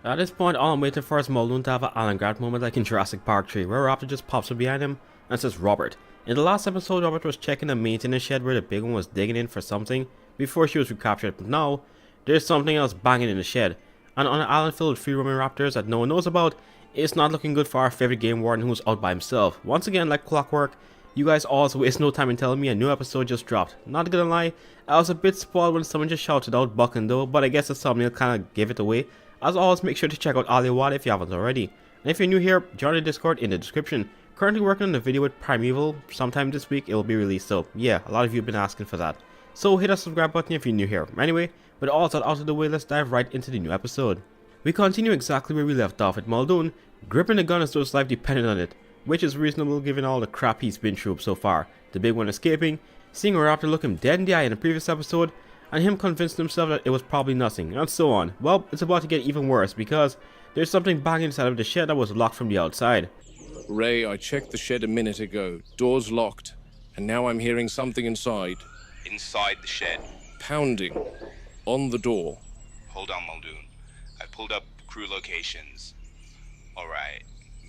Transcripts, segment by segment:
At this point, all I'm waiting for is Muldoon to have an Alan Grant moment like in Jurassic Park 3, where Raptor just pops up behind him and says Robert. In the last episode, Robert was checking the maintenance shed where the big one was digging in for something before she was recaptured, but now, there's something else banging in the shed. And on an island filled with free roaming raptors that no one knows about, it's not looking good for our favorite game warden who's out by himself. Once again, like clockwork, you guys always waste no time in telling me a new episode just dropped. Not gonna lie, I was a bit spoiled when someone just shouted out Buck and Doe, but I guess the thumbnail kinda gave it away. As always, make sure to check out Aliwad if you haven't already. And if you're new here, join the Discord in the description. Currently working on the video with Primeval. Sometime this week it will be released, so yeah, a lot of you have been asking for that. So hit that subscribe button if you're new here. Anyway, with all that out of the way, let's dive right into the new episode. We continue exactly where we left off with Muldoon, gripping the gun as though his life depended on it, which is reasonable given all the crap he's been through so far. The big one escaping, seeing a raptor look him dead in the eye in the previous episode, and him convincing himself that it was probably nothing, and so on. Well, it's about to get even worse because there's something banging inside of the shed that was locked from the outside. Ray, I checked the shed a minute ago. Door's locked, and now I'm hearing something inside. Inside the shed. Pounding. On the door. Hold on, Muldoon. I pulled up crew locations. Alright.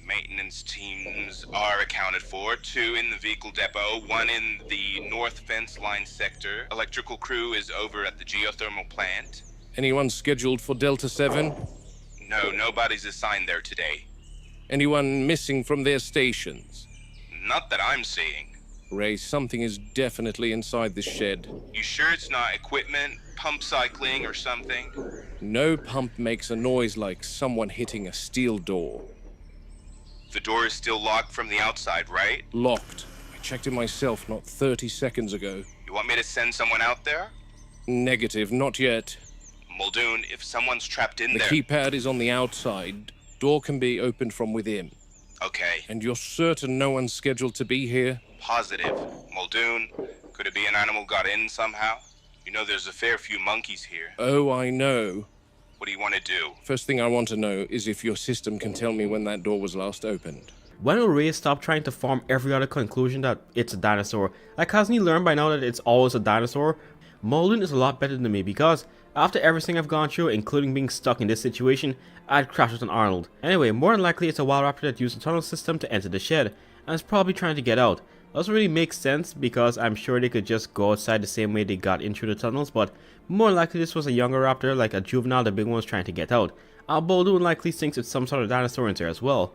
Maintenance teams are accounted for. 2 in the vehicle depot, 1 in the north fence line sector. Electrical crew is over at the geothermal plant. Anyone scheduled for Delta 7? No, nobody's assigned there today. Anyone missing from their stations? Not that I'm seeing. Ray, something is definitely inside this shed. You sure it's not equipment, pump cycling or something? No pump makes a noise like someone hitting a steel door. The door is still locked from the outside, right? Locked. I checked it myself not 30 seconds ago. You want me to send someone out there? Negative, not yet. Muldoon, if someone's trapped in The there... keypad is on the outside. Door can be opened from within. Okay. And you're certain no one's scheduled to be here? Positive. Muldoon, could it be an animal got in somehow? You know there's a fair few monkeys here. Oh, I know. What do you want to do? First thing I want to know is if your system can tell me when that door was last opened. When will Ray stop trying to form every other conclusion that it's a dinosaur? Like, hasn't he learned by now that it's always a dinosaur? Muldoon is a lot better than me because after everything I've gone through, including being stuck in this situation, I'd crash with an Arnold. Anyway, more than likely it's a wild raptor that used the tunnel system to enter the shed, and is probably trying to get out. Doesn't really make sense because I'm sure they could just go outside the same way they got in through the tunnels, but more likely this was a younger raptor, like a juvenile the big one was trying to get out. Muldoon likely thinks it's some sort of dinosaur in there as well.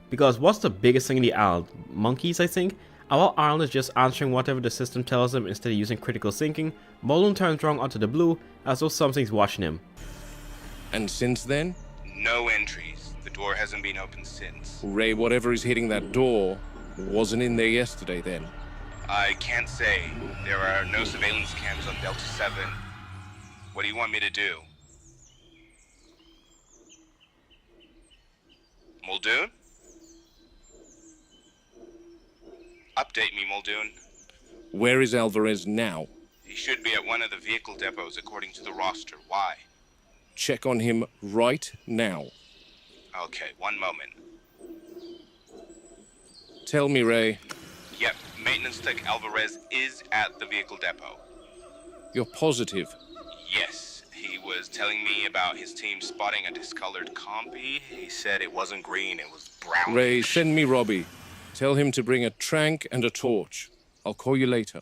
Because what's the biggest thing in the island? Monkeys, I think? And while Arnold is just answering whatever the system tells him instead of using critical thinking, Muldoon turns wrong onto the blue as though something's watching him. And since then? No entries. The door hasn't been opened since. Ray, whatever is hitting that door wasn't in there yesterday then. I can't say. There are no surveillance cams on Delta 7. What do you want me to do? Muldoon? Update me, Muldoon. Where is Alvarez now? He should be at one of the vehicle depots according to the roster. Why? Check on him right now. Okay, one moment. Tell me, Ray. Yep, maintenance tech Alvarez is at the vehicle depot. You're positive? Yes, he was telling me about his team spotting a discolored compy. He said it wasn't green, it was brown. Ray, send me Robbie. Tell him to bring a trank and a torch. I'll call you later.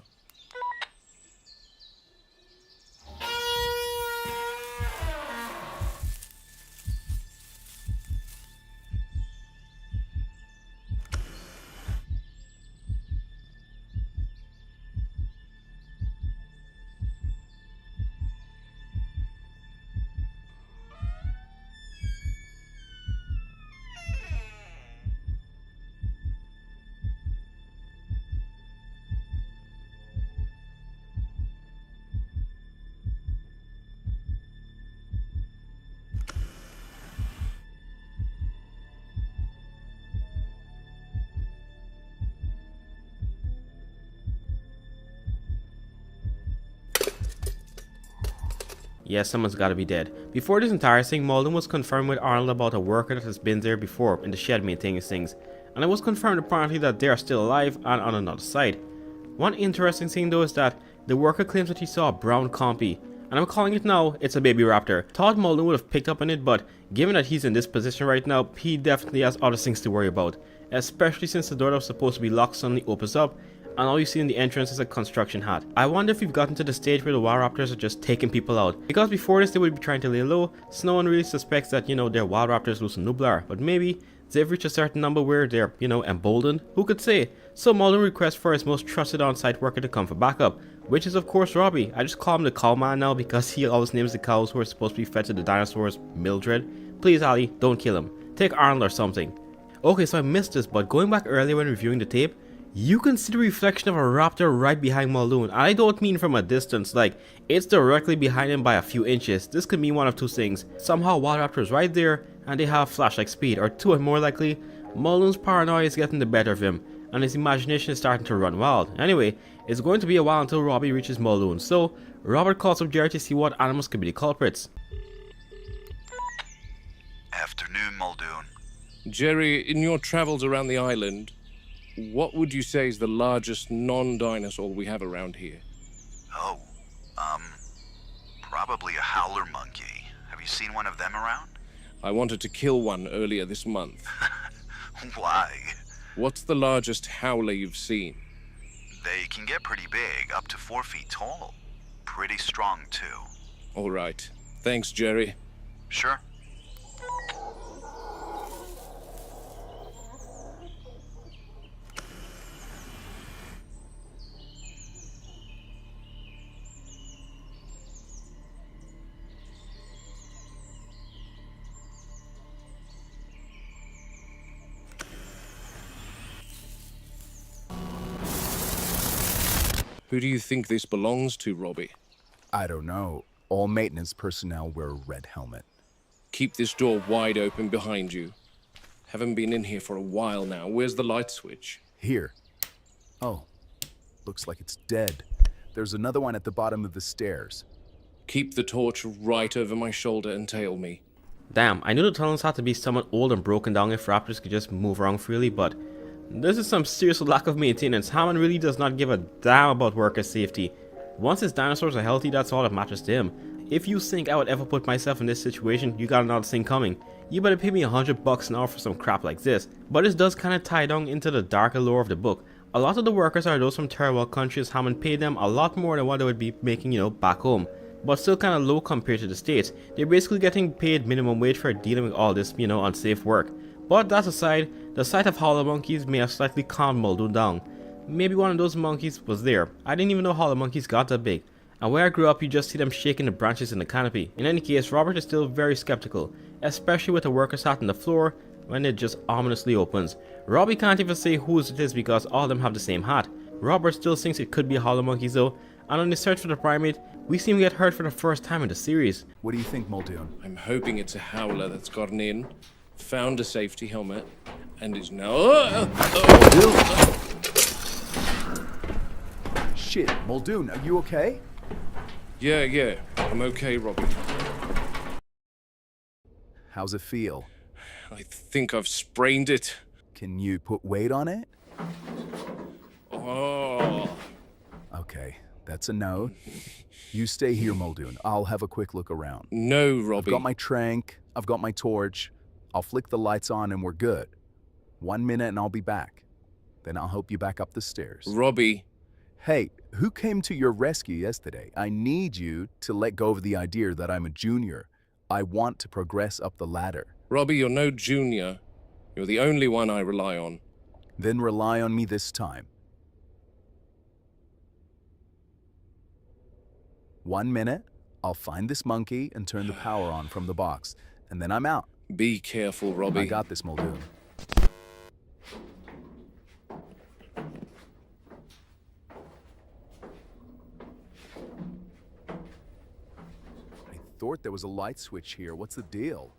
Yeah, someone's gotta be dead. Before this entire thing, Muldoon was confirmed with Arnold about a worker that has been there before in the shed maintaining things, and it was confirmed apparently that they are still alive and on another side. One interesting thing though is that the worker claims that he saw a brown compy, and I'm calling it now, it's a baby raptor. Thought Muldoon would have picked up on it, but given that he's in this position right now, he definitely has other things to worry about. Especially since the door that was supposed to be locked suddenly opens up, and all you see in the entrance is a construction hat. I wonder if we've gotten to the stage where the wild raptors are just taking people out. Because before this they would be trying to lay low, so no one really suspects that, they're wild raptors loose in Nublar. But maybe they've reached a certain number where they're, emboldened? Who could say? So Muldoon requests for his most trusted on-site worker to come for backup, which is of course Robbie. I just call him the cow man now because he always names the cows who are supposed to be fed to the dinosaurs Mildred. Please Ali, don't kill him. Take Arnold or something. Okay, so I missed this, but going back earlier when reviewing the tape, you can see the reflection of a raptor right behind Muldoon. And I don't mean from a distance, like it's directly behind him by a few inches. This could mean one of two things. Somehow wild raptor is right there and they have flash-like speed, or two and more likely, Muldoon's paranoia is getting the better of him and his imagination is starting to run wild. Anyway, it's going to be a while until Robbie reaches Muldoon, so Robert calls up Jerry to see what animals could be the culprits. Afternoon, Muldoon. Jerry, in your travels around the island, what would you say is the largest non-dinosaur we have around here? Oh, probably a howler monkey. Have you seen one of them around? I wanted to kill one earlier this month. Why? What's the largest howler you've seen? They can get pretty big, up to 4 feet tall. Pretty strong, too. All right. Thanks, Jerry. Sure. Who do you think this belongs to, Robbie? I don't know. All maintenance personnel wear a red helmet. Keep this door wide open behind you. Haven't been in here for a while now. Where's the light switch? Here. Oh, looks like it's dead. There's another one at the bottom of the stairs. Keep the torch right over my shoulder and tail me. Damn, I knew the tunnels had to be somewhat old and broken down if raptors could just move around freely, but this is some serious lack of maintenance. Hammond really does not give a damn about worker safety. Once his dinosaurs are healthy, that's all that matters to him. If you think I would ever put myself in this situation, you got another thing coming. You better pay me $100 an hour for some crap like this. But this does kinda tie down into the darker lore of the book. A lot of the workers are those from third world countries. Hammond paid them a lot more than what they would be making, back home. But still kinda low compared to the States. They're basically getting paid minimum wage for dealing with all this, unsafe work. But that aside, the sight of howler monkeys may have slightly calmed Muldoon down. Maybe one of those monkeys was there. I didn't even know howler monkeys got that big. And where I grew up, you just see them shaking the branches in the canopy. In any case, Robert is still very skeptical, especially with the workers sat on the floor when it just ominously opens. Robbie can't even say whose it is because all of them have the same hat. Robert still thinks it could be howler monkeys though, and on the search for the primate, we see him get hurt for the first time in the series. What do you think, Muldoon? I'm hoping it's a howler that's gotten in, found a safety helmet, and is now... Shit, Muldoon, are you okay? Yeah, I'm okay, Robbie. How's it feel? I think I've sprained it. Can you put weight on it? Oh. Okay, that's a no. You stay here, Muldoon. I'll have a quick look around. No, Robbie. I've got my trank, I've got my torch. I'll flick the lights on and we're good. 1 minute and I'll be back. Then I'll help you back up the stairs. Robbie. Hey, who came to your rescue yesterday? I need you to let go of the idea that I'm a junior. I want to progress up the ladder. Robbie, you're no junior. You're the only one I rely on. Then rely on me this time. 1 minute, I'll find this monkey and turn the power on from the box. And then I'm out. Be careful, Robbie. I got this, Muldoon. I thought there was a light switch here. What's the deal?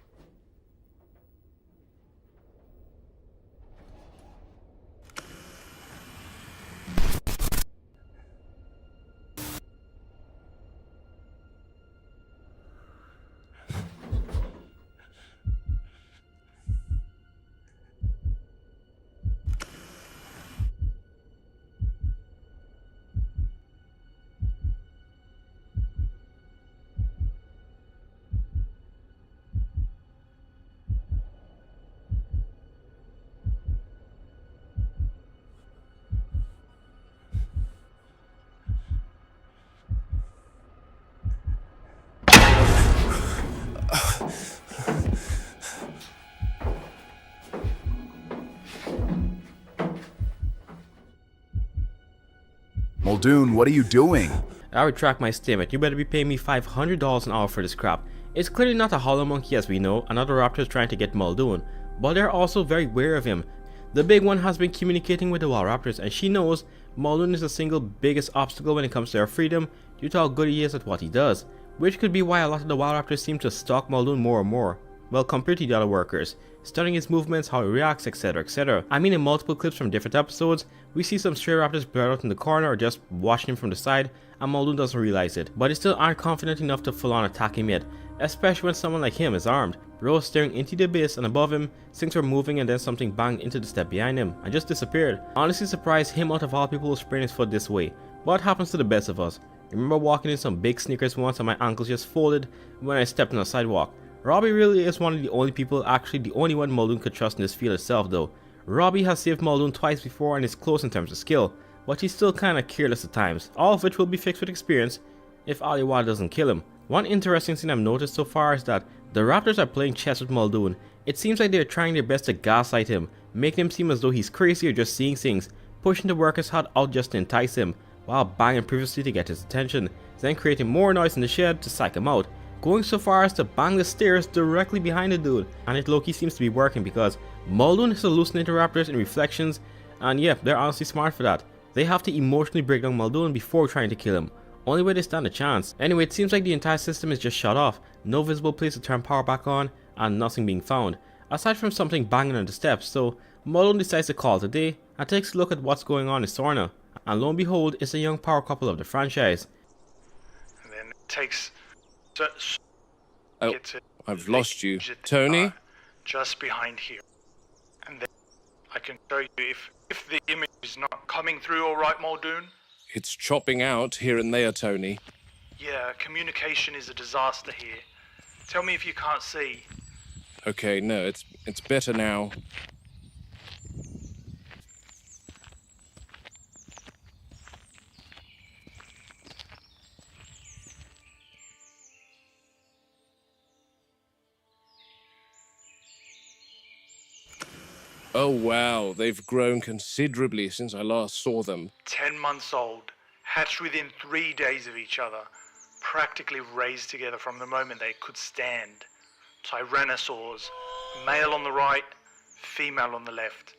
Muldoon, what are you doing? I retract my statement. You better be paying me $500 an hour for this crap. It's clearly not a hollow monkey as we know. Another raptor is trying to get Muldoon, but they're also very wary of him. The big one has been communicating with the wild raptors, and she knows Muldoon is the single biggest obstacle when it comes to their freedom due to how good he is at what he does, which could be why a lot of the wild raptors seem to stalk Muldoon more and more. Well, compared to the other workers, studying his movements, how he reacts, etc, etc. I mean, in multiple clips from different episodes, we see some stray raptors blurred out in the corner or just watching him from the side, and Muldoon doesn't realize it, but they still aren't confident enough to full on attack him yet, especially when someone like him is armed. Rose staring into the abyss, and above him, things were moving and then something banged into the step behind him and just disappeared. Honestly surprised him out of all people who sprained his foot this way, but it happens to the best of us. I remember walking in some big sneakers once and my ankles just folded when I stepped on the sidewalk. Robbie really is one of the only people, actually the only one Muldoon could trust in this field itself though. Robbie has saved Muldoon twice before and is close in terms of skill, but he's still kinda careless at times, all of which will be fixed with experience if Aliwala doesn't kill him. One interesting thing I've noticed so far is that the raptors are playing chess with Muldoon. It seems like they're trying their best to gaslight him, making him seem as though he's crazy or just seeing things, pushing the workers hard out just to entice him, while banging previously to get his attention, then creating more noise in the shed to psych him out, going so far as to bang the stairs directly behind the dude, and it low-key seems to be working because Muldoon is hallucinating raptors in reflections, and yeah, they're honestly smart for that. They have to emotionally break down Muldoon before trying to kill him. Only way they stand a chance. Anyway, it seems like the entire system is just shut off, no visible place to turn power back on, and nothing being found, aside from something banging on the steps, so Muldoon decides to call it a day and takes a look at what's going on in Sorna, and lo and behold, it's a young power couple of the franchise. And then it takes... Oh, I've lost you. Tony? Just behind here. And then I can show you if the image is not coming through all right, Muldoon. It's chopping out here and there, Tony. Yeah, communication is a disaster here. Tell me if you can't see. Okay, no, it's better now. Oh wow, they've grown considerably since I last saw them. 10 months old, hatched within 3 days of each other, practically raised together from the moment they could stand. Tyrannosaurs, male on the right, female on the left.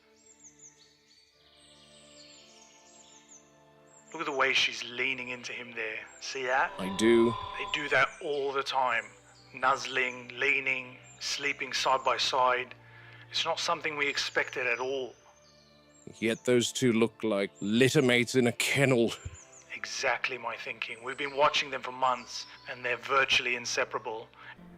Look at the way she's leaning into him there. See that? I do. They do that all the time. Nuzzling, leaning, sleeping side by side. It's not something we expected at all. Yet those two look like littermates in a kennel. Exactly my thinking. We've been watching them for months, and they're virtually inseparable.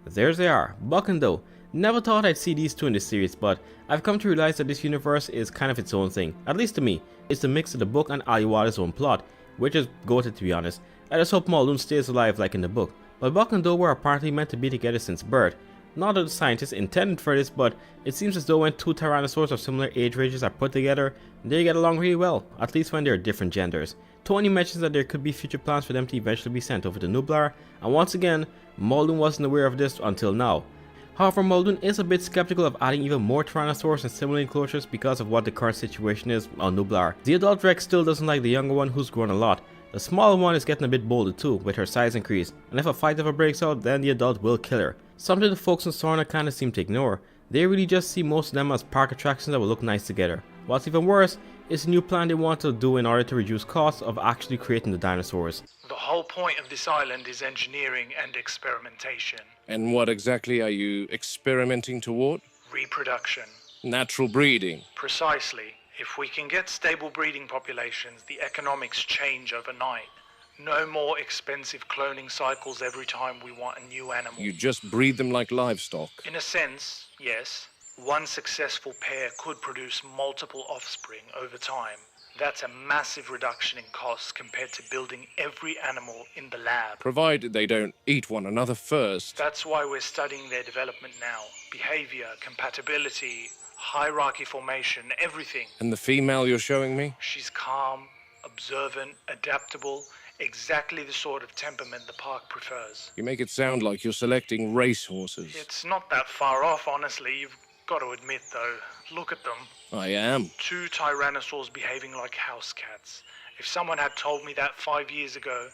There they are, bucking though. Never thought I'd see these two in this series, but I've come to realize that this universe is kind of its own thing, at least to me. It's a mix of the book and Aliwala's own plot, which is goated to be honest. I just hope Muldoon stays alive like in the book. But Buck and Doe were apparently meant to be together since birth. Not that the scientists intended for this, but it seems as though when two tyrannosaurs of similar age ranges are put together, they get along really well, at least when they're different genders. Tony mentions that there could be future plans for them to eventually be sent over to Nublar, and once again, Muldoon wasn't aware of this until now. However, Muldoon is a bit skeptical of adding even more tyrannosaurs and similar enclosures because of what the current situation is on Nublar. The adult Rex still doesn't like the younger one who's grown a lot. The smaller one is getting a bit bolder too, with her size increase, and if a fight ever breaks out, then the adult will kill her. Something the folks in Sorna kinda seem to ignore. They really just see most of them as park attractions that will look nice together. What's even worse is a new plan they want to do in order to reduce costs of actually creating the dinosaurs. The whole point of this island is engineering and experimentation. And what exactly are you experimenting toward? Reproduction. Natural breeding. Precisely. If we can get stable breeding populations, the economics change overnight. No more expensive cloning cycles every time we want a new animal. You just breed them like livestock. In a sense, yes. One successful pair could produce multiple offspring over time. That's a massive reduction in costs compared to building every animal in the lab. Provided they don't eat one another first. That's why we're studying their development now. Behavior, compatibility, hierarchy formation, everything. And the female you're showing me? She's calm, observant, adaptable, exactly the sort of temperament the park prefers. You make it sound like you're selecting racehorses. It's not that far off, honestly. You've got to admit, though. Look at them. I am. Two tyrannosaurs behaving like house cats. If someone had told me that 5 years ago,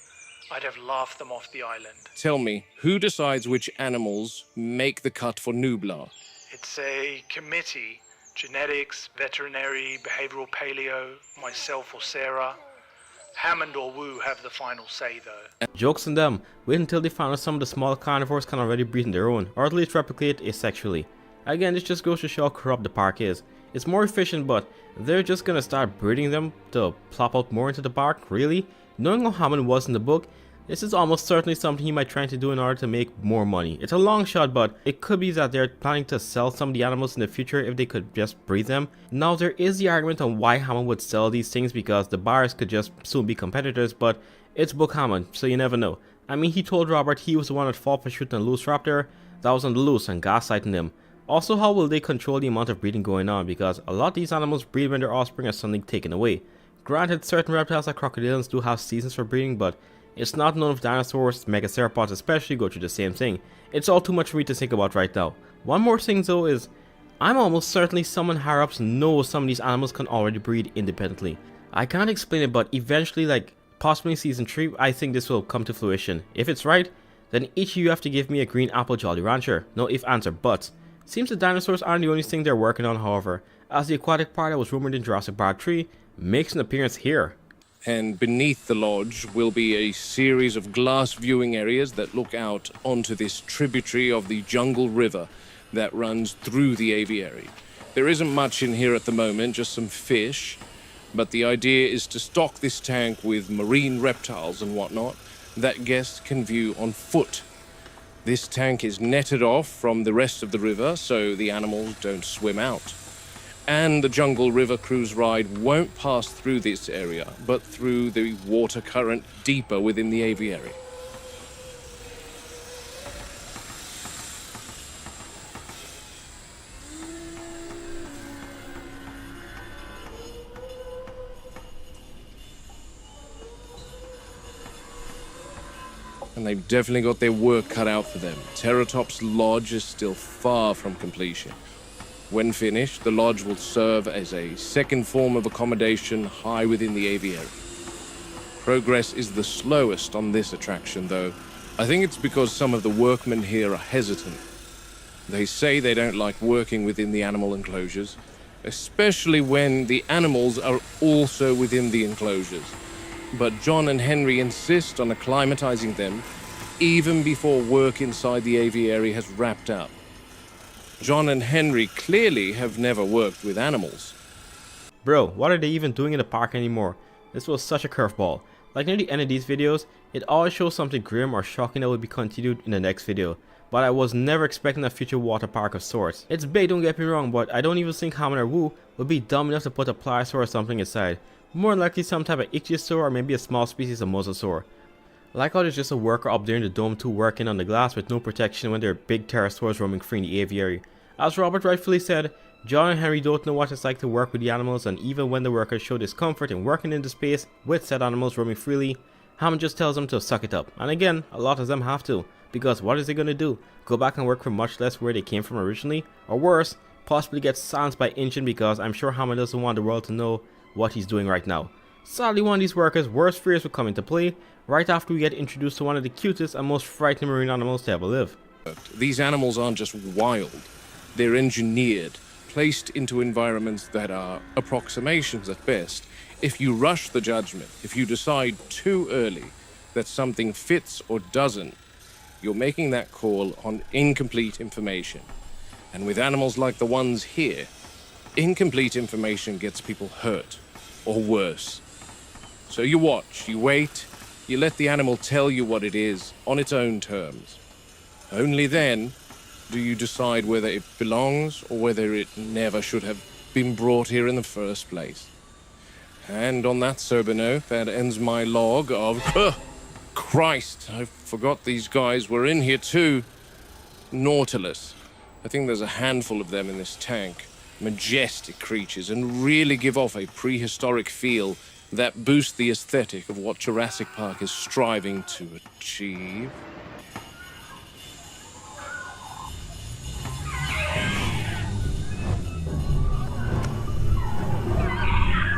I'd have laughed them off the island. Tell me, who decides which animals make the cut for Nublar? It's a committee. Genetics, veterinary, behavioral paleo, myself or Sarah. Hammond or Wu have the final say though. Jokes on them, wait until they find out some of the small carnivores can already breed on their own, or at least replicate asexually. Again, this just goes to show how corrupt the park is. It's more efficient, but they're just gonna start breeding them to plop out more into the park, really? Knowing how Hammond was in the book, this is almost certainly something he might try to do in order to make more money. It's a long shot, but it could be that they're planning to sell some of the animals in the future if they could just breed them. Now, there is the argument on why Hammond would sell these things because the buyers could just soon be competitors, but it's book Hammond, so you never know. I mean, he told Robert he was the one at fault for shooting a loose raptor that was on the loose and gaslighting him. Also, how will they control the amount of breeding going on, because a lot of these animals breed when their offspring are suddenly taken away. Granted, certain reptiles like crocodiles do have seasons for breeding, but it's not known if dinosaurs, megaceropods especially, go through the same thing. It's all too much for me to think about right now. One more thing though is, I'm almost certainly someone higher ups knows some of these animals can already breed independently. I can't explain it, but eventually, like possibly in season 3, I think this will come to fruition. If it's right, then each of you have to give me a green apple Jolly Rancher. No ifs, ands or buts. Seems the dinosaurs aren't the only thing they're working on, however, as the aquatic part that was rumored in Jurassic Park 3 makes an appearance here. And beneath the lodge will be a series of glass viewing areas that look out onto this tributary of the Jungle River that runs through the aviary. There isn't much in here at the moment, just some fish, but the idea is to stock this tank with marine reptiles and whatnot that guests can view on foot. This tank is netted off from the rest of the river so the animals don't swim out. And the Jungle River cruise ride won't pass through this area, but through the water current deeper within the aviary. And they've definitely got their work cut out for them. Terratop's lodge is still far from completion. When finished, the lodge will serve as a second form of accommodation high within the aviary. Progress is the slowest on this attraction, though. I think it's because some of the workmen here are hesitant. They say they don't like working within the animal enclosures, especially when the animals are also within the enclosures. But John and Henry insist on acclimatizing them even before work inside the aviary has wrapped up. John and Henry clearly have never worked with animals. Bro, what are they even doing in the park anymore? This was such a curveball. Like near the end of these videos, it always shows something grim or shocking that will be continued in the next video. But I was never expecting a future water park of sorts. It's big, don't get me wrong, but I don't even think Hammond or Wu would be dumb enough to put a pliosaur or something inside. More than likely some type of ichthyosaur or maybe a small species of mosasaur. Like how there's just a worker up there in the dome too working on the glass with no protection when there are big pterosaurs roaming free in the aviary. As Robert rightfully said, John and Henry don't know what it's like to work with the animals, and even when the workers show discomfort in working in the space with said animals roaming freely, Hammond just tells them to suck it up. And again, a lot of them have to, because what is they gonna do? Go back and work for much less where they came from originally? Or worse, possibly get silenced by Injun, because I'm sure Hammond doesn't want the world to know what he's doing right now. Sadly, one of these workers' worst fears will come into play right after we get introduced to one of the cutest and most frightening marine animals to ever live. These animals aren't just wild. They're engineered, placed into environments that are approximations at best. If you rush the judgment, if you decide too early that something fits or doesn't, you're making that call on incomplete information. And with animals like the ones here, incomplete information gets people hurt, or worse. So you watch, you wait, you let the animal tell you what it is on its own terms. Only then do you decide whether it belongs or whether it never should have been brought here in the first place. And on that sober note, that ends my log of... Christ, I forgot these guys were in here too. Nautilus. I think there's a handful of them in this tank. Majestic creatures, and really give off a prehistoric feel that boosts the aesthetic of what Jurassic Park is striving to achieve.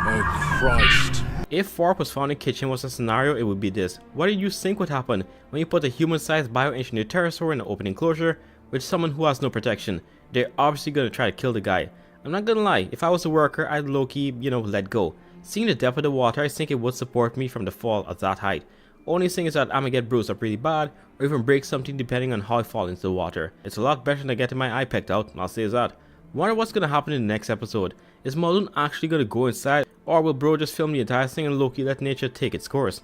Oh, Christ. If warp was found in kitchen was a scenario, it would be this. What do you think would happen when you put a human-sized bioengineered pterosaur in an open enclosure with someone who has no protection? They're obviously gonna try to kill the guy. I'm not gonna lie, if I was a worker, I'd low-key, let go. Seeing the depth of the water, I think it would support me from the fall at that height. Only thing is that I'm gonna get bruised up really bad, or even break something depending on how I fall into the water. It's a lot better than getting my eye pecked out, I'll say that. Wonder what's gonna happen in the next episode. Is Muldoon actually gonna go inside, or will bro just film the entire thing and low-key let nature take its course?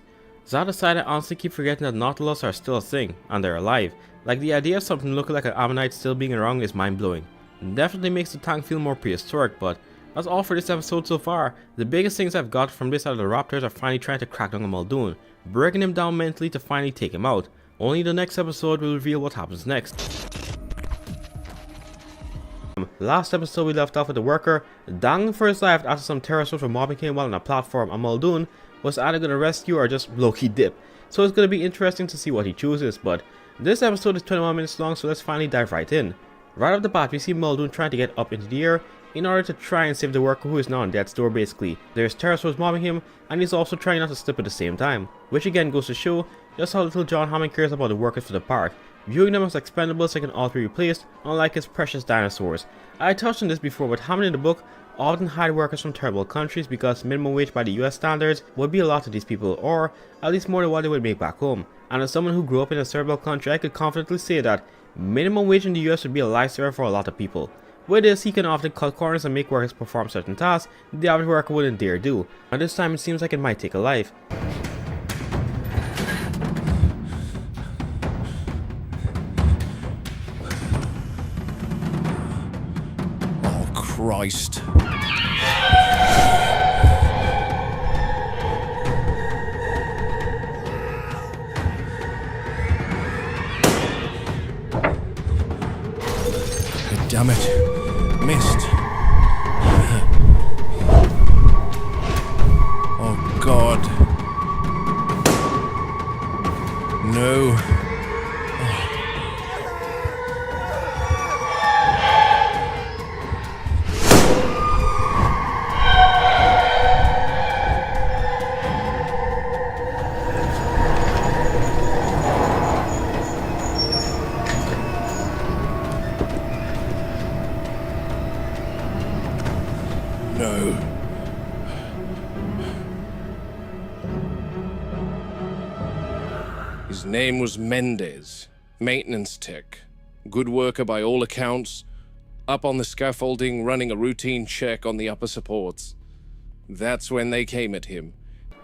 That aside, I honestly keep forgetting that Nautilus are still a thing, and they're alive. Like, the idea of something looking like an ammonite still being around is mind-blowing. Definitely makes the tank feel more prehistoric, but that's all for this episode so far. The biggest things I've got from this are the raptors are finally trying to crack down on Muldoon, breaking him down mentally to finally take him out. Only the next episode will reveal what happens next. Last episode we left off with the worker dangling for his life after some pterosaurs were mobbing him while on a platform, and Muldoon was either going to rescue or just low-key dip. So it's going to be interesting to see what he chooses, but this episode is 21 minutes long, so let's finally dive right in. Right off the bat, we see Muldoon trying to get up into the air in order to try and save the worker who is now on death's door basically. There's pterosaurs mobbing him, and he's also trying not to slip at the same time, which again goes to show just how little John Hammond cares about the workers for the park, viewing them as expendables that can all be replaced, unlike his precious dinosaurs. I touched on this before, but Hammond in the book often hired workers from terrible countries because minimum wage by the US standards would be a lot to these people, or at least more than what they would make back home. And as someone who grew up in a third world country, I could confidently say that minimum wage in the US would be a lifesaver for a lot of people. With this, he can often cut corners and make workers perform certain tasks the average worker wouldn't dare do, and this time it seems like it might take a life. Oh, Christ. Damn it. Missed. Oh, God. No. No. His name was Mendez, maintenance tech. Good worker by all accounts, up on the scaffolding running a routine check on the upper supports. That's when they came at him.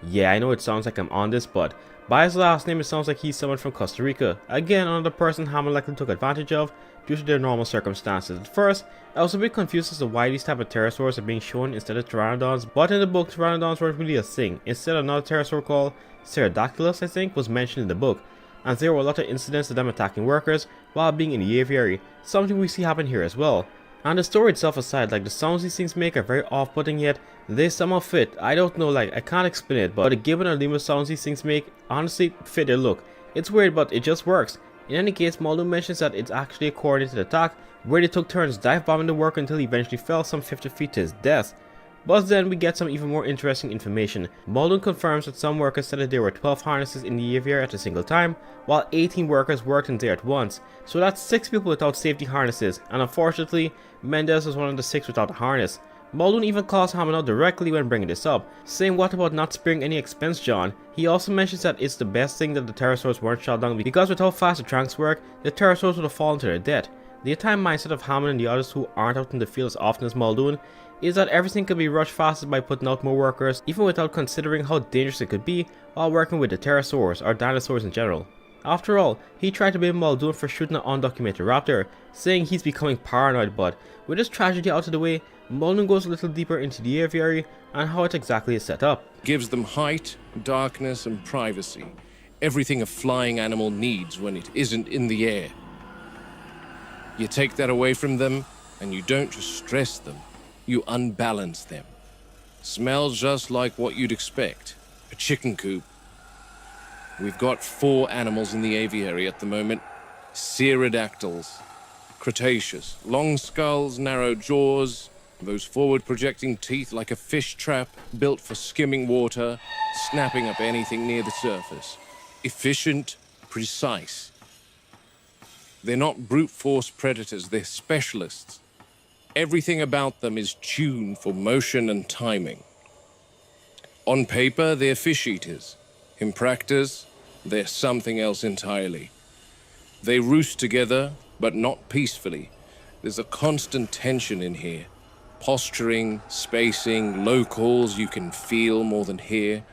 Yeah, I know it sounds like I'm on this, but by his last name it sounds like he's someone from Costa Rica. Again, another person Hammond likely took advantage of due to their normal circumstances. At first, I was a bit confused as to why these type of pterosaurs are being shown instead of pteranodons, but in the book, pteranodons weren't really a thing. Instead, another pterosaur called Xradstuff, I think, was mentioned in the book, and there were a lot of incidents of them attacking workers while being in the aviary, something we see happen here as well. And the story itself aside, like, the sounds these things make are very off-putting, yet they somehow fit. I don't know, like, I can't explain it, but the gibbon or lemur sounds these things make honestly fit their look. It's weird, but it just works. In any case, Muldoon mentions that it's actually a coordinated attack where they took turns dive bombing the worker until he eventually fell some 50 feet to his death. But then we get some even more interesting information. Muldoon confirms that some workers said that there were 12 harnesses in the aviary at a single time, while 18 workers worked in there at once. So that's 6 people without safety harnesses, and unfortunately, Mendez was one of the 6 without a harness. Muldoon even calls Hammond out directly when bringing this up, saying what about not sparing any expense, John? He also mentions that it's the best thing that the pterosaurs weren't shot down because with how fast the tranks work, the pterosaurs would have fallen to their death. The entire mindset of Hammond and the others who aren't out in the field as often as Muldoon is that everything can be rushed faster by putting out more workers, even without considering how dangerous it could be while working with the pterosaurs or dinosaurs in general. After all, he tried to blame Muldoon for shooting an undocumented raptor, saying he's becoming paranoid, but with this tragedy out of the way, Muldoon goes a little deeper into the aviary and how it exactly is set up. Gives them height, darkness, and privacy. Everything a flying animal needs when it isn't in the air. You take that away from them, and you don't just stress them, you unbalance them. Smells just like what you'd expect. A chicken coop. We've got 4 animals in the aviary at the moment. Pterodactyls. Cretaceous. Long skulls, narrow jaws, Those forward-projecting teeth like a fish trap built for skimming water, snapping up anything near the surface. Efficient, precise. They're not brute force predators, they're specialists. Everything about them is tuned for motion and timing. On paper, they're fish eaters. In practice, they're something else entirely. They roost together, but not peacefully. There's a constant tension in here. Posturing, spacing, low calls you can feel more than hear.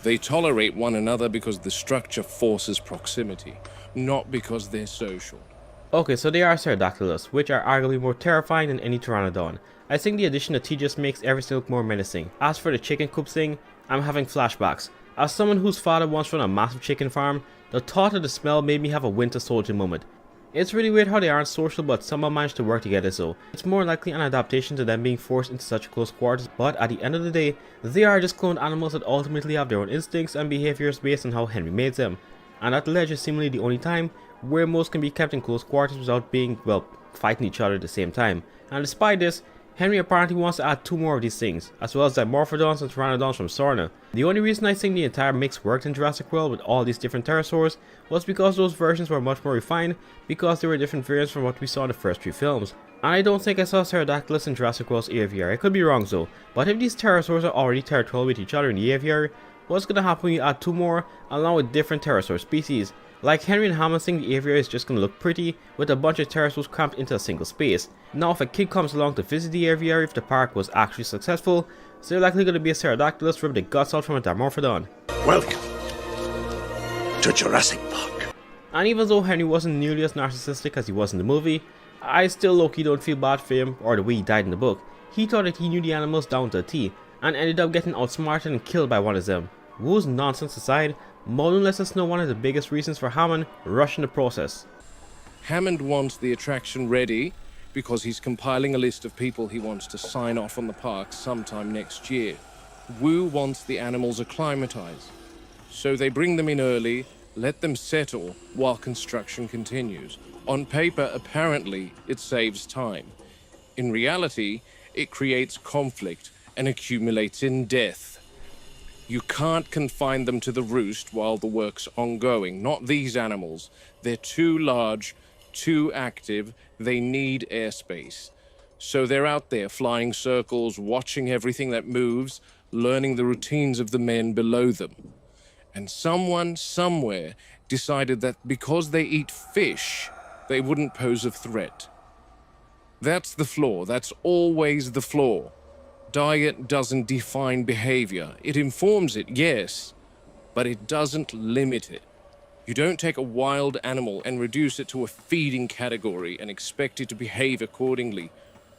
They tolerate one another because the structure forces proximity, not because they're social. Okay, so they are pterodactyls, which are arguably more terrifying than any pteranodon. I think the addition of T just makes everything look more menacing. As for the chicken coop thing, I'm having flashbacks. As someone whose father once ran a massive chicken farm, the thought of the smell made me have a Winter Soldier moment. It's really weird how they aren't social but somehow managed to work together, so it's more likely an adaptation to them being forced into such close quarters, but at the end of the day, they are just cloned animals that ultimately have their own instincts and behaviors based on how Henry made them. And that ledge is seemingly the only time where most can be kept in close quarters without being, well, fighting each other at the same time. And despite this, Henry apparently wants to add 2 more of these things, as well as Dimorphodons and Pteranodons from Sorna. The only reason I think the entire mix worked in Jurassic World with all these different pterosaurs was because those versions were much more refined, because they were different variants from what we saw in the first 3 films. And I don't think I saw Pterodactylus in Jurassic World's aviary, I could be wrong though, but if these pterosaurs are already territorial with each other in the aviary, what's gonna happen when you add 2 more along with different pterosaur species? Like Henry and Hammond think the aviary is just gonna look pretty with a bunch of pterosaurs cramped into a single space. Now if a kid comes along to visit the aviary if the park was actually successful, so they're likely gonna be a Pterodactylus rip the guts out from a Dimorphodon. Welcome to Jurassic Park. And even though Henry wasn't nearly as narcissistic as he was in the movie, I still low-key don't feel bad for him or the way he died in the book. He thought that he knew the animals down to a T, and ended up getting outsmarted and killed by one of them. Wu's nonsense aside, Muldoon lets us know one of the biggest reasons for Hammond rushing the process. Hammond wants the attraction ready because he's compiling a list of people he wants to sign off on the park sometime next year. Wu wants the animals acclimatized, so they bring them in early, let them settle while construction continues. On paper, apparently, it saves time. In reality, it creates conflict and accumulates in death. You can't confine them to the roost while the work's ongoing. Not these animals. They're too large, too active, they need airspace. So they're out there flying circles, watching everything that moves, learning the routines of the men below them. And someone, somewhere, decided that because they eat fish, they wouldn't pose a threat. That's the flaw. That's always the flaw. Diet doesn't define behavior. It informs it, yes, but it doesn't limit it. You don't take a wild animal and reduce it to a feeding category and expect it to behave accordingly.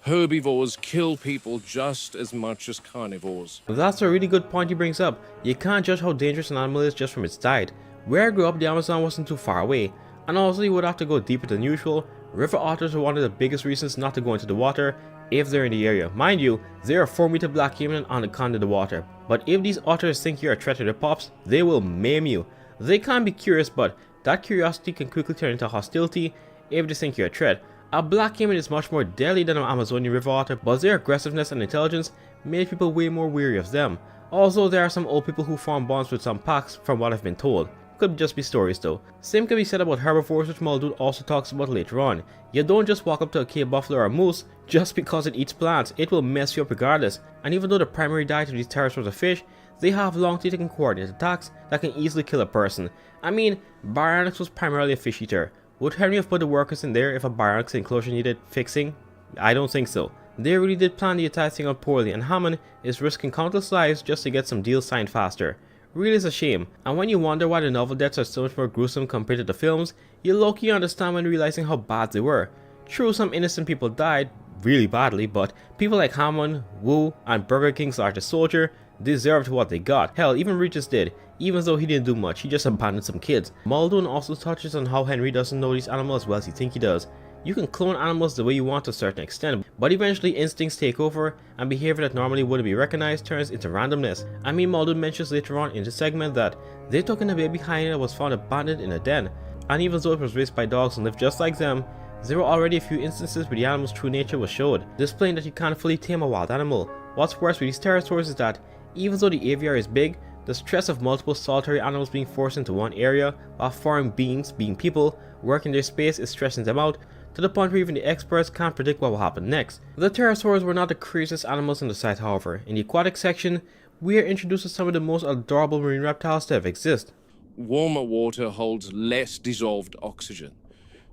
Herbivores kill people just as much as carnivores. That's a really good point he brings up. You can't judge how dangerous an animal is just from its diet. Where I grew up, the Amazon wasn't too far away, and also you would have to go deeper than usual. River otters are one of the biggest reasons not to go into the water if they're in the area. Mind you, they are 4-meter black caiman on the con of the water, but if these otters think you're a threat to their pups, they will maim you. They can be curious, but that curiosity can quickly turn into hostility if they think you're a threat. A black caiman is much more deadly than an Amazonian river otter, but their aggressiveness and intelligence made people way more wary of them. Also, there are some old people who form bonds with some packs from what I've been told. Could just be stories though. Same can be said about herbivores, which Muldoon also talks about later on. You don't just walk up to a cave buffalo or a moose just because it eats plants, it will mess you up regardless. And even though the primary diet of these pterosaurs are fish, they have long teeth and coordinated attacks that can easily kill a person. I mean, Baryonyx was primarily a fish eater. Would Henry have put the workers in there if a Baryonyx enclosure needed fixing? I don't think so. They really did plan the entire thing out poorly, and Hammond is risking countless lives just to get some deals signed faster. Really is a shame, and when you wonder why the novel deaths are so much more gruesome compared to the films, you low-key understand when realizing how bad they were. True, some innocent people died really badly, but people like Hammond, Wu, and Burger King's largest soldier deserved what they got. Hell, even Regis did, even though he didn't do much, he just abandoned some kids. Muldoon also touches on how Henry doesn't know these animals as well as he thinks he does. You can clone animals the way you want to a certain extent, but eventually instincts take over and behavior that normally wouldn't be recognized turns into randomness. I mean, Muldoon mentions later on in the segment that they took in a baby hyena that was found abandoned in a den, and even though it was raised by dogs and lived just like them, There were already a few instances where the animal's true nature was showed, displaying that you can't fully tame a wild animal. What's worse with these pterosaurs is that, even though the aviary is big, the stress of multiple solitary animals being forced into one area, while foreign beings, being people, working their space is stressing them out, to the point where even the experts can't predict what will happen next. The pterosaurs were not the craziest animals in the site, however. In the aquatic section, we are introduced to some of the most adorable marine reptiles to ever exist. Warmer water holds less dissolved oxygen.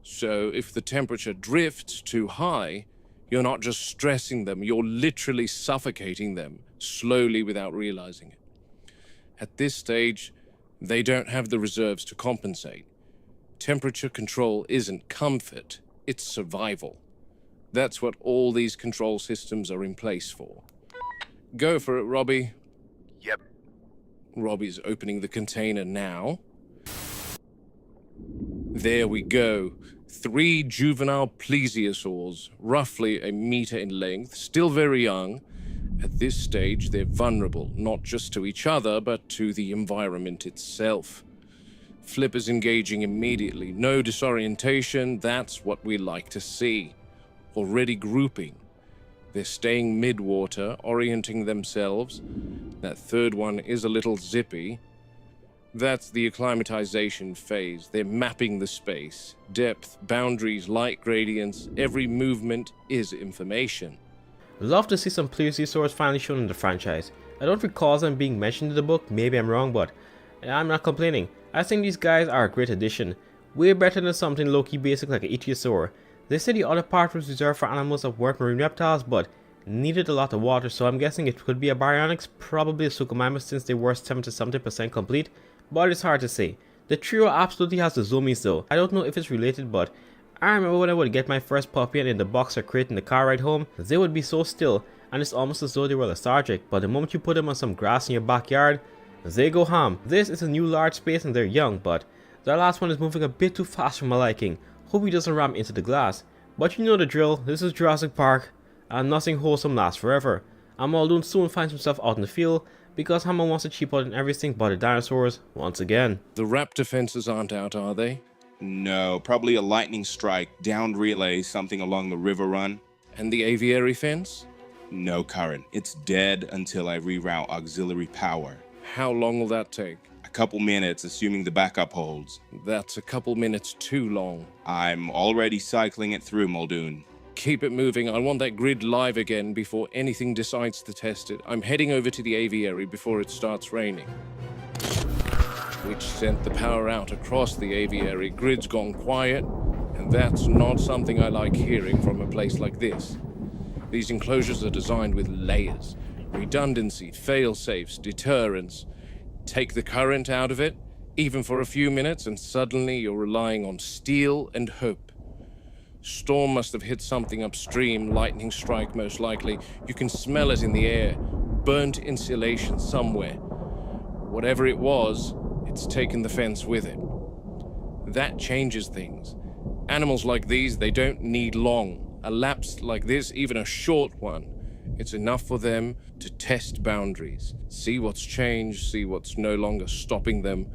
So if the temperature drifts too high, you're not just stressing them, you're literally suffocating them, slowly without realizing it. At this stage, they don't have the reserves to compensate. Temperature control isn't comfort, it's survival. That's what all these control systems are in place for. Go for it, Robbie. Yep. Robbie's opening the container now. There we go. 3 juvenile plesiosaurs, roughly a meter in length, still very young. At this stage, they're vulnerable, not just to each other, but to the environment itself. Flipper's engaging immediately. No disorientation, that's what we like to see. Already grouping. They're staying mid-water, orienting themselves. That third one is a little zippy. That's the acclimatization phase. They're mapping the space. Depth, boundaries, light gradients, every movement is information. Love to see some plesiosaurs finally shown in the franchise. I don't recall them being mentioned in the book, maybe I'm wrong, but I'm not complaining. I think these guys are a great addition. Way better than something low-key basic like an ichthyosaur. They said the other part was reserved for animals that weren't marine reptiles, but needed a lot of water, so I'm guessing it could be a baryonyx, probably a suchomimus since they were 70-something% complete, but it's hard to say. The trio absolutely has the zoomies though. I don't know if it's related, but I remember when I would get my first puppy and in the box or crate in the car ride home, they would be so still, and it's almost as though they were lethargic, but the moment you put them on some grass in your backyard, they go ham. This is a new large space and they're young, but the last one is moving a bit too fast for my liking. Hope he doesn't ram into the glass. But you know the drill, this is Jurassic Park, and nothing wholesome lasts forever. And Muldoon soon finds himself out in the field, because Hammer wants to cheap out on everything but the dinosaurs once again. The raptor fences aren't out, are they? No, probably a lightning strike, downed relay, something along the river run. And the aviary fence? No current. It's dead until I reroute auxiliary power. How long will that take? A couple minutes, assuming the backup holds. That's a couple minutes too long. I'm already cycling it through, Muldoon. Keep it moving. I want that grid live again before anything decides to test it. I'm heading over to the aviary before it starts raining. Which sent the power out across the aviary. Grid's gone quiet, and that's not something I like hearing from a place like this. These enclosures are designed with layers. Redundancy, fail-safes, deterrence. Take the current out of it, even for a few minutes, and suddenly you're relying on steel and hope. Storm must have hit something upstream, lightning strike most likely. You can smell it in the air. Burnt insulation somewhere. Whatever it was, it's taken the fence with it. That changes things. Animals like these, they don't need long. A lapse like this, even a short one, it's enough for them to test boundaries. See what's changed, see what's no longer stopping them.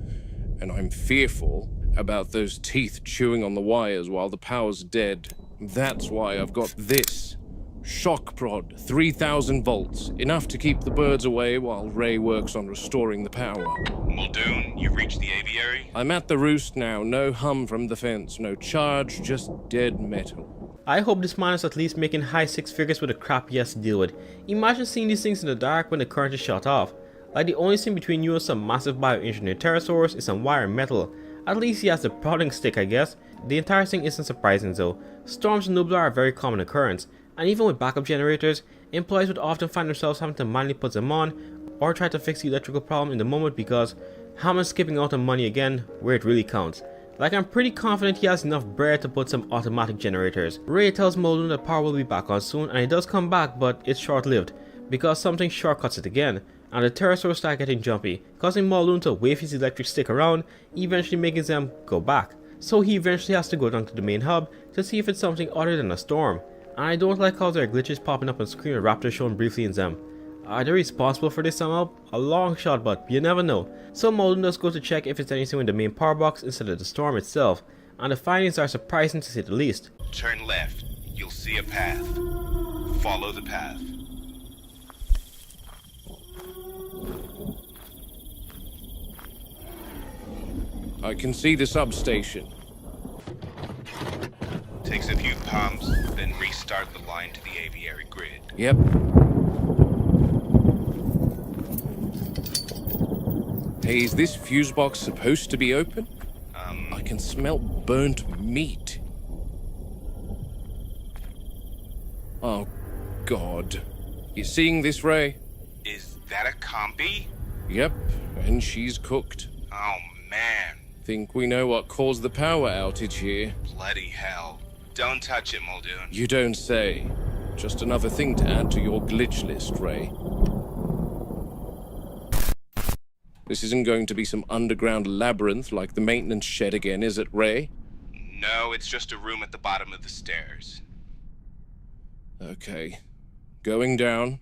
And I'm fearful about those teeth chewing on the wires while the power's dead. That's why I've got this. Shock prod, 3,000 volts, enough to keep the birds away while Ray works on restoring the power. Muldoon, you've reached the aviary? I'm at the roost now, no hum from the fence, no charge, just dead metal. I hope this man is at least making high 6 figures with the crap he has to deal with. Imagine seeing these things in the dark when the current is shut off. Like the only thing between you and some massive bioengineered pterosaurs is some wire and metal. At least he has the prodding stick, I guess. The entire thing isn't surprising though. Storms and nublar are a very common occurrence, and even with backup generators, employees would often find themselves having to manually put them on or try to fix the electrical problem in the moment because Hammond's skipping out on money again where it really counts. Like, I'm pretty confident he has enough bread to put some automatic generators. Ray tells Muldoon that power will be back on soon, and it does come back, but it's short-lived because something shortcuts it again, and the pterosaurs start getting jumpy, causing Muldoon to wave his electric stick around, eventually making them go back. So he eventually has to go down to the main hub to see if it's something other than a storm. And I don't like how there are glitches popping up on screen with raptors shown briefly in them. Are they responsible for this somehow? A long shot, but you never know. So Muldoon does go to check if it's anything with the main power box instead of the storm itself. and the findings are surprising to say the least. Turn left. You'll see a path. Follow the path. I can see the substation. Takes a few pumps, then restart the line to the aviary grid. Yep. Hey, is this fuse box supposed to be open? I can smell burnt meat. Oh, God. You seeing this, Ray? Is that a compy? Yep, and she's cooked. Oh, man. Think we know what caused the power outage here. Bloody hell. Don't touch it, Muldoon. You don't say. Just another thing to add to your glitch list, Ray. This isn't going to be some underground labyrinth like the maintenance shed again, is it, Ray? No, it's just a room at the bottom of the stairs. Okay. Going down.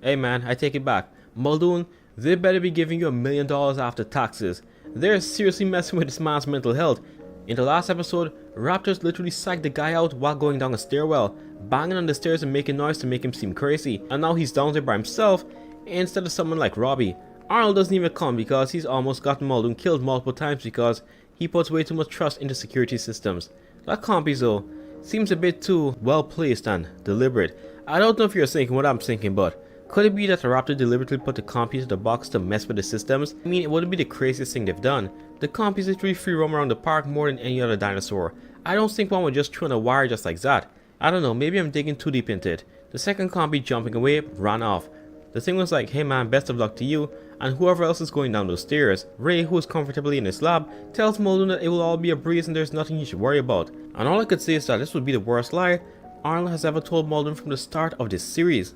Hey man, I take it back. Muldoon, they better be giving you $1 million after taxes. They're seriously messing with this man's mental health. In the last episode, raptors literally psyched the guy out while going down a stairwell, banging on the stairs and making noise to make him seem crazy. And now he's down there by himself instead of someone like Robbie. Arnold doesn't even come because he's almost gotten Muldoon killed multiple times because he puts way too much trust into security systems. That compy though seems a bit too well placed and deliberate. I don't know if you're thinking what I'm thinking, but could it be that the raptor deliberately put the compy into the box to mess with the systems? I mean, it wouldn't be the craziest thing they've done. The compys literally free roam around the park more than any other dinosaur. I don't think one would just throw in a wire just like that. I don't know, maybe I'm digging too deep into it. The second compy jumping away ran off. The thing was like, hey man, best of luck to you and whoever else is going down those stairs. Ray, who is comfortably in his lab, tells Muldoon that it will all be a breeze and there's nothing he should worry about. And all I could say is that this would be the worst lie Arnold has ever told Muldoon from the start of this series.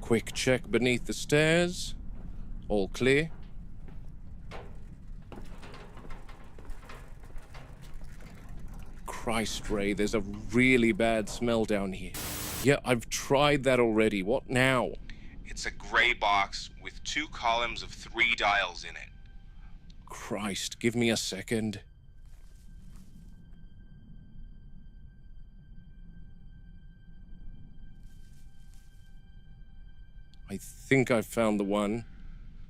Quick check beneath the stairs. All clear. Christ, Ray, there's a really bad smell down here. Yeah, I've tried that already. What now? It's a gray box with 2 columns of 3 dials in it. Christ, give me a second. I think I found the one.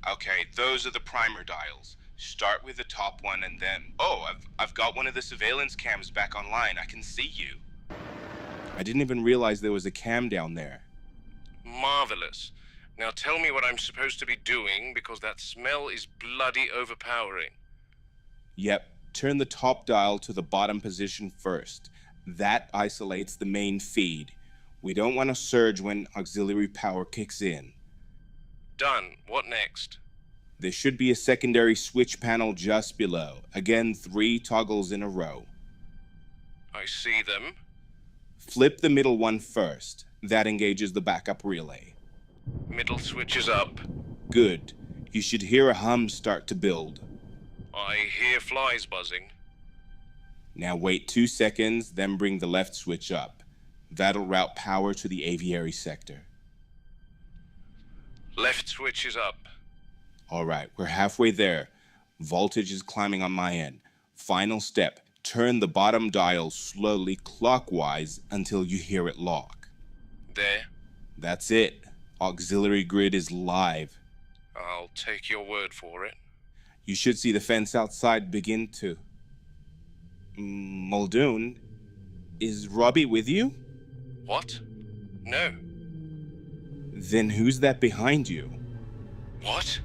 Okay, those are the primer dials. Start with the top one and then... Oh, I've got one of the surveillance cams back online. I can see you. I didn't even realize there was a cam down there. Marvelous. Now tell me what I'm supposed to be doing, because that smell is bloody overpowering. Yep, turn the top dial to the bottom position first. That isolates the main feed. We don't want a surge when auxiliary power kicks in. Done. What next? There should be a secondary switch panel just below. Again, 3 toggles in a row. I see them. Flip the middle one first. That engages the backup relay. Middle switch is up. Good. You should hear a hum start to build. I hear flies buzzing. Now wait 2 seconds, then bring the left switch up. That'll route power to the aviary sector. Left switch is up. Alright, we're halfway there. Voltage is climbing on my end. Final step, turn the bottom dial slowly clockwise until you hear it lock. There. That's it. Auxiliary grid is live. I'll take your word for it. You should see the fence outside begin to... Muldoon, is Robbie with you? What? No. Then who's that behind you? What?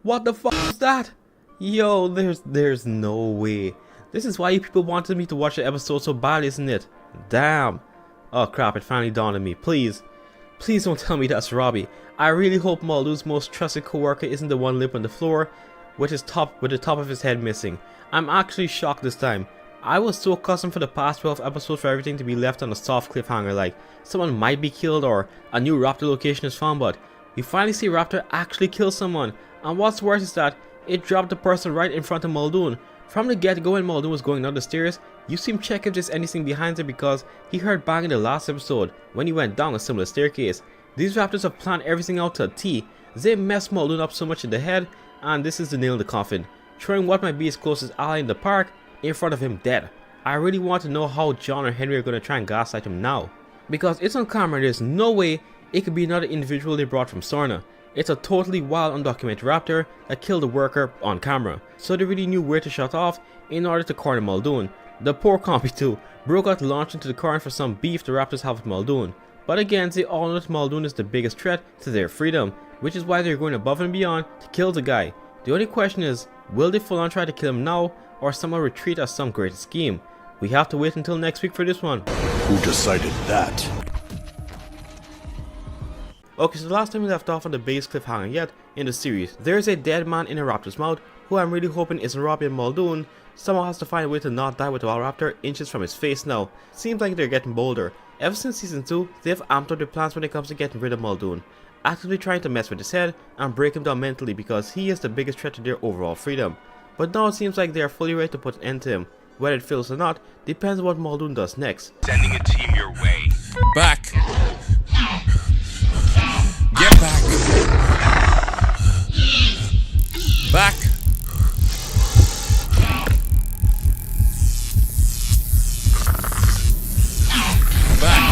What the fuck is that? Yo, there's no way. This is why you people wanted me to watch the episode so bad, isn't it? Damn. Oh crap, it finally dawned on me. Please don't tell me that's Robbie. I really hope Muldoon's most trusted coworker isn't the one limp on the floor with the top of his head missing. I'm actually shocked this time. I was so accustomed for the past 12 episodes for everything to be left on a soft cliffhanger, like someone might be killed or a new raptor location is found, but we finally see Raptor actually kill someone. And what's worse is that it dropped the person right in front of Muldoon. From the get-go when Muldoon was going down the stairs, you see him check if there's anything behind it because he heard bang in the last episode when he went down a similar staircase. These raptors have planned everything out to a T. They messed Muldoon up so much in the head, and this is the nail in the coffin, throwing what might be his closest ally in the park in front of him dead. I really want to know how John or Henry are going to try and gaslight him now, because it's on camera. There's no way it could be another individual they brought from Sorna. It's a totally wild undocumented raptor that killed a worker on camera, so they really knew where to shut off in order to corner Muldoon. The poor compy too broke out launched into the current for some beef the raptors have with Muldoon. But again, they all know that Muldoon is the biggest threat to their freedom, which is why they're going above and beyond to kill the guy. The only question is, will they full on try to kill him now, or somehow retreat as some great scheme? We have to wait until next week for this one. Who decided that? Okay, so the last time we left off on the biggest cliffhanger yet in the series, there is a dead man in a raptor's mouth who I'm really hoping isn't Robert Muldoon. Someone has to find a way to not die with the wild raptor inches from his face now. Seems like they're getting bolder. Ever since season 2, they have amped up their plans when it comes to getting rid of Muldoon, actively trying to mess with his head and break him down mentally because he is the biggest threat to their overall freedom. But now it seems like they are fully ready to put an end to him. Whether it fails or not depends on what Muldoon does next. Sending a team your way. Back. Get back. Back. Back.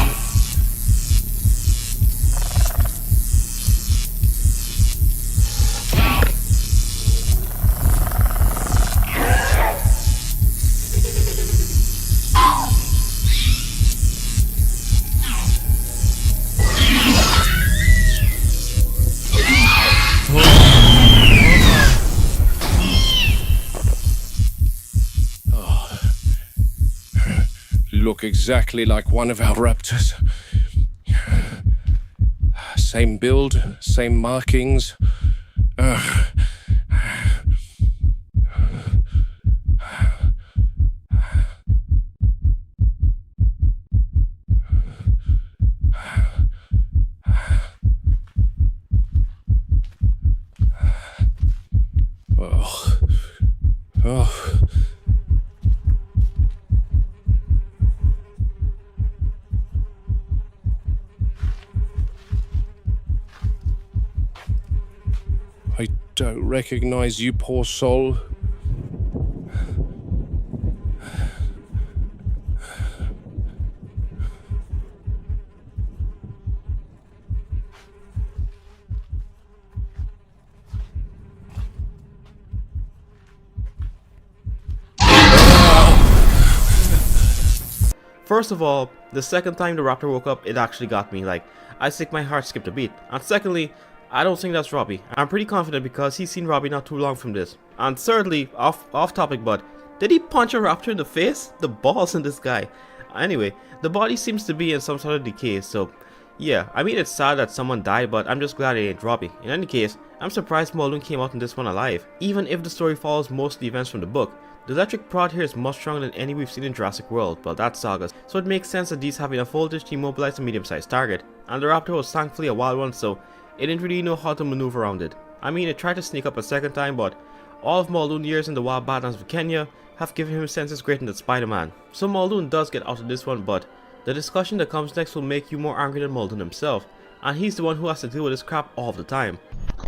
Look exactly like one of our raptors. Same build, same markings. I don't recognize you, poor soul. First of all, the second time the raptor woke up, it actually got me. Like, I think my heart skipped a beat. And secondly, I don't think that's Robbie. I'm pretty confident because he's seen Robbie not too long from this. And thirdly, off topic, but did he punch a raptor in the face? The balls in this guy. Anyway, the body seems to be in some sort of decay, so yeah, I mean it's sad that someone died, but I'm just glad it ain't Robbie. In any case, I'm surprised Muldoon came out in this one alive, even if the story follows most of the events from the book. The electric prod here is much stronger than any we've seen in Jurassic World, but that's Sagas, so it makes sense that these have enough voltage to immobilize a medium-sized target, and the raptor was thankfully a wild one, so it didn't really know how to maneuver around it. I mean, it tried to sneak up a second time, but all of Muldoon's years in the wild badlands of Kenya have given him senses greater than Spider-Man. So Muldoon does get out of this one, but the discussion that comes next will make you more angry than Muldoon himself, and he's the one who has to deal with this crap all the time.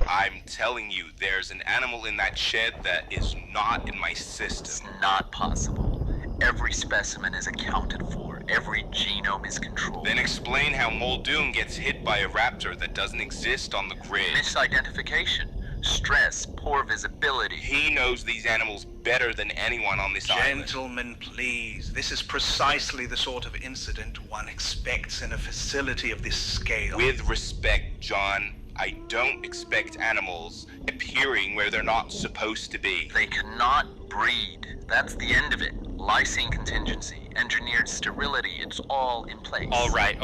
I'm telling you, there's an animal in that shed that is not in my system. It's not possible. Every specimen is accounted for. Every genome is controlled. Then explain how Muldoon gets hit by a raptor that doesn't exist on the grid. Misidentification, stress, poor visibility. He knows these animals better than anyone on this island. Gentlemen, please. This is precisely the sort of incident one expects in a facility of this scale. With respect, John, I don't expect animals appearing where they're not supposed to be. They cannot breed. That's the end of it. Lysine contingency, engineered sterility, it's all in place. All right.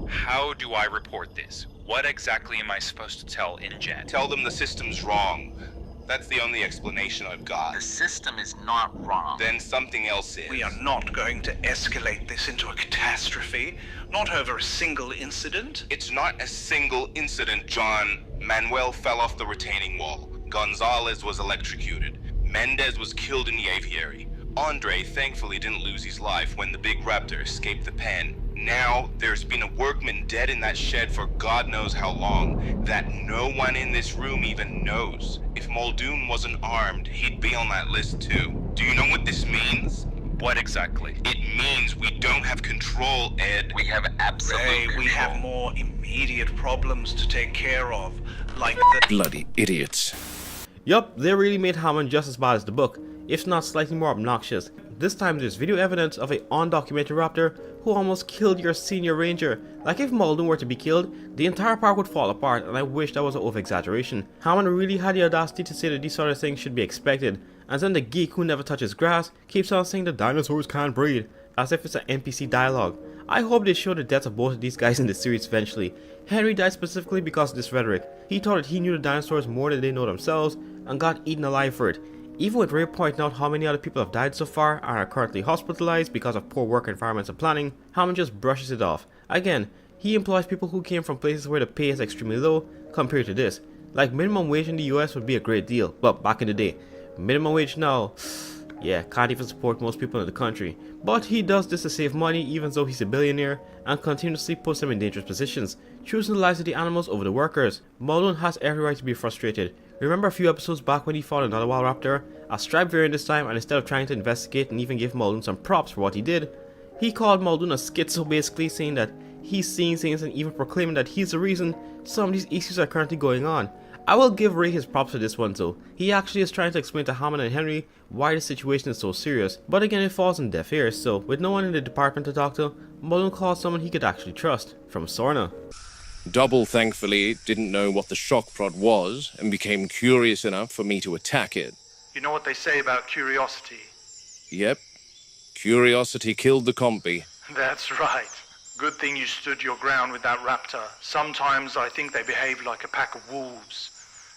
How do I report this? What exactly am I supposed to tell InGen? Tell them the system's wrong. That's the only explanation I've got. The system is not wrong. Then something else is. We are not going to escalate this into a catastrophe, not over a single incident. It's not a single incident, John. Manuel fell off the retaining wall. Gonzalez was electrocuted. Mendez was killed in the aviary. Andre thankfully didn't lose his life when the big raptor escaped the pen. Now, there's been a workman dead in that shed for God knows how long, that no one in this room even knows. If Muldoon wasn't armed, he'd be on that list too. Do you know what this means? What exactly? It means we don't have control, Ed. We have absolute Ray, control. we have more immediate problems to take care of, like the Bloody idiots. Yup, they really made Hammond just as bad as the book, if not slightly more obnoxious. This time there's video evidence of a undocumented raptor who almost killed your senior ranger. Like if Muldoon were to be killed, the entire park would fall apart, and I wish that was an over-exaggeration. Hammond really had the audacity to say that these sort of things should be expected, and then the geek who never touches grass keeps on saying that dinosaurs can't breathe, as if it's an NPC dialogue. I hope they show the deaths of both of these guys in the series eventually. Henry died specifically because of this rhetoric. He thought that he knew the dinosaurs more than they know themselves, and got eaten alive for it. Even with Ray pointing out how many other people have died so far and are currently hospitalized because of poor work environments and planning, Hammond just brushes it off. Again, he employs people who came from places where the pay is extremely low compared to this. Like minimum wage in the US would be a great deal, but back in the day. Minimum wage now, yeah, can't even support most people in the country. But he does this to save money even though he's a billionaire, and continuously puts them in dangerous positions, choosing the lives of the animals over the workers. Muldoon has every right to be frustrated. Remember a few episodes back when he fought another wild raptor, a striped variant this time, and instead of trying to investigate and even give Muldoon some props for what he did, he called Muldoon a schizo, basically saying that he's seeing things and even proclaiming that he's the reason some of these issues are currently going on. I will give Ray his props for this one though. He actually is trying to explain to Hammond and Henry why the situation is so serious, but again it falls on deaf ears, so with no one in the department to talk to, Muldoon calls someone he could actually trust, from Sorna. Double, thankfully, didn't know what the shock prod was and became curious enough for me to attack it. You know what they say about curiosity? Yep. Curiosity killed the compy. That's right. Good thing you stood your ground with that raptor. Sometimes I think they behave like a pack of wolves.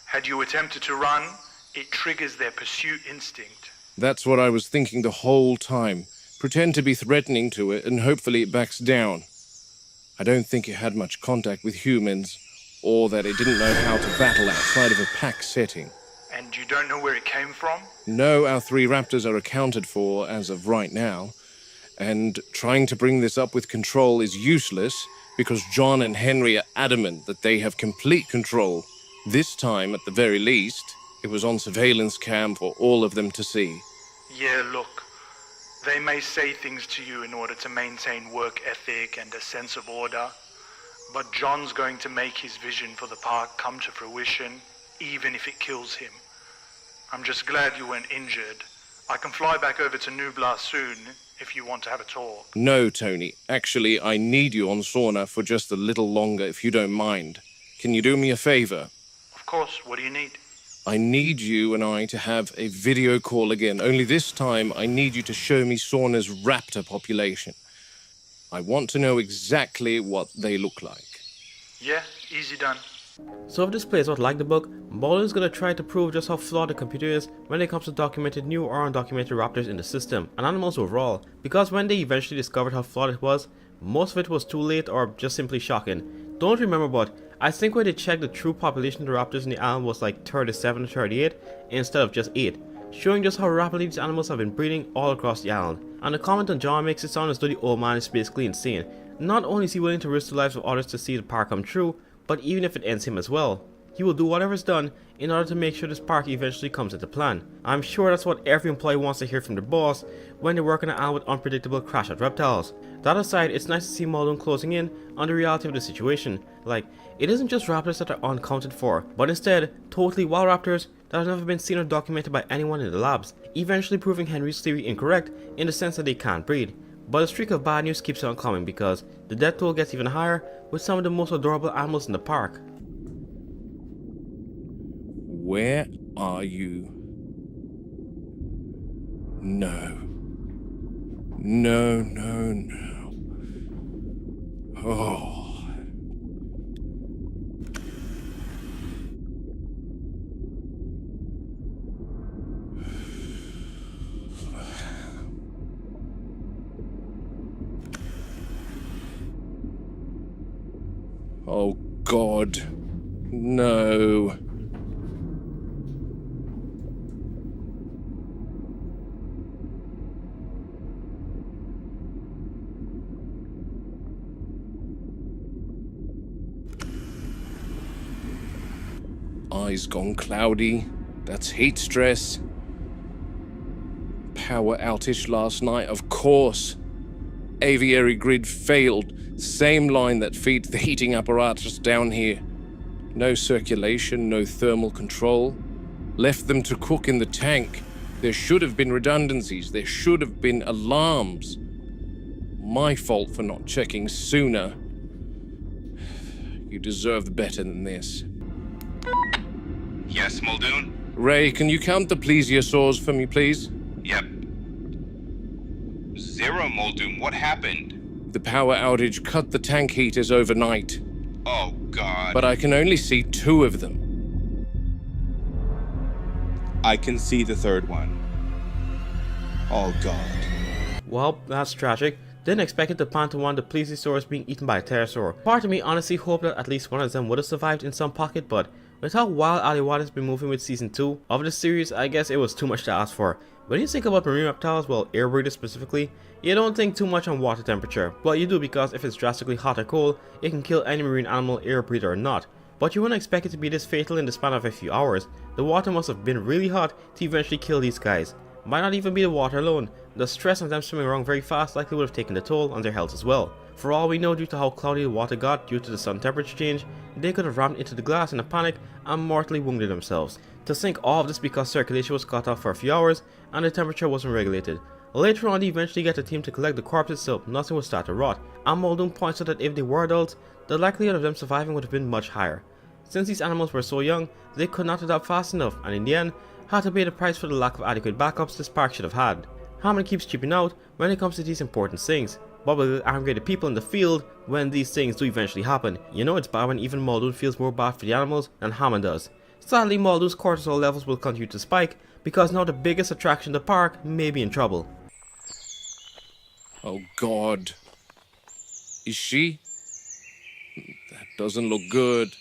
Had you attempted to run, it triggers their pursuit instinct. That's what I was thinking the whole time. Pretend to be threatening to it and hopefully it backs down. I don't think it had much contact with humans, or that it didn't know how to battle outside of a pack setting. And you don't know where it came from? No, our 3 raptors are accounted for as of right now, and trying to bring this up with control is useless because John and Henry are adamant that they have complete control. This time, at the very least, it was on surveillance cam for all of them to see. Yeah, look. They may say things to you in order to maintain work ethic and a sense of order, but John's going to make his vision for the park come to fruition, even if it kills him. I'm just glad you weren't injured. I can fly back over to Nublar soon if you want to have a talk. No, Tony. Actually, I need you on Sorna for just a little longer if you don't mind. Can you do me a favor? Of course, what do you need? I need you and I to have a video call again, only this time I need you to show me Sorna's raptor population. I want to know exactly what they look like. Yeah, easy done. So if this plays out like the book, Muldoon is going to try to prove just how flawed the computer is when it comes to documented new or undocumented raptors in the system, and animals overall, because when they eventually discovered how flawed it was, most of it was too late or just simply shocking. Don't remember, but I think when they checked, the true population of the raptors in the island was like 37 or 38 instead of just 8, showing just how rapidly these animals have been breeding all across the island. And the comment on John makes it sound as though the old man is basically insane. Not only is he willing to risk the lives of others to see the park come true, but even if it ends him as well, he will do whatever is done in order to make sure this park eventually comes into plan. I'm sure that's what every employee wants to hear from their boss when they work on an island with unpredictable crash at reptiles. That aside, it's nice to see Muldoon closing in on the reality of the situation. Like, it isn't just raptors that are unaccounted for, but instead, totally wild raptors that have never been seen or documented by anyone in the labs, eventually proving Henry's theory incorrect in the sense that they can't breed. But the streak of bad news keeps on coming because the death toll gets even higher with some of the most adorable animals in the park. Where are you? No. No, no, no. Oh. Oh, God. No. Eyes gone cloudy. That's heat stress. Power outage last night, of course. Aviary grid failed. Same line that feeds the heating apparatus down here. No circulation, no thermal control. Left them to cook in the tank. There should have been redundancies. There should have been alarms. My fault for not checking sooner. You deserved better than this. Yes, Muldoon? Ray, can you count the plesiosaurs for me, please? Yep. 0, Muldoon. What happened? The power outage cut the tank heaters overnight. Oh, God. But I can only see 2 of them. I can see the 3rd one. Oh, God. Well, that's tragic. Didn't expect it to pan to one of the plesiosaurs being eaten by a pterosaur. Part of me honestly hoped that at least one of them would have survived in some pocket, but with how wild Aliwada's been moving with season 2 of the series, I guess it was too much to ask for. When you think about marine reptiles, well, air breathers specifically, you don't think too much on water temperature. Well, you do, because if it's drastically hot or cold, it can kill any marine animal, air breather or not. But you wouldn't expect it to be this fatal in the span of a few hours. The water must have been really hot to eventually kill these guys. Might not even be the water alone. The stress of them swimming around very fast likely would have taken the toll on their health as well. For all we know, due to how cloudy the water got due to the sun temperature change, they could have rammed into the glass in a panic and mortally wounded themselves. To think all of this because circulation was cut off for a few hours and the temperature wasn't regulated. Later on, they eventually get a team to collect the corpses so nothing would start to rot, and Muldoon points out that if they were adults, the likelihood of them surviving would have been much higher. Since these animals were so young, they could not adapt fast enough, and in the end, had to pay the price for the lack of adequate backups this park should have had. Hammond keeps chipping out when it comes to these important things, but will angry the people in the field when these things do eventually happen. You know it's bad when even Muldoon feels more bad for the animals than Hammond does. Sadly, Muldoon's cortisol levels will continue to spike because now the biggest attraction in the park may be in trouble. Oh, God. Is she? That doesn't look good.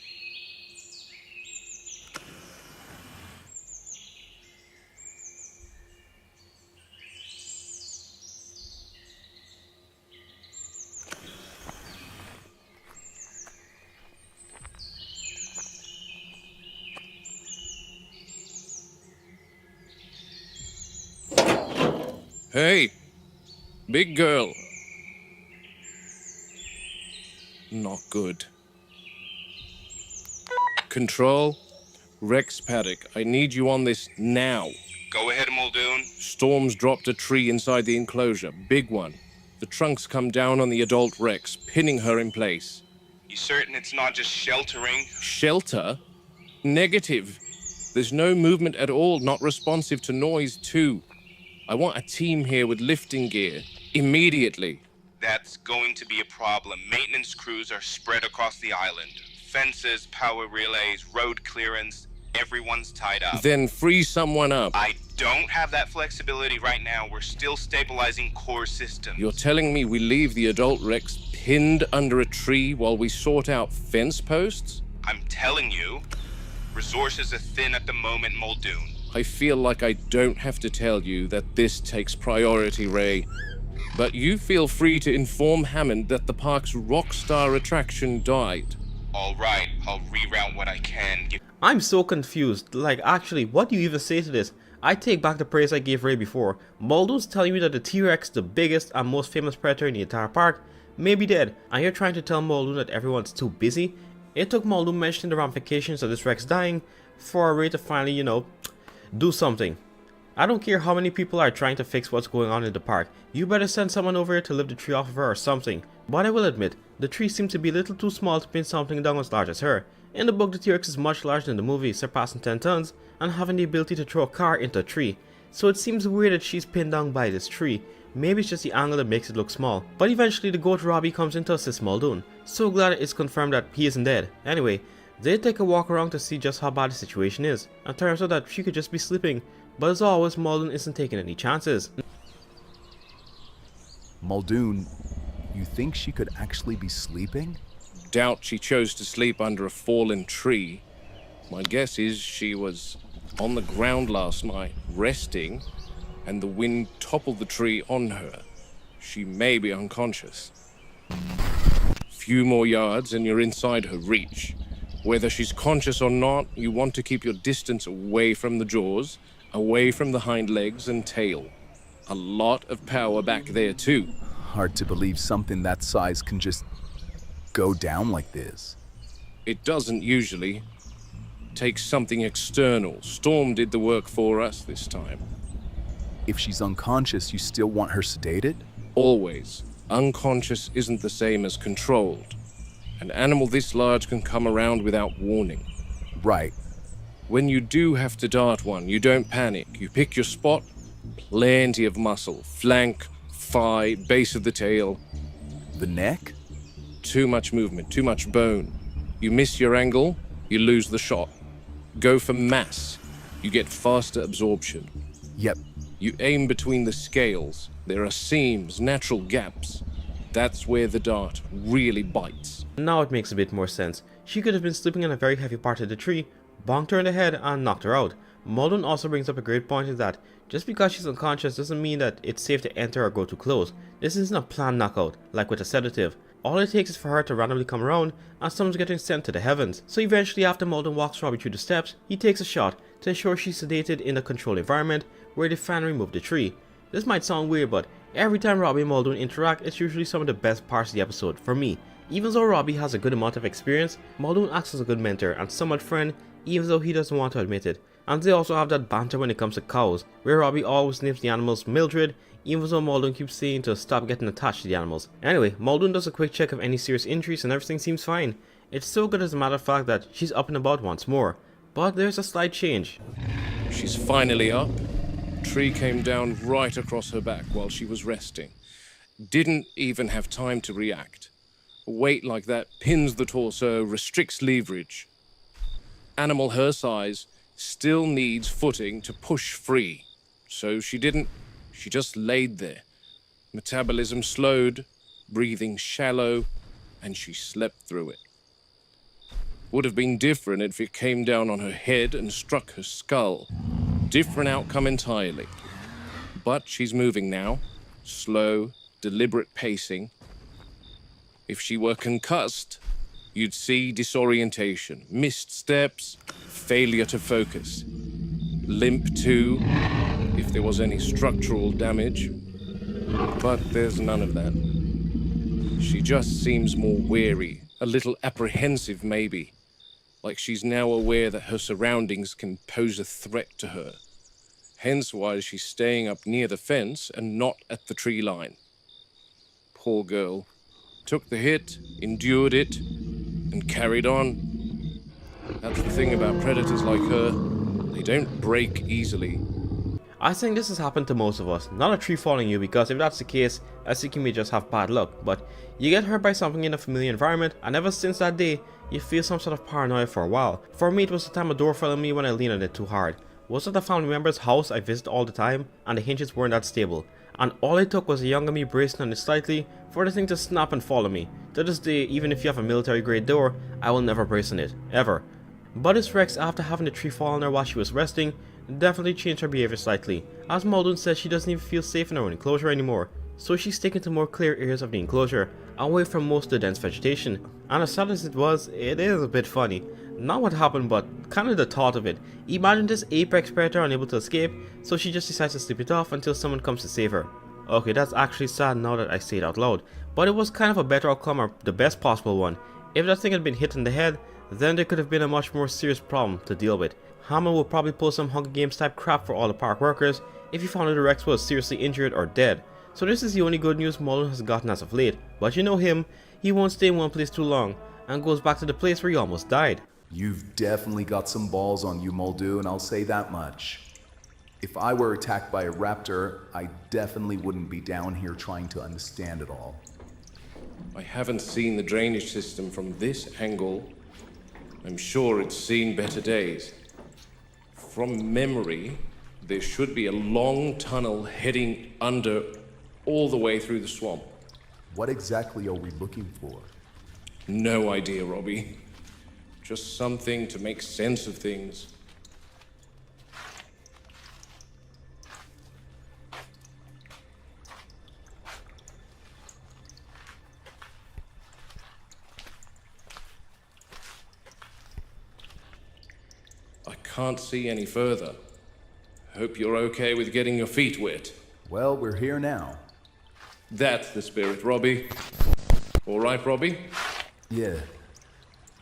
Hey, big girl. Not good. Control, Rex Paddock, I need you on this now. Go ahead, Muldoon. Storm's dropped a tree inside the enclosure, big one. The trunks come down on the adult Rex, pinning her in place. You certain it's not just sheltering? Shelter? Negative. There's no movement at all, not responsive to noise too. I want a team here with lifting gear. Immediately. That's going to be a problem. Maintenance crews are spread across the island. Fences, power relays, road clearance. Everyone's tied up. Then free someone up. I don't have that flexibility right now. We're still stabilizing core systems. You're telling me we leave the adult Rex pinned under a tree while we sort out fence posts? I'm telling you, resources are thin at the moment, Muldoon. I feel like I don't have to tell you that this takes priority, Ray. But you feel free to inform Hammond that the park's rock star attraction died. All right, I'll reroute what I can. I'm so confused. Like, actually, what do you even say to this? I take back the praise I gave Ray before. Muldoon's telling you that the T-Rex, the biggest and most famous predator in the entire park, may be dead, and you're trying to tell Muldoon that everyone's too busy? It took Muldoon mentioning the ramifications of this Rex dying for Ray to finally, do something. I don't care how many people are trying to fix what's going on in the park. You better send someone over here to lift the tree off of her or something. But I will admit, the tree seems to be a little too small to pin something down as large as her. In the book, the T-Rex is much larger than the movie, surpassing 10 tons and having the ability to throw a car into a tree. So it seems weird that she's pinned down by this tree. Maybe it's just the angle that makes it look small. But eventually the goat Robbie comes in to assist Muldoon. So glad it's confirmed that he isn't dead. Anyway, they take a walk around to see just how bad the situation is, and turns out that she could just be sleeping, but as always, Muldoon isn't taking any chances. Muldoon, you think she could actually be sleeping? Doubt she chose to sleep under a fallen tree. My guess is she was on the ground last night, resting, and the wind toppled the tree on her. She may be unconscious. Few more yards and you're inside her reach. Whether she's conscious or not, you want to keep your distance away from the jaws, away from the hind legs and tail. A lot of power back there too. Hard to believe something that size can just go down like this. It doesn't usually. Takes something external. Storm did the work for us this time. If she's unconscious, you still want her sedated? Always. Unconscious isn't the same as controlled. An animal this large can come around without warning. Right. When you do have to dart one, you don't panic. You pick your spot. Plenty of muscle. Flank, thigh, base of the tail. The neck? Too much movement, too much bone. You miss your angle, you lose the shot. Go for mass. You get faster absorption. Yep. You aim between the scales. There are seams, natural gaps. That's where the dart really bites. Now it makes a bit more sense. She could have been sleeping in a very heavy part of the tree, bonked her in the head and knocked her out. Muldoon also brings up a great point is that just because she's unconscious doesn't mean that it's safe to enter or go too close. This isn't a planned knockout, like with a sedative. All it takes is for her to randomly come around and someone's getting sent to the heavens. So eventually after Muldoon walks Robbie through the steps, he takes a shot to ensure she's sedated in a controlled environment where they fan remove the tree. This might sound weird, but every time Robbie and Muldoon interact, it's usually some of the best parts of the episode for me. Even though Robbie has a good amount of experience, Muldoon acts as a good mentor and somewhat friend, even though he doesn't want to admit it. And they also have that banter when it comes to cows, where Robbie always names the animals Mildred, even though Muldoon keeps saying to stop getting attached to the animals. Anyway, Muldoon does a quick check of any serious injuries and everything seems fine. It's so good as a matter of fact that she's up and about once more. But there's a slight change. She's finally up. Tree came down right across her back while she was resting. Didn't even have time to react. A weight like that pins the torso, restricts leverage. Animal her size still needs footing to push free. So she didn't. She just laid there. Metabolism slowed, breathing shallow, and she slept through it. Would have been different if it came down on her head and struck her skull. Different outcome entirely. But she's moving now. Slow, deliberate pacing. If she were concussed, you'd see disorientation, missed steps, failure to focus. Limp too, if there was any structural damage. But there's none of that. She just seems more wary, a little apprehensive maybe. Like she's now aware that her surroundings can pose a threat to her. Hence why she's staying up near the fence and not at the tree line. Poor girl. Took the hit, endured it, and carried on. That's the thing about predators like her. They don't break easily. I think this has happened to most of us. Not a tree falling you, because if that's the case, I think you may just have bad luck. But you get hurt by something in a familiar environment, and ever since that day, you feel some sort of paranoia for a while. For me, it was the time a door fell on me when I leaned on it too hard. Was it a family member's house I visit all the time, and the hinges weren't that stable. And all it took was a younger me bracing on it slightly for the thing to snap and fall on me. To this day, even if you have a military grade door, I will never brace on it, ever. But this Rex, after having the tree fall on her while she was resting, definitely changed her behavior slightly. As Muldoon says, she doesn't even feel safe in her own enclosure anymore, so she's sticking to more clear areas of the enclosure, away from most of the dense vegetation. And as sad as it was, it is a bit funny. Not what happened, but kind of the thought of it. Imagine this apex predator unable to escape, so she just decides to sleep it off until someone comes to save her. Okay, that's actually sad now that I say it out loud, but it was kind of a better outcome, or the best possible one. If that thing had been hit in the head, then there could have been a much more serious problem to deal with. Hammond would probably pull some Hunger Games type crap for all the park workers if he found that the Rex was seriously injured or dead. So this is the only good news Muldoon has gotten as of late. But you know him, he won't stay in one place too long, and goes back to the place where he almost died. You've definitely got some balls on you, Muldoon, I'll say that much. If I were attacked by a raptor, I definitely wouldn't be down here trying to understand it all. I haven't seen the drainage system from this angle. I'm sure it's seen better days. From memory, there should be a long tunnel heading under all the way through the swamp. What exactly are we looking for? No idea, Robbie. Just something to make sense of things. can't see any further. Hope you're okay with getting your feet wet. Well, we're here now. That's the spirit, Robbie. All right, Robbie? Yeah,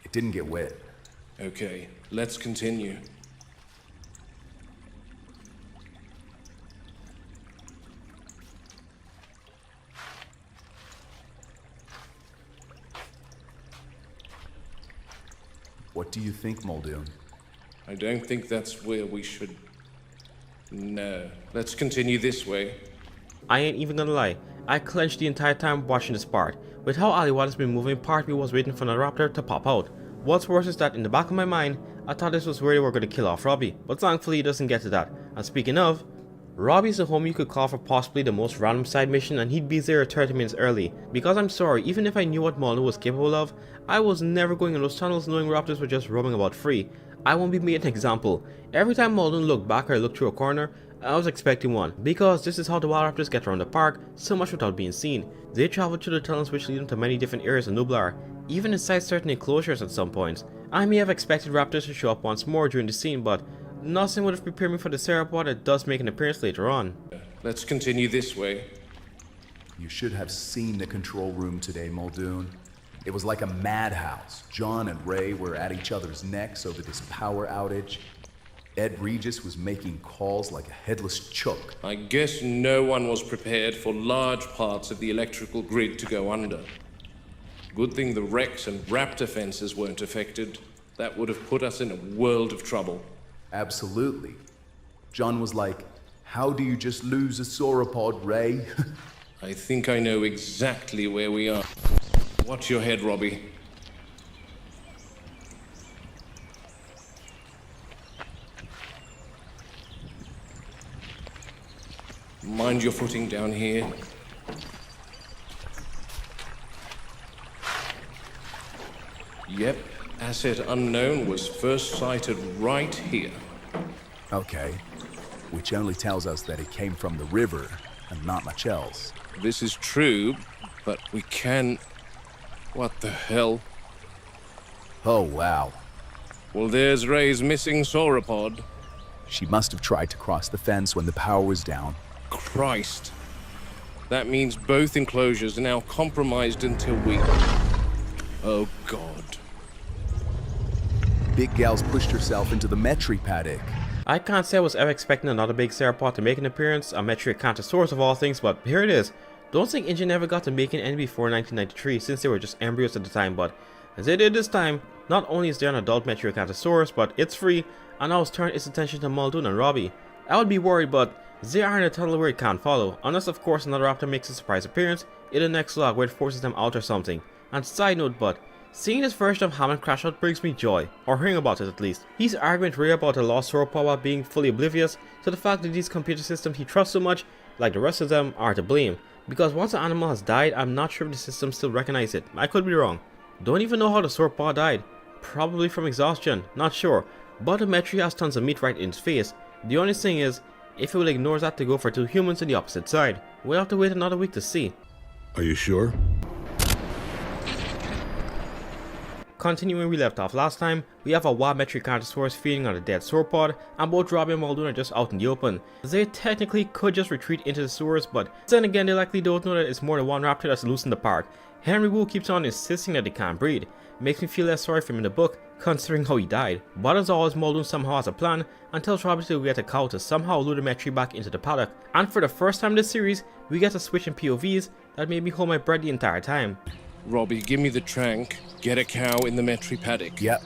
it didn't get wet. Okay, let's continue. What do you think, Muldoon? I don't think that's where we should... No, let's continue this way. I ain't even gonna lie, I clenched the entire time watching this part. With how Aliwada's been moving, part of me was waiting for the raptor to pop out. What's worse is that in the back of my mind, I thought this was where they were gonna kill off Robbie, but thankfully it doesn't get to that. And speaking of, Robbie's the home you could call for possibly the most random side mission, and he'd be there 30 minutes early. Because I'm sorry, even if I knew what Muldoon was capable of, I was never going in those tunnels knowing raptors were just roaming about free. I won't be made an example. Every time Muldoon looked back or looked through a corner, I was expecting one, because this is how the wild raptors get around the park, so much without being seen. They travel through the tunnels which lead them to many different areas of Nublar, even inside certain enclosures at some points. I may have expected raptors to show up once more during the scene, but nothing would have prepared me for the theropod that does make an appearance later on. Let's continue this way. You should have seen the control room today, Muldoon. It was like a madhouse. John and Ray were at each other's necks over this power outage. Ed Regis was making calls like a headless chook. I guess no one was prepared for large parts of the electrical grid to go under. Good thing the Rex and Raptor fences weren't affected. That would have put us in a world of trouble. Absolutely. John was like, how do you just lose a sauropod, Ray? I think I know exactly where we are. Watch your head, Robbie. Mind your footing down here. Yep, asset unknown was first sighted right here. Okay, which only tells us that it came from the river and not much else. This is true, but we can... What the hell? Oh, wow. Well, there's Ray's missing sauropod. She must have tried to cross the fence when the power was down. Christ. That means both enclosures are now compromised until we... Oh, God. Big Gal's pushed herself into the Metri paddock. I can't say I was ever expecting another big theropod to make an appearance, a Metriacantosaurus of all things, but here it is. Don't think Engine ever got to making any before 1993 since they were just embryos at the time, but as they did this time, not only is there an adult Metriacantosaurus, but it's free, and now it's turned its attention to Muldoon and Robbie. I would be worried, but they are in a tunnel where it can't follow, unless of course another raptor makes a surprise appearance in the next log where it forces them out or something. And side note, but seeing this version of Hammond crash out brings me joy, or hearing about it at least. He's arguing Ray about the lost sauropod while being fully oblivious to the fact that these computer systems he trusts so much, like the rest of them, are to blame. Because once an animal has died, I'm not sure if the system still recognize it. I could be wrong. Don't even know how the sauropod died. Probably from exhaustion, not sure. But the Metri has tons of meat right in its face. The only thing is, if it will ignore that to go for two humans on the opposite side, we'll have to wait another week to see. Are you sure? Continuing where we left off last time, we have a wild Metriacantosaurus feeding on a dead sauropod, and both Robbie and Muldoon are just out in the open. They technically could just retreat into the sewers, but then again they likely don't know that it's more than one raptor that's loose in the park. Henry Wu keeps on insisting that they can't breed. Makes me feel less sorry for him in the book, considering how he died. But as always, Muldoon somehow has a plan, and tells Robbie to get a cow to somehow lure the Metri back into the paddock. And for the first time in this series, we get a switch in POVs that made me hold my breath the entire time. Robbie, give me the trank. Get a cow in the Metri paddock. Yep.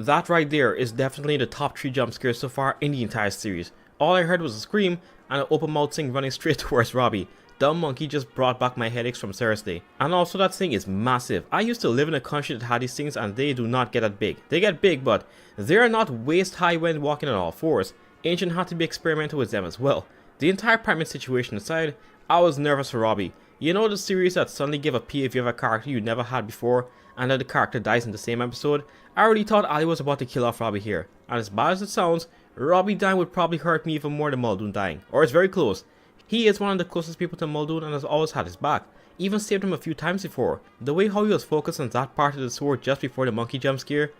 That right there is definitely the top 3 jump scares so far in the entire series. All I heard was a scream and an open mouth thing running straight towards Robbie. Dumb monkey just brought back my headaches from Thursday. And also that thing is massive. I used to live in a country that had these things and they do not get that big. They get big, but they are not waist high when walking on all fours. Ancient had to be experimental with them as well. The entire primate situation aside, I was nervous for Robbie. You know the series that suddenly give a P if you have a character you never had before and then the character dies in the same episode? I already thought Ali was about to kill off Robbie here. And as bad as it sounds, Robbie dying would probably hurt me even more than Muldoon dying. Or it's very close. He is one of the closest people to Muldoon and has always had his back. Even saved him a few times before. The way how he was focused on that part of the sword just before the monkey jump scare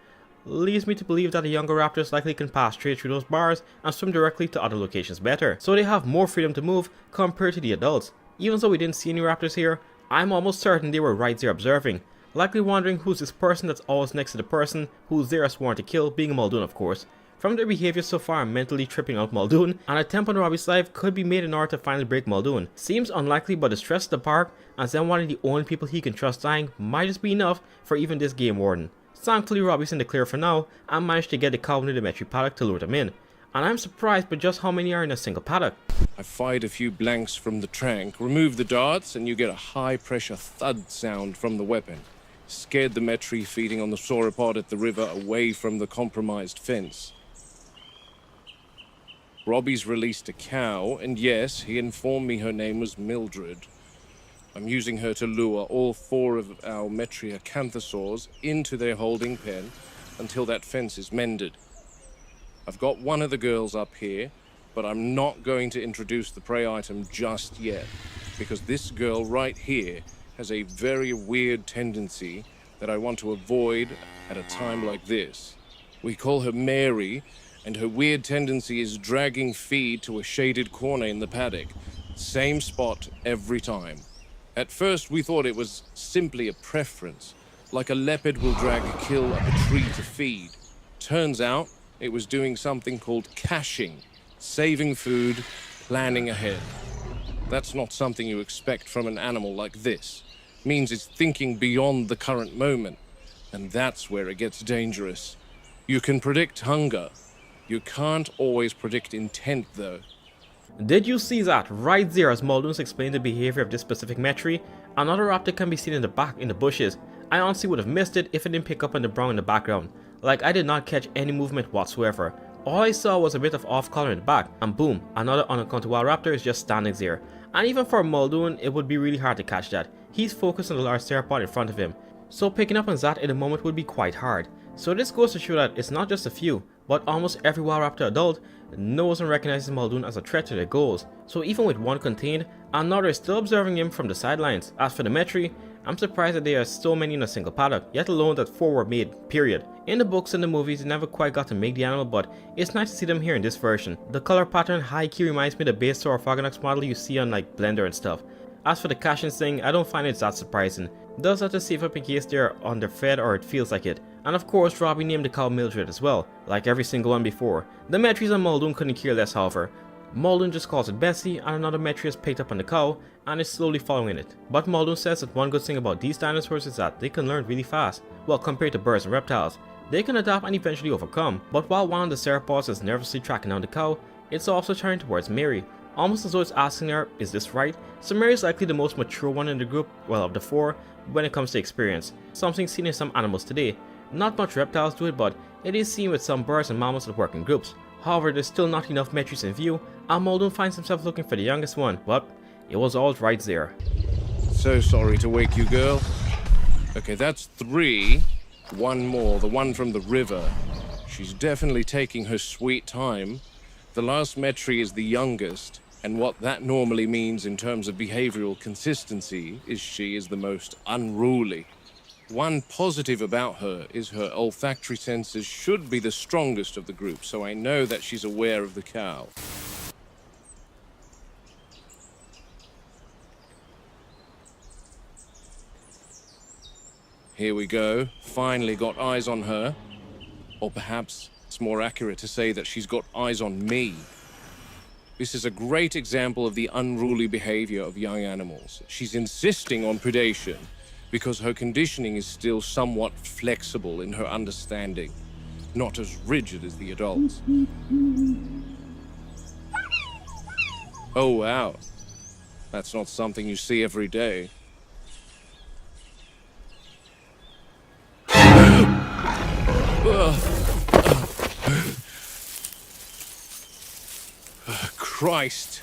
leads me to believe that the younger raptors likely can pass straight through those bars and swim directly to other locations better. So they have more freedom to move compared to the adults. Even though we didn't see any raptors here, I'm almost certain they were right there observing. Likely wondering who's this person that's always next to the person who's there sworn to kill, being Muldoon of course. From their behavior so far, I'm mentally tripping out Muldoon, and a attempt on Robbie's life could be made in order to finally break Muldoon. Seems unlikely, but the stress of the park, and then one of the only people he can trust dying, might just be enough for even this game warden. Thankfully Robbie's in the clear for now, and managed to get the cow into the Metri paddock to lure them in. And I'm surprised by just how many are in a single paddock. I fired a few blanks from the trank, removed the darts, and you get a high-pressure thud sound from the weapon. Scared the Metri feeding on the sauropod at the river away from the compromised fence. Robbie's released a cow, and yes, he informed me her name was Mildred. I'm using her to lure all 4 of our Metri acanthosaurs into their holding pen until that fence is mended. I've got one of the girls up here, but I'm not going to introduce the prey item just yet, because this girl right here has a very weird tendency that I want to avoid at a time like this. We call her Mary, and her weird tendency is dragging feed to a shaded corner in the paddock. Same spot every time. At first we thought it was simply a preference, like a leopard will drag a kill up a tree to feed. Turns out it was doing something called caching, saving food, planning ahead. That's not something you expect from an animal like this. Means it's thinking beyond the current moment, and that's where it gets dangerous. You can predict hunger. You can't always predict intent, though. Did you see that right there as Muldoon's explained the behavior of this specific Metri? Another raptor can be seen in the back in the bushes. I honestly would have missed it if I didn't pick up on the brown in the background. Like I did not catch any movement whatsoever. All I saw was a bit of off color in the back, and boom, another unaccountable raptor is just standing there. And even for Muldoon, it would be really hard to catch that. He's focused on the large theropod in front of him, so picking up on that in a moment would be quite hard. So this goes to show that it's not just a few, but almost every wild raptor adult knows and recognizes Muldoon as a threat to their goals. So even with one contained, another is still observing him from the sidelines. As for the Metri, I'm surprised that there are so many in a single paddock, yet alone that 4 were made, period. In the books and the movies, they never quite got to make the animal, but it's nice to see them here in this version. The color pattern high key reminds me of the base Saurophagonox model you see on like Blender and stuff. As for the caching thing, I don't find it that surprising. Does have to save up in case they're underfed or it feels like it. And of course, Robbie named the cow Mildred as well, like every single one before. The Metris and Muldoon couldn't care less, however. Muldoon just calls it Bessie, and another Metri has picked up on the cow and is slowly following it. But Muldoon says that one good thing about these dinosaurs is that they can learn really fast. Well, compared to birds and reptiles, they can adapt and eventually overcome. But while one of the theropods is nervously tracking down the cow, it's also turning towards Mary, almost as though it's asking her, is this right? So Mary is likely the most mature one in the group, well, of the 4, when it comes to experience. Something seen in some animals today. Not much reptiles do it, but it is seen with some birds and mammals that work in groups. However, there's still not enough Metris in view, and Muldoon finds himself looking for the youngest one, but it was all right there. So sorry to wake you, girl. Okay, that's 3. One more, the one from the river. She's definitely taking her sweet time. The last Metri is the youngest, and what that normally means in terms of behavioral consistency is she is the most unruly. One positive about her is her olfactory senses should be the strongest of the group, so I know that she's aware of the cow. Here we go. Finally got eyes on her. Or perhaps it's more accurate to say that she's got eyes on me. This is a great example of the unruly behavior of young animals. She's insisting on predation because her conditioning is still somewhat flexible in her understanding. not as rigid as the adults. Oh wow. That's not something you see every day. Christ.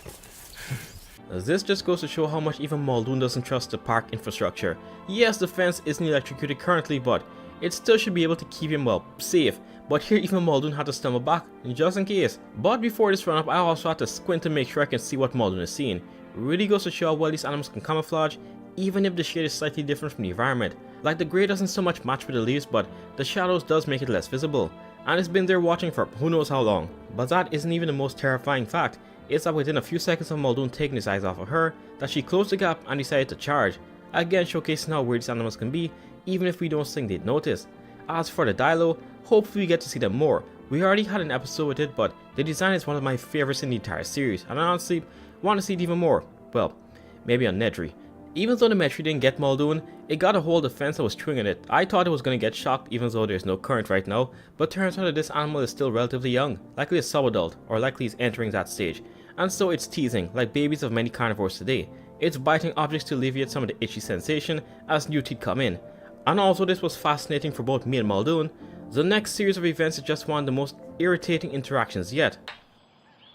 This just goes to show how much even Muldoon doesn't trust the park infrastructure. Yes, the fence isn't electrocuted currently, but it still should be able to keep him, well, safe. But here even Muldoon had to stumble back, just in case. But before this run up, I also had to squint to make sure I can see what Muldoon is seeing. Really goes to show how well these animals can camouflage, even if the shade is slightly different from the environment. Like the grey doesn't so much match with the leaves, but the shadows does make it less visible. And it's been there watching for who knows how long. But that isn't even the most terrifying fact. It's that within a few seconds of Muldoon taking his eyes off of her, that she closed the gap and decided to charge. Again showcasing how weird these animals can be, even if we don't think they'd notice. As for the Dilo, hopefully we get to see them more. We already had an episode with it, but the design is one of my favorites in the entire series, and I honestly want to see it even more. Well, maybe on Nedry. Even though the Metri didn't get Muldoon, it got a hold of the fence and was chewing on it. I thought it was going to get shocked even though there's no current right now, but turns out that this animal is still relatively young, likely a subadult, or likely is entering that stage. And so it's teasing, like babies of many carnivores today. It's biting objects to alleviate some of the itchy sensation as new teeth come in. And also this was fascinating for both me and Muldoon. The next series of events is just one of the most irritating interactions yet.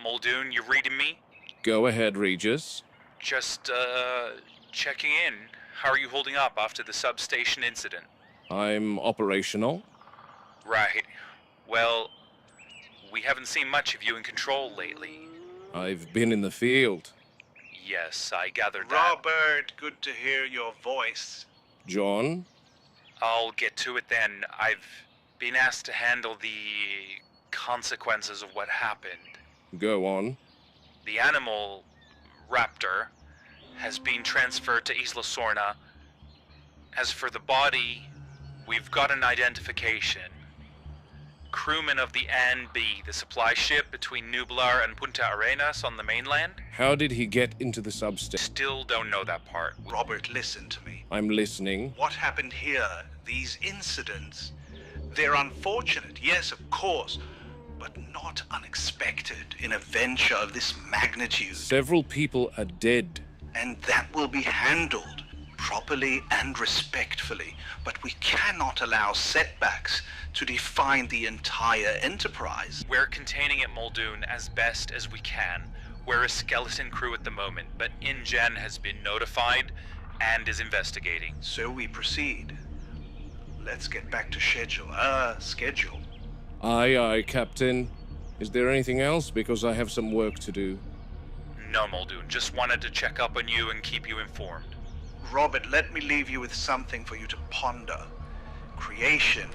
Muldoon, you reading me? Go ahead, Regis. Just, checking in. How are you holding up after the substation incident? I'm operational. Right. Well, we haven't seen much of you in control lately. I've been in the field. Yes, I gathered that. Robert, good to hear your voice. John? I'll get to it then. I've been asked to handle the consequences of what happened. Go on. The animal, raptor, has been transferred to Isla Sorna. As for the body, we've got an identification. Crewman of the NB, the supply ship between Nublar and Punta Arenas on the mainland. How did he get into the substation? Still don't know that part. Robert, listen to me. I'm listening. What happened here, these incidents, they're unfortunate, yes, of course, but not unexpected in a venture of this magnitude. Several people are dead. And that will be handled properly and respectfully, but we cannot allow setbacks to define the entire enterprise. We're containing it, Muldoon, as best as we can. We're a skeleton crew at the moment, but InGen has been notified and is investigating. So we proceed. Let's get back to schedule. Schedule. Aye, aye, Captain. Is there anything else? Because I have some work to do. No, Muldoon. Just wanted to check up on you and keep you informed. Robert, let me leave you with something for you to ponder. Creation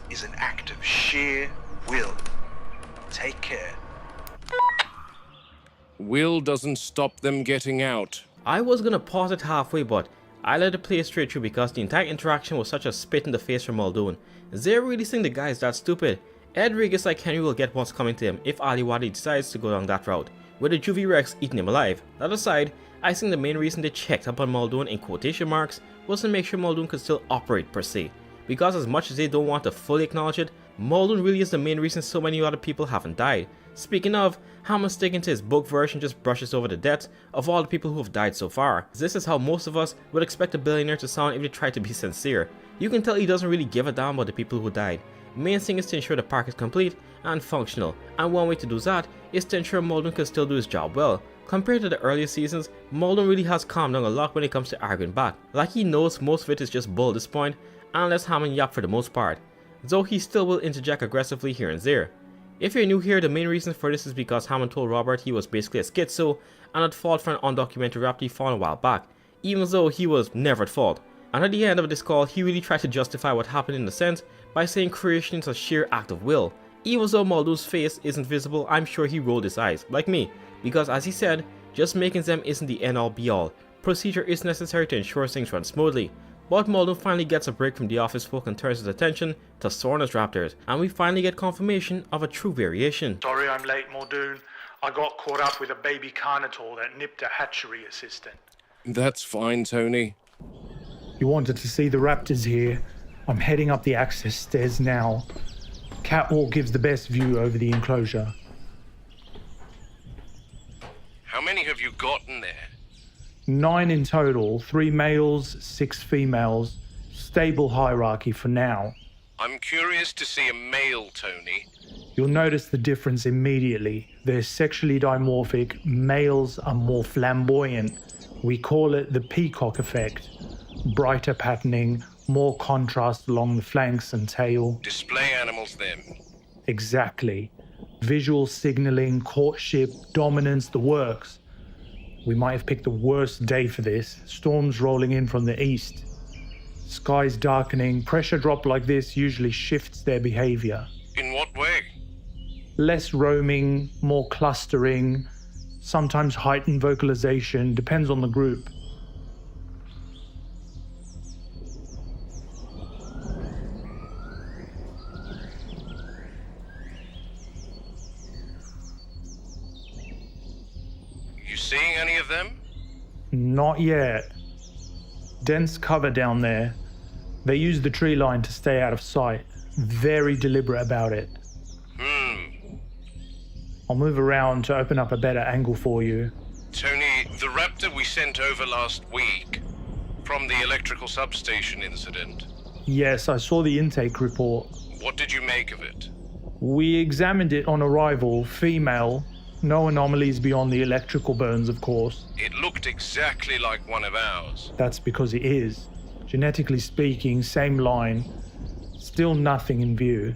is an act of sheer will. Take care. Will doesn't stop them getting out. I was gonna pause it halfway, but I let it play straight through because the entire interaction was such a spit in the face from Muldoon. They really think the guy is that stupid. Ed Regis like Henry will get what's coming to him if Ali Wadi decides to go down that route, with the Juvie Rex eating him alive. That aside, I think the main reason they checked up on Muldoon in quotation marks was to make sure Muldoon could still operate per se. Because as much as they don't want to fully acknowledge it, Muldoon really is the main reason so many other people haven't died. Speaking of, Hammond sticking to his book version just brushes over the deaths of all the people who have died so far. This is how most of us would expect a billionaire to sound if they tried to be sincere. You can tell he doesn't really give a damn about the people who died. Main thing is to ensure the park is complete and functional, and one way to do that is to ensure Muldoon can still do his job well. Compared to the earlier seasons, Muldoon really has calmed down a lot when it comes to arguing back. Like he knows most of it is just bull at this point, and lets Hammond yap for the most part, though he still will interject aggressively here and there. If you're new here, the main reason for this is because Hammond told Robert he was basically a schizo and at fault for an undocumented raptor he found a while back, even though he was never at fault. And at the end of this call, he really tried to justify what happened in a sense by saying creation is a sheer act of will. Even though Muldoon's face isn't visible, I'm sure he rolled his eyes, like me, because as he said, just making them isn't the end all be all. Procedure is necessary to ensure things run smoothly. But Muldoon finally gets a break from the office folk and turns his attention to Sorna's raptors, and we finally get confirmation of a true variation. Sorry I'm late, Muldoon. I got caught up with a baby carnotaur that nipped a hatchery assistant. That's fine, Tony. You wanted to see the raptors here. I'm heading up the access stairs now. Catwalk gives the best view over the enclosure. How many have you gotten there? 9 in total, 3 males, 6 females. Stable hierarchy for now. I'm curious to see a male, Tony. You'll notice the difference immediately. They're sexually dimorphic, males are more flamboyant. We call it the peacock effect. Brighter patterning, more contrast along the flanks and tail. Display animals then. Exactly. Visual signaling, courtship, dominance, the works. We might have picked the worst day for this. Storms rolling in from the east. Skies darkening. Pressure drop like this usually shifts their behavior. In what way? Less roaming, more clustering, sometimes heightened vocalization, depends on the group. You seeing any of them? Not yet. Dense cover down there. They use the tree line to stay out of sight. Very deliberate about it. I'll move around to open up a better angle for you. Tony, the raptor we sent over last week from the electrical substation incident. Yes, I saw the intake report. What did you make of it? We examined it on arrival, female. No anomalies beyond the electrical burns, of course. It looked exactly like one of ours. That's because it is. Genetically speaking, same line. Still nothing in view.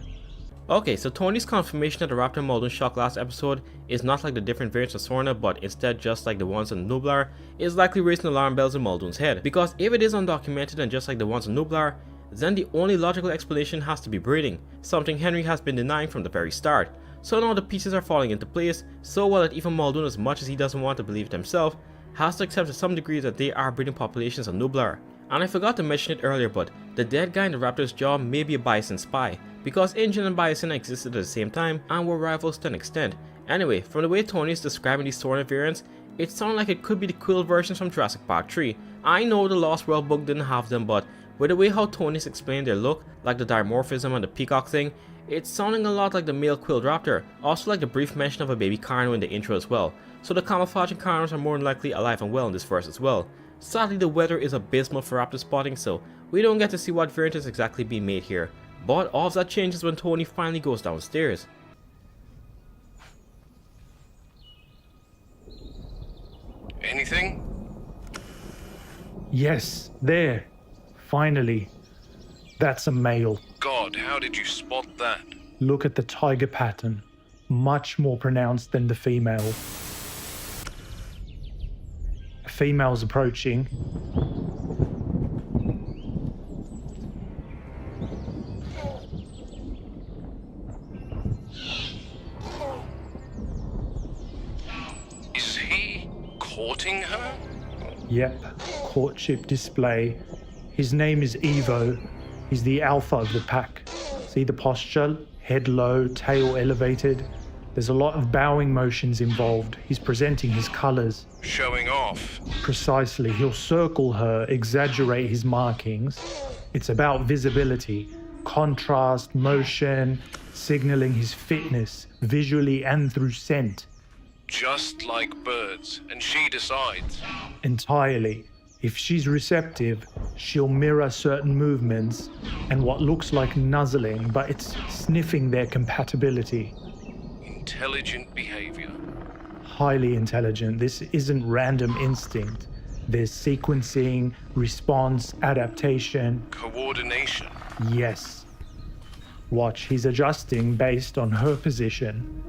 Okay, so Tony's confirmation that the Raptor Muldoon shock last episode is not like the different variants of Sorna, but instead just like the ones in Nublar, is likely raising alarm bells in Muldoon's head. Because if it is undocumented and just like the ones in Nublar, then the only logical explanation has to be breeding, something Henry has been denying from the very start. So now the pieces are falling into place, so well that even Muldoon, as much as he doesn't want to believe it himself, has to accept to some degree that they are breeding populations of Nublar. And I forgot to mention it earlier, but the dead guy in the Raptor's jaw may be a Bison spy, because Injun and Bison existed at the same time and were rivals to an extent. Anyway, from the way Tony is describing these Sorna variants, it sounds like it could be the quill versions from Jurassic Park 3. I know the Lost World book didn't have them, but with the way how Tony's explained their look, like the dimorphism and the peacock thing, it's sounding a lot like the male quilled raptor, also like the brief mention of a baby Carno in the intro as well. So the camouflaging Carnos are more than likely alive and well in this verse as well. Sadly, the weather is abysmal for raptor spotting, so we don't get to see what variant is exactly being made here. But all of that changes when Tony finally goes downstairs. Anything? Yes, there. Finally. That's a male. God, how did you spot that? Look at the tiger pattern. Much more pronounced than the female. A female's approaching. Is he courting her? Yep, courtship display. His name is Evo. He's the alpha of the pack. See the posture? Head low, tail elevated. There's a lot of bowing motions involved. He's presenting his colors. Showing off. Precisely. He'll circle her, exaggerate his markings. It's about visibility, contrast, motion, signaling his fitness, visually and through scent. Just like birds, and she decides. Entirely. If she's receptive, she'll mirror certain movements and what looks like nuzzling, but it's sniffing their compatibility. Intelligent behavior. Highly intelligent. This isn't random instinct. There's sequencing, response, adaptation. Coordination. Yes. Watch, he's adjusting based on her position.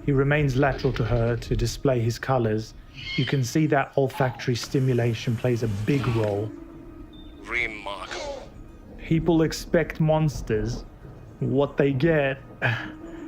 He remains lateral to her to display his colors. You can see that olfactory stimulation plays a big role. Remarkable. People expect monsters. What they get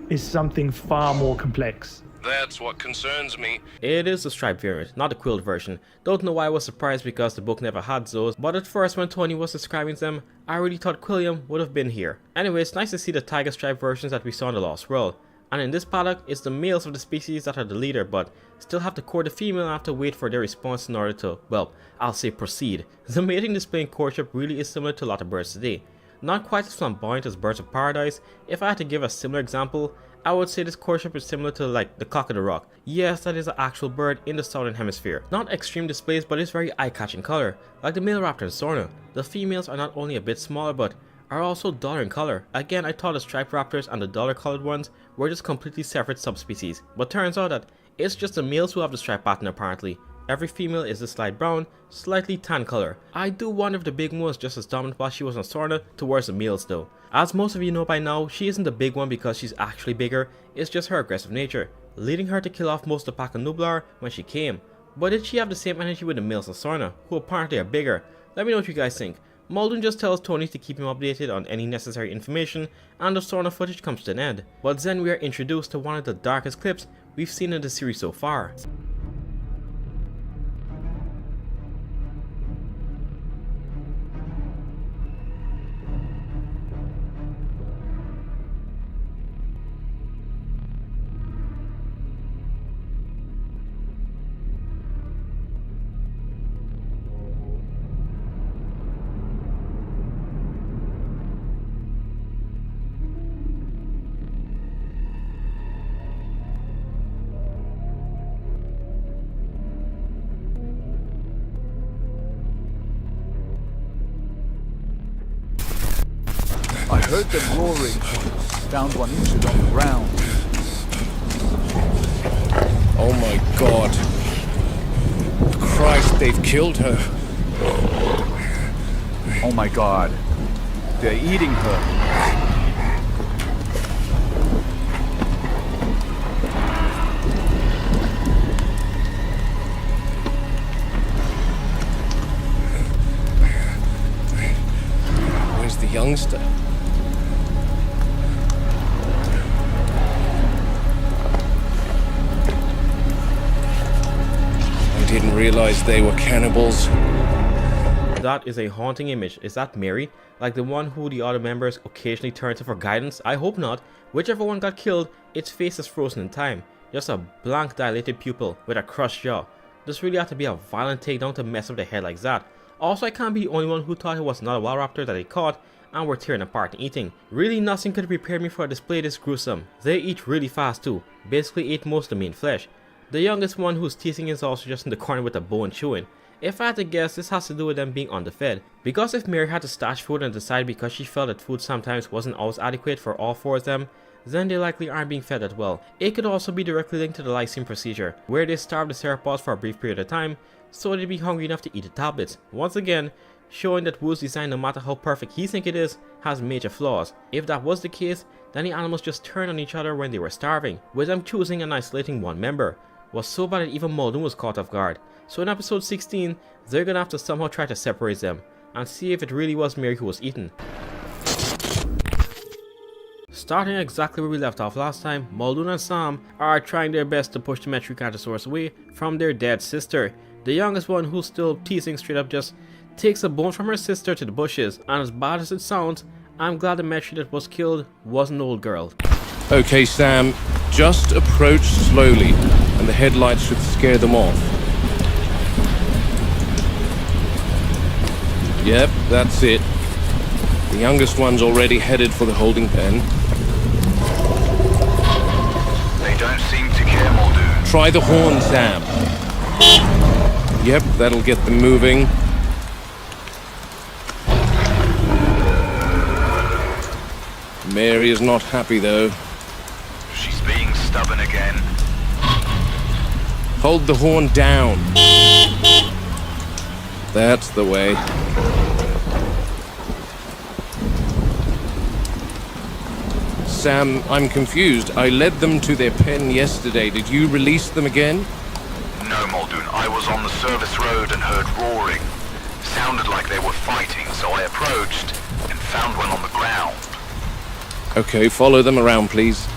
is something far more complex. That's what concerns me. It is the striped variant, not the quilled version. Don't know why I was surprised because the book never had those, but at first when Tony was describing them, I really thought Quilliam would have been here. Anyway, it's nice to see the tiger stripe versions that we saw in the Lost World. And in this paddock, it's the males of the species that are the leader, but still have to court the female and have to wait for their response in order to, well, I'll say proceed. The mating display in courtship really is similar to a lot of birds today. not quite as flamboyant as Birds of Paradise. If I had to give a similar example, I would say this courtship is similar to like the cock of the rock. Yes, that is an actual bird in the southern hemisphere. Not extreme displays, but it's very eye-catching color. Like the male raptor in Sorna, the females are not only a bit smaller but are also duller in color. Again, I thought the striped raptors and the duller colored ones were just completely separate subspecies, but turns out that it's just the males who have the stripe pattern apparently. Every female is a slight brown, slightly tan color. I do wonder if the big one was just as dominant while she was on Sorna towards the males though. As most of you know by now, she isn't the big one because she's actually bigger, it's just her aggressive nature, leading her to kill off most of the pack of Nublar when she came. But did she have the same energy with the males of Sorna, who apparently are bigger? Let me know what you guys think. Muldoon just tells Tony to keep him updated on any necessary information, and the Sorna footage comes to an end. But then we are introduced to one of the darkest clips we've seen in the series so far. I heard them roaring. Found one injured on the ground. Oh my god. Christ, they've killed her. Oh my god. They're eating her. Where's the youngster? I didn't realize they were cannibals. That is a haunting image. Is that Mary? Like the one who the other members occasionally turn to for guidance? I hope not. Whichever one got killed, its face is frozen in time. Just a blank dilated pupil with a crushed jaw. This really had to be a violent takedown to mess up the head like that. Also, I can't be the only one who thought it was not a wild raptor that they caught and were tearing apart and eating. Really, nothing could have prepared me for a display this gruesome. They eat really fast too. Basically ate most of the main flesh. The youngest one who's teasing is also just in the corner with a bow and chewing. If I had to guess, this has to do with them being underfed. Because if Mary had to stash food and decide because she felt that food sometimes wasn't always adequate for all four of them, then they likely aren't being fed that well. It could also be directly linked to the lysine procedure, where they starve the cephalopods for a brief period of time, so they'd be hungry enough to eat the tablets. Once again, showing that Wu's design, no matter how perfect he thinks it is, has major flaws. If that was the case, then the animals just turned on each other when they were starving, with them choosing and isolating one member. Was so bad that even Muldoon was caught off guard. So in episode 16, they're gonna have to somehow try to separate them, and see if it really was Mary who was eaten. Starting exactly where we left off last time, Muldoon and Sam are trying their best to push the Metricantosaurus away from their dead sister. The youngest one, who's still teasing, straight up just takes a bone from her sister to the bushes, and as bad as it sounds, I'm glad the Metri that was killed was an old girl. Okay, Sam, just approach slowly, and the headlights should scare them off. Yep, that's it. The youngest one's already headed for the holding pen. They don't seem to care, Muldoon. Try the horn, Sam. Yep, that'll get them moving. Mary is not happy, though. She's being stubborn again. Hold the horn down. That's the way. Sam, I'm confused. I led them to their pen yesterday. Did you release them again? No, Muldoon. I was on the service road and heard roaring. Sounded like they were fighting, so I approached and found one on the ground. Okay, follow them around, please.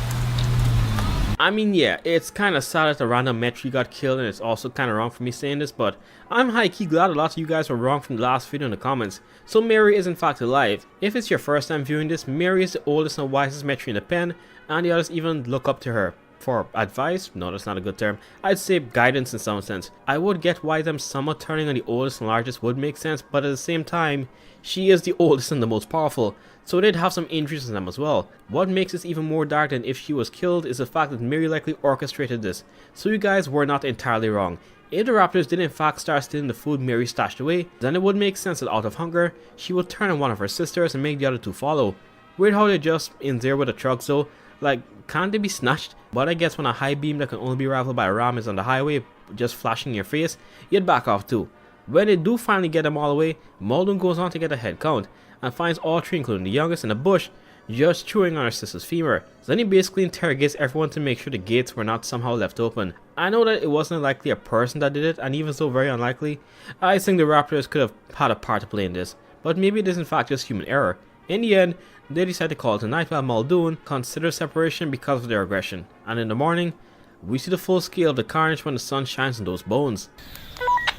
I mean, yeah, it's kinda sad that the random Metri got killed, and it's also kinda wrong for me saying this, but I'm high-key glad a lot of you guys were wrong from the last video in the comments. So Mary is in fact alive. If it's your first time viewing this, Mary is the oldest and wisest Metri in the pen, and the others even look up to her. for advice. No, that's not a good term. I'd say guidance in some sense. I would get why them somewhat turning on the oldest and largest would make sense, but at the same time, she is the oldest and the most powerful, so they'd have some injuries in them as well. What makes this even more dark than if she was killed is the fact that Mary likely orchestrated this, so you guys were not entirely wrong. If the raptors did in fact start stealing the food Mary stashed away, then it would make sense that out of hunger, she would turn on one of her sisters and make the other two follow. Weird how they're just in there with the trucks though, like can't they be snatched? But I guess when a high beam that can only be rivaled by a ram is on the highway just flashing in your face, you'd back off too. When they do finally get them all away, Muldoon goes on to get a head count, and finds all three including the youngest in a bush, just chewing on her sister's femur. So then he basically interrogates everyone to make sure the gates were not somehow left open. I know that it wasn't likely a person that did it, and even so very unlikely, I think the raptors could have had a part to play in this, but maybe it is in fact just human error. In the end, they decide to call it a night while Muldoon considers separation because of their aggression, and in the morning, we see the full scale of the carnage when the sun shines on those bones.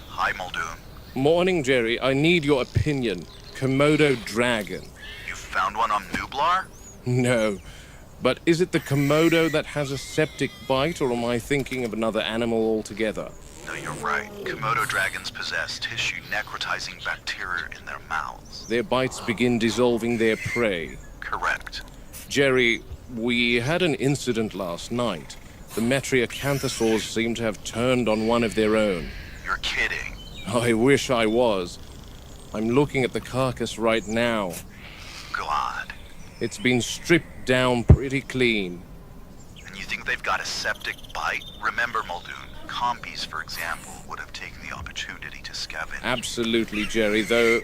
Hi, Muldoon. Morning, Jerry. I need your opinion. Komodo dragon. You found one on Nublar? No. But is it the Komodo that has a septic bite, or am I thinking of another animal altogether? No, you're right. Komodo dragons possess tissue necrotizing bacteria in their mouths. Their bites begin dissolving their prey. Correct. Jerry, we had an incident last night. The metriacanthosaurs seem to have turned on one of their own. You're kidding. I wish I was. I'm looking at the carcass right now. God. It's been stripped down pretty clean. And you think they've got a septic bite? Remember, Muldoon, compies, for example, would have taken the opportunity to scavenge. Absolutely, Jerry, though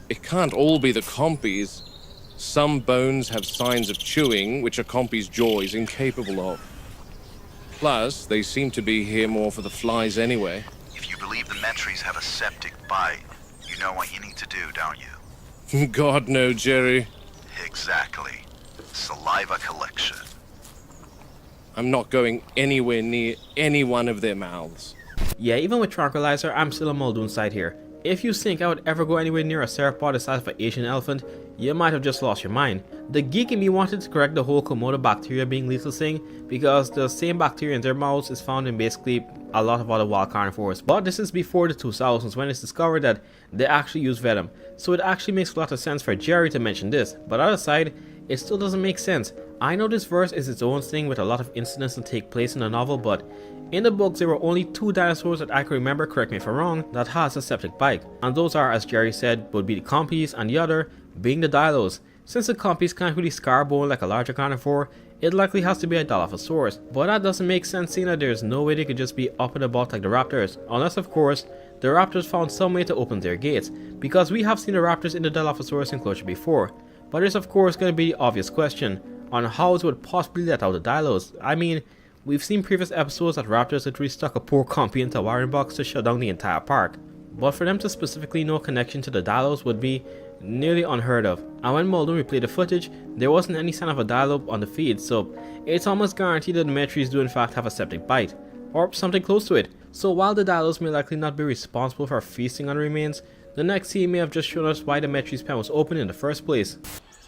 it can't all be the compies. Some bones have signs of chewing, which a compy's jaw is incapable of. Plus, they seem to be here more for the flies anyway. If you believe the metries have a septic bite, you know what you need to do, don't you? God, no, Jerry. Exactly. Saliva collection. I'm not going anywhere near any one of their mouths. Yeah, even with Tranquilizer, I'm still on Muldoon's side here. If you think I would ever go anywhere near a theropod the size of an Asian elephant, you might have just lost your mind. The geek in me wanted to correct the whole Komodo bacteria being lethal thing, because the same bacteria in their mouths is found in basically a lot of other wild carnivores. But this is before the 2000s when it's discovered that they actually use venom, so it actually makes a lot of sense for Jerry to mention this. But other side, it still doesn't make sense. I know this verse is its own thing with a lot of incidents that take place in the novel, but in the books there were only 2 dinosaurs that I can remember, correct me if I'm wrong, that has a septic bite, and those are, as Jerry said, would be the compies and the other being the dilos. Since the compies can't really scar bone like a larger carnivore, it likely has to be a Dilophosaurus, but that doesn't make sense seeing that there's no way they could just be up and about like the raptors, unless of course the raptors found some way to open their gates, because we have seen the raptors in the Dilophosaurus enclosure before. But there's of course going to be the obvious question on how it would possibly let out the dilos. I mean, we've seen previous episodes that raptors literally stuck a poor compy into a wiring box to shut down the entire park, but for them to specifically know connection to the dilos would be nearly unheard of. And when Muldoon replayed the footage, there wasn't any sign of a dilo on the feed, so it's almost guaranteed that the metries do in fact have a septic bite, or something close to it. So while the dilos may likely not be responsible for feasting on the remains, the next scene may have just shown us why the metries pen was open in the first place.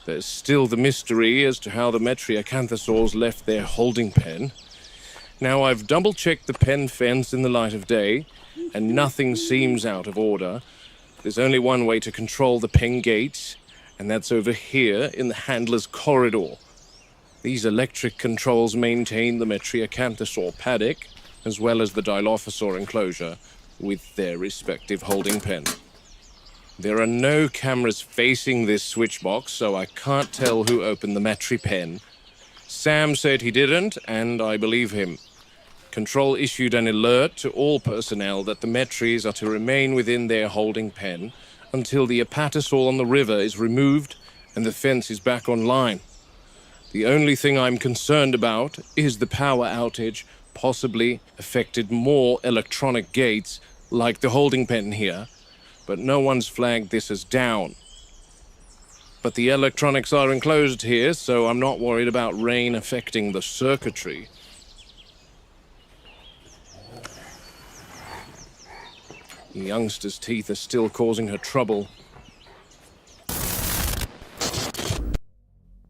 There's still the mystery as to how the metriacanthosaurs left their holding pen. Now, I've double-checked the pen fence in the light of day, and nothing seems out of order. There's only one way to control the pen gates, and that's over here in the handler's corridor. These electric controls maintain the metriacanthosaur paddock, as well as the Dilophosaur enclosure, with their respective holding pen. There are no cameras facing this switch box, so I can't tell who opened the metri pen. Sam said he didn't, and I believe him. Control issued an alert to all personnel that the metries are to remain within their holding pen until the apatosaur on the river is removed and the fence is back online. The only thing I'm concerned about is the power outage possibly affected more electronic gates like the holding pen here, but no one's flagged this as down. But the electronics are enclosed here, so I'm not worried about rain affecting the circuitry. The youngster's teeth are still causing her trouble.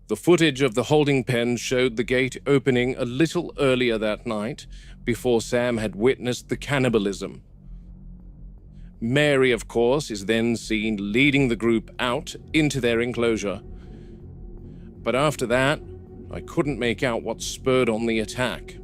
The The footage of the holding pen showed the gate opening a little earlier that night, before Sam had witnessed the cannibalism. Mary, of course, is then seen leading the group out into their enclosure. But after that, I couldn't make out what spurred on the attack.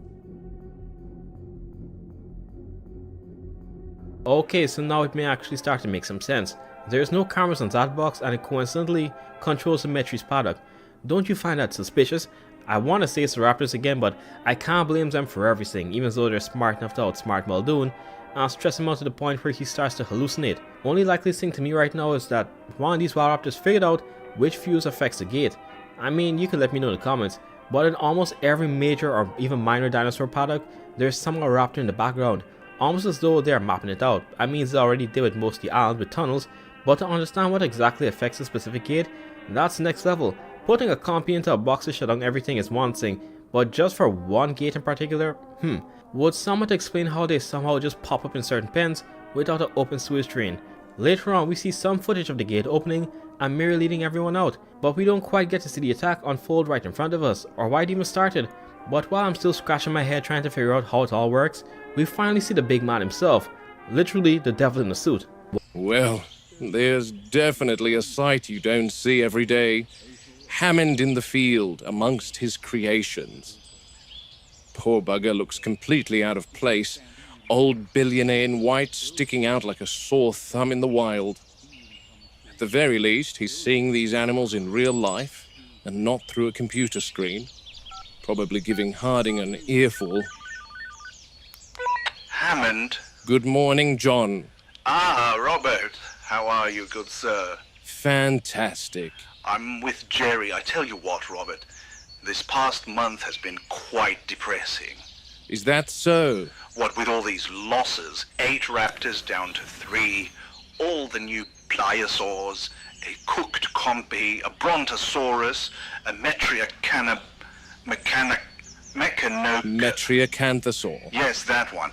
Okay, so now it may actually start to make some sense. There's no cameras on that box and it coincidentally controls the Metri's product. Don't you find that suspicious? I want to say it's the Raptors again, but I can't blame them for everything, even though they're smart enough to outsmart Muldoon and stress him out to the point where he starts to hallucinate. Only likeliest thing to me right now is that one of these wild raptors figured out which fuse affects the gate. I mean, you can let me know in the comments, but in almost every major or even minor dinosaur product, there's somehow a raptor in the background, almost as though they're mapping it out. I mean, they already did with most of the islands with tunnels, but to understand what exactly affects a specific gate, that's next level. Putting a compy into a box to shut down everything is one thing, but just for one gate in particular, would someone explain how they somehow just pop up in certain pens without an open sewage drain? Later on, we see some footage of the gate opening and Mary leading everyone out, but we don't quite get to see the attack unfold right in front of us, or why it even started. But while I'm still scratching my head trying to figure out how it all works, we finally see the big man himself, literally the devil in the suit. Well, there's definitely a sight you don't see every day. Hammond in the field amongst his creations. Poor bugger looks completely out of place. Old billionaire in white sticking out like a sore thumb in the wild. At the very least, he's seeing these animals in real life and not through a computer screen. Probably giving Harding an earful. Hammond? Good morning, John. Ah, Robert. How are you, good sir? Fantastic. I'm with Jerry. I tell you what, Robert. This past month has been quite depressing. Is that so? What with all these losses, 8 raptors down to 3, all the new pliosaurs, a cooked compy, a brontosaurus, a Metriacanthosaur. Yes, that one.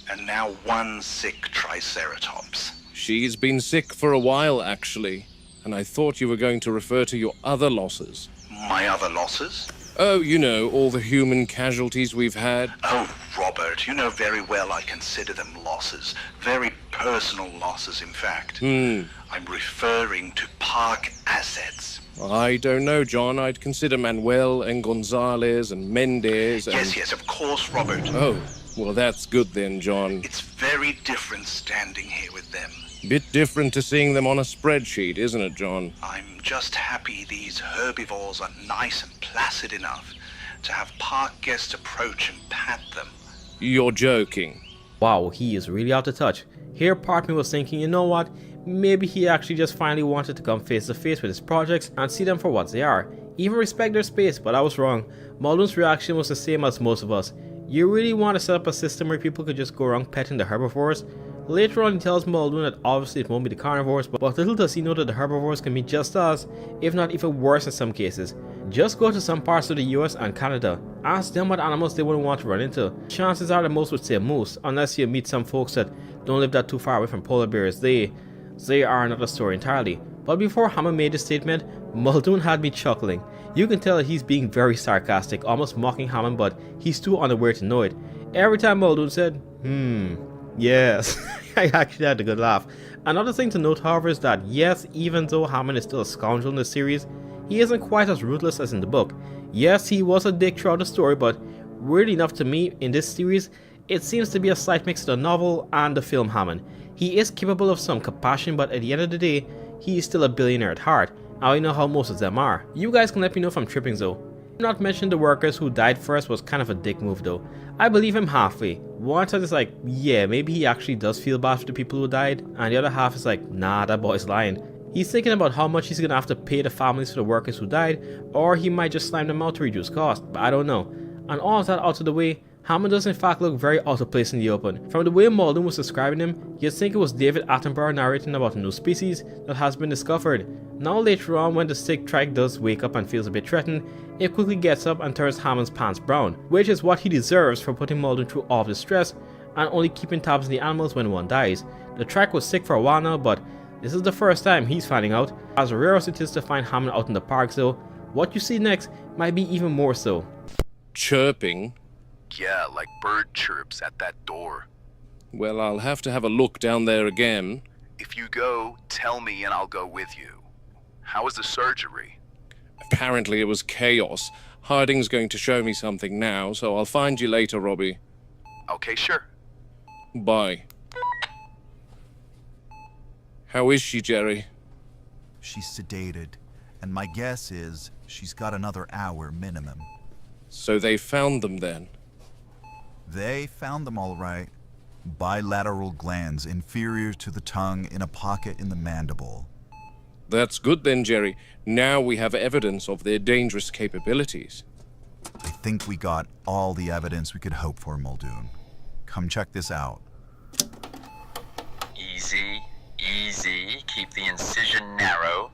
And now one sick triceratops. She's been sick for a while, actually. And I thought you were going to refer to your other losses. My other losses? Oh, you know, all the human casualties we've had. Oh, Robert, you know very well I consider them losses. Very personal losses, in fact. I'm referring to park assets. I don't know, John. I'd consider Manuel and Gonzalez and Mendez and... Yes, of course, Robert. Oh, well, that's good then, John. It's very different standing here with them. Bit different to seeing them on a spreadsheet, isn't it, John? I'm just happy these herbivores are nice and placid enough to have park guests approach and pat them. You're joking. Wow, he is really out of touch. Here part of me was thinking, you know what, maybe he actually just finally wanted to come face to face with his projects and see them for what they are. Even respect their space, but I was wrong. Muldoon's reaction was the same as most of us. You really want to set up a system where people could just go around petting the herbivores? Later on he tells Muldoon that obviously it won't be the carnivores, but little does he know that the herbivores can be just as, if not even worse in some cases. Just go to some parts of the US and Canada, ask them what animals they wouldn't want to run into. Chances are that most would say moose, unless you meet some folks that don't live that too far away from polar bears. They are another story entirely. But before Hammond made this statement, Muldoon had me chuckling. You can tell that he's being very sarcastic, almost mocking Hammond, but he's too unaware to know it. Every time Muldoon said, yes, I actually had a good laugh. Another thing to note, however, is that yes, even though Hammond is still a scoundrel in the series, he isn't quite as ruthless as in the book. Yes, he was a dick throughout the story, but weirdly enough to me, in this series, it seems to be a slight mix of the novel and the film Hammond. He is capable of some compassion, but at the end of the day, he is still a billionaire at heart. I know how most of them are. You guys can let me know if I'm tripping though. Not mention the workers who died first was kind of a dick move though. I believe him halfway. One side is like, yeah, maybe he actually does feel bad for the people who died, and the other half is like, nah, that boy's lying. He's thinking about how much he's gonna have to pay the families for the workers who died, or he might just slime them out to reduce cost, but I don't know. And all of that out of the way, Hammond does in fact look very out of place in the open. From the way Muldoon was describing him, you'd think it was David Attenborough narrating about a new species that has been discovered. Now later on, when the sick trike does wake up and feels a bit threatened, it quickly gets up and turns Hammond's pants brown, which is what he deserves for putting Muldoon through all this stress and only keeping tabs on the animals when one dies. The trike was sick for a while now, but this is the first time he's finding out. As rare as it is to find Hammond out in the park though, what you see next might be even more so. Chirping? Yeah, like bird chirps at that door. Well, I'll have to have a look down there again. If you go, tell me and I'll go with you. How was the surgery? Apparently it was chaos. Harding's going to show me something now, so I'll find you later, Robbie. Okay, sure. Bye. How is she, Jerry? She's sedated, and my guess is she's got another hour minimum. So they found them then? They found them all right. Bilateral glands inferior to the tongue in a pocket in the mandible. That's good then, Jerry. Now we have evidence of their dangerous capabilities. I think we got all the evidence we could hope for, Muldoon. Come check this out. Easy, easy. Keep the incision narrow.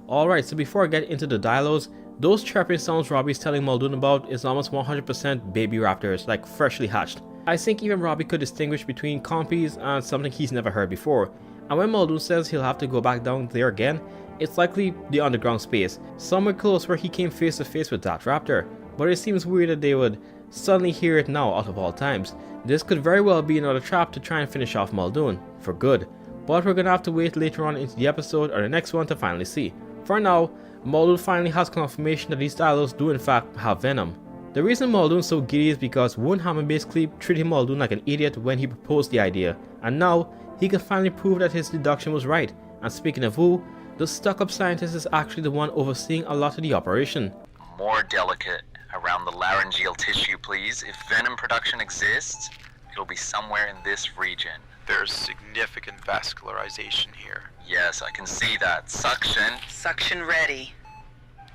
Alright, so before I get into the dialogues, those chirping sounds Robbie's telling Muldoon about is almost 100% baby raptors, like freshly hatched. I think even Robbie could distinguish between compies and something he's never heard before. And when Muldoon says he'll have to go back down there again, it's likely the underground space, somewhere close where he came face to face with that raptor. But it seems weird that they would suddenly hear it now out of all times. This could very well be another trap to try and finish off Muldoon, for good. But we're gonna have to wait later on into the episode or the next one to finally see. For now, Muldoon finally has confirmation that these dialogues do in fact have venom. The reason Muldoon's so giddy is because Woonhammer basically treated Muldoon like an idiot when he proposed the idea, and now he can finally prove that his deduction was right. And speaking of Woo, the stuck-up scientist is actually the one overseeing a lot of the operation. More delicate. Around the laryngeal tissue, please. If venom production exists, it'll be somewhere in this region. There's significant vascularization here. Yes, I can see that. Suction. Suction ready.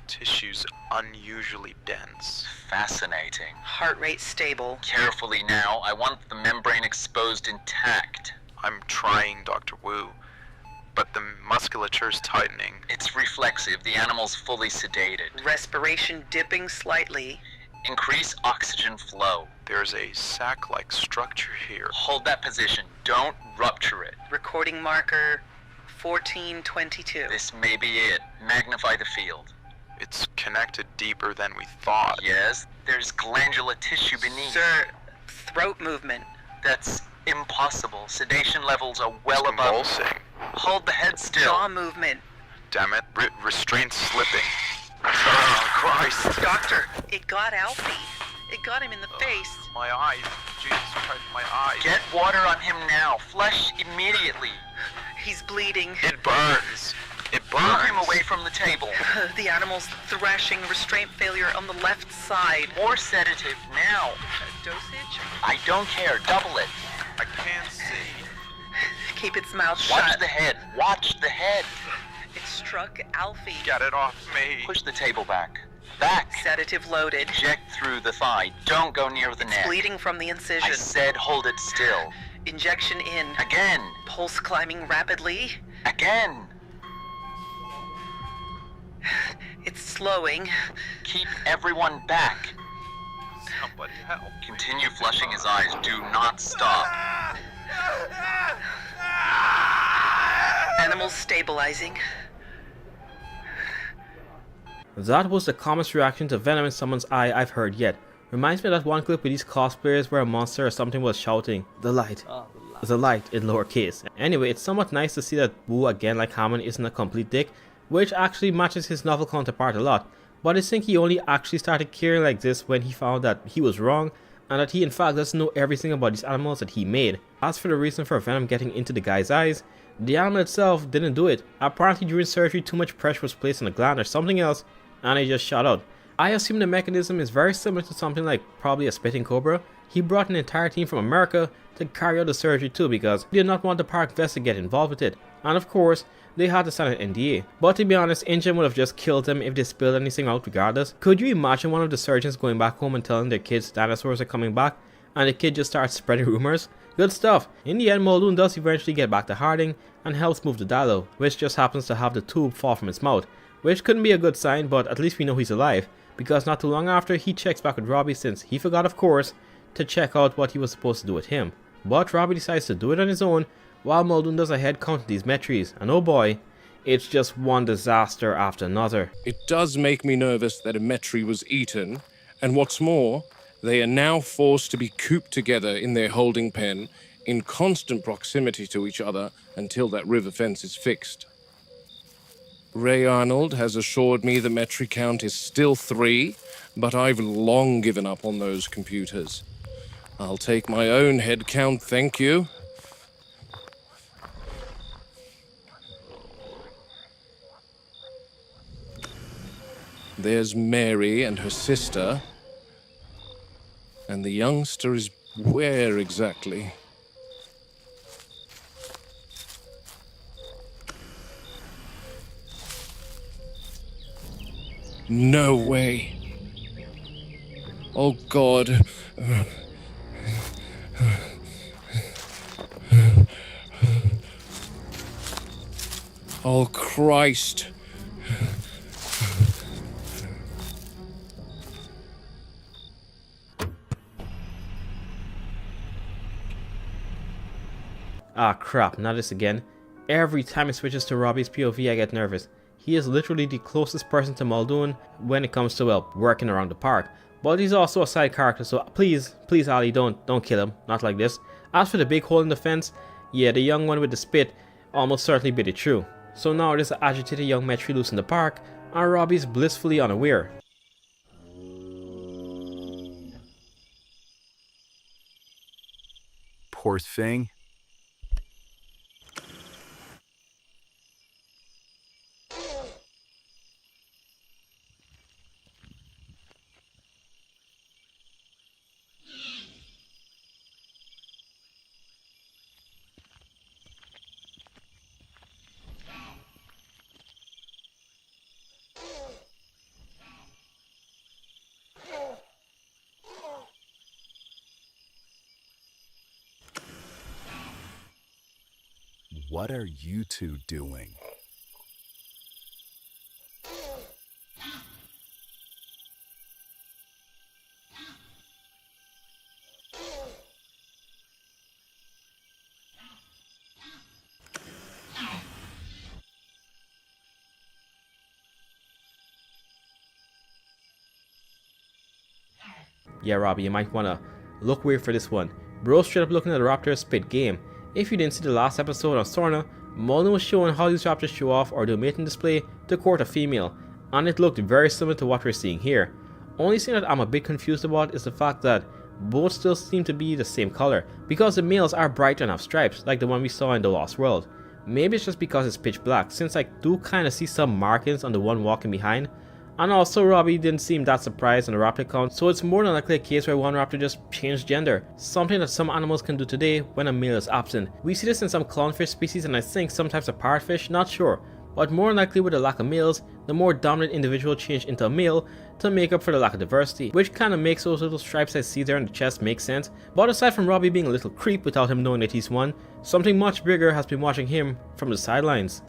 Tissue's unusually dense. Fascinating. Heart rate stable. Carefully now. I want the membrane exposed intact. I'm trying, Dr. Wu, but the musculature's tightening. It's reflexive. The animal's fully sedated. Respiration dipping slightly. Increase oxygen flow. There's a sac-like structure here. Hold that position. Don't rupture it. Recording marker 1422. This may be it. Magnify the field. It's connected deeper than we thought. Yes, there's glandular tissue beneath. Sir, throat movement. That's impossible. Sedation levels are well above. Convulsing. Hold the head still. Jaw movement. Damn it, restraint slipping. Oh, Christ. Doctor, it got Alfie. It got him in the face. My eyes. Jesus Christ, my eyes. Get water on him now. Flush immediately. He's bleeding. It burns. It burns. Move him away from the table. The animal's thrashing. Restraint failure on the left side. More sedative now. Dosage? I don't care. Double it. I can't see. Keep its mouth shut. Watch the head. Watch the head. It struck Alfie. Get it off me. Push the table back. Back. Sedative loaded. Inject through the thigh. Don't go near the neck. Bleeding from the incision. I said hold it still. Injection in. Again. Pulse climbing rapidly. Again. It's slowing. Keep everyone back. Somebody help. Continue flushing his eyes. Do not stop. Animals stabilizing. That was the calmest reaction to venom in someone's eye I've heard yet. Reminds me of that one clip with these cosplayers where a monster or something was shouting, "The light." The light in lowercase. Anyway, it's somewhat nice to see that Wu, again like Hammond, isn't a complete dick, which actually matches his novel counterpart a lot. But I think he only actually started caring like this when he found that he was wrong, and that he in fact doesn't know everything about these animals that he made. As for the reason for venom getting into the guy's eyes, the animal itself didn't do it. Apparently during surgery too much pressure was placed on the gland or something else, and it just shot out. I assume the mechanism is very similar to something like probably a spitting cobra. He brought an entire team from America to carry out the surgery too because he did not want the park vets to get involved with it. And of course, they had to sign an NDA. But to be honest, InGen would have just killed them if they spilled anything out regardless. Could you imagine one of the surgeons going back home and telling their kids dinosaurs are coming back, and the kid just starts spreading rumors? Good stuff. In the end, Muldoon does eventually get back to Harding and helps move the dialo, which just happens to have the tube fall from its mouth. Which couldn't be a good sign, but at least we know he's alive, because not too long after he checks back with Robbie since he forgot, of course, to check out what he was supposed to do with him. But Robbie decides to do it on his own while Muldoon does a head count of these metries, and oh boy, It's just one disaster after another. It does make me nervous that a Metri was eaten, and what's more, they are now forced to be cooped together in their holding pen in constant proximity to each other until that river fence is fixed. Ray Arnold has assured me the Metri count is still 3, but I've long given up on those computers. I'll take my own head count, thank you. There's Mary and her sister. And the youngster is where exactly? No way. Oh God. Oh Christ. Ah crap, not this again. Every time it switches to Robbie's POV I get nervous. He is literally the closest person to Muldoon when it comes to, well, working around the park. But he's also a side character, so please Ali, don't kill him, not like this. As for the big hole in the fence, yeah, the young one with the spit almost certainly bit it through. So now there's an agitated young Metri loose in the park, and Robbie's blissfully unaware. Poor thing. What are you two doing? Yeah, Robbie, you might wanna look weird for this one. Bro straight up looking at the raptor spit game. If you didn't see the last episode on Sorna, Muldoon was showing how these raptors show off or do a mating display to court a female, and it looked very similar to what we're seeing here. Only thing that I'm a bit confused about is the fact that both still seem to be the same color, because the males are bright and have stripes, like the one we saw in the Lost World. Maybe it's just because it's pitch black, since I do kinda see some markings on the one walking behind. And also Robbie didn't seem that surprised on the raptor count, so it's more than likely a case where one raptor just changed gender, something that some animals can do today when a male is absent. We see this in some clownfish species and I think some types of parrotfish, not sure, but more than likely with the lack of males, the more dominant individual changed into a male to make up for the lack of diversity, which kinda makes those little stripes I see there on the chest make sense. But aside from Robbie being a little creep without him knowing that he's one, something much bigger has been watching him from the sidelines.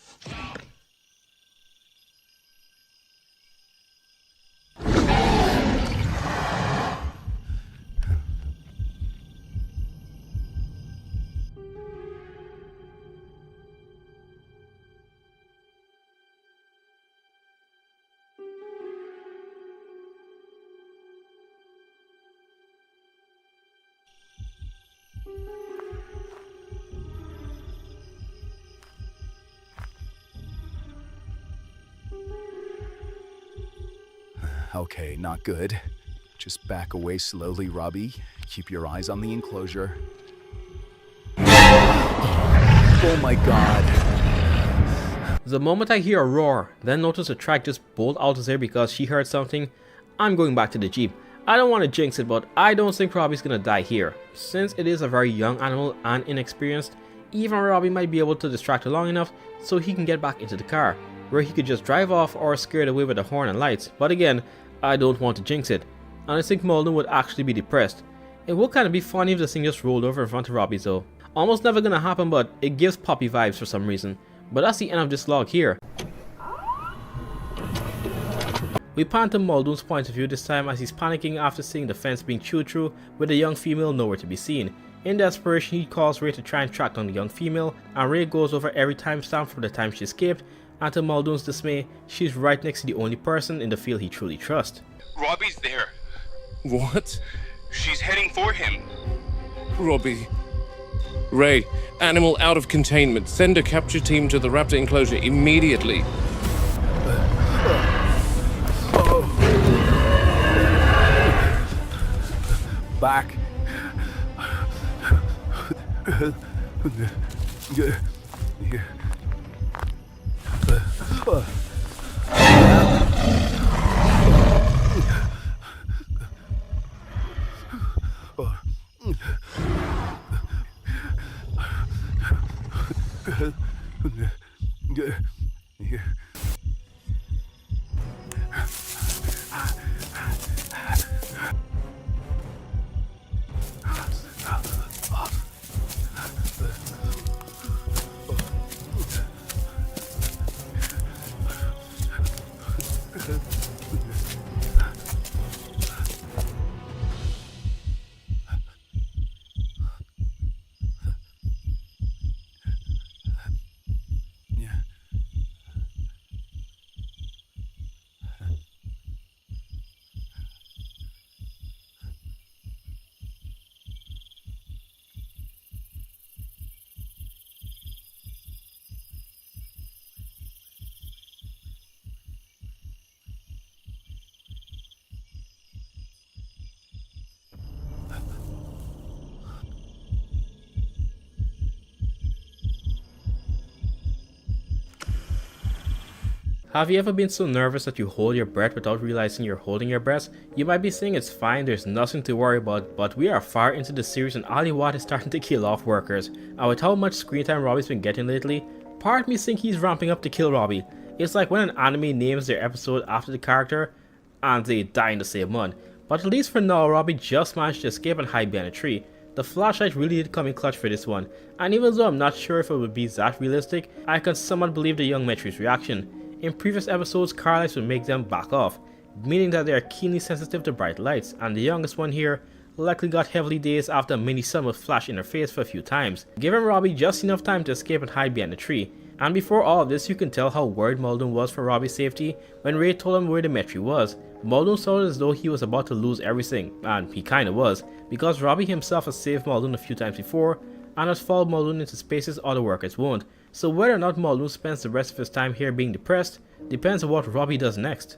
Okay, not good. Just back away slowly, Robbie. Keep your eyes on the enclosure. Oh my god. The moment I hear a roar, then notice a track just bolt out of there because she heard something, I'm going back to the Jeep. I don't want to jinx it, but I don't think Robbie's gonna die here. Since it is a very young animal and inexperienced, even Robbie might be able to distract her long enough so he can get back into the car, where he could just drive off or scare it away with the horn and lights. But again, I don't want to jinx it, and I think Muldoon would actually be depressed. It would kind of be funny if this thing just rolled over in front of Robbie though. Almost never gonna happen, but it gives Poppy vibes for some reason. But that's the end of this log here. We pan to Muldoon's point of view this time as he's panicking after seeing the fence being chewed through with the young female nowhere to be seen. In desperation, he calls Ray to try and track down the young female, and Ray goes over every timestamp from the time she escaped and to Muldoon's dismay, she's right next to the only person in the field he truly trusts. Robbie's there. What? She's heading for him. Robbie. Ray, animal out of containment. Send a capture team to the raptor enclosure immediately. Back. Have you ever been so nervous that you hold your breath without realizing you're holding your breath? You might be saying it's fine, there's nothing to worry about, but we are far into the series and Aliwat is starting to kill off workers. And with how much screen time Robbie's been getting lately, part of me thinks he's ramping up to kill Robbie. It's like when an anime names their episode after the character and they die in the same one. But at least for now, Robbie just managed to escape and hide behind a tree. The flashlight really did come in clutch for this one, and even though I'm not sure if it would be that realistic, I can somewhat believe the young Metri's reaction. In previous episodes, car lights would make them back off, meaning that they are keenly sensitive to bright lights, and the youngest one here likely got heavily dazed after a mini sun would flash in her face for a few times, giving Robbie just enough time to escape and hide behind the tree. And before all of this, you can tell how worried Muldoon was for Robbie's safety when Ray told him where the Metri was. Muldoon sounded as though he was about to lose everything, and he kinda was, because Robbie himself has saved Muldoon a few times before, and has followed Muldoon into spaces other workers won't. So whether or not Muldoon spends the rest of his time here being depressed depends on what Robbie does next.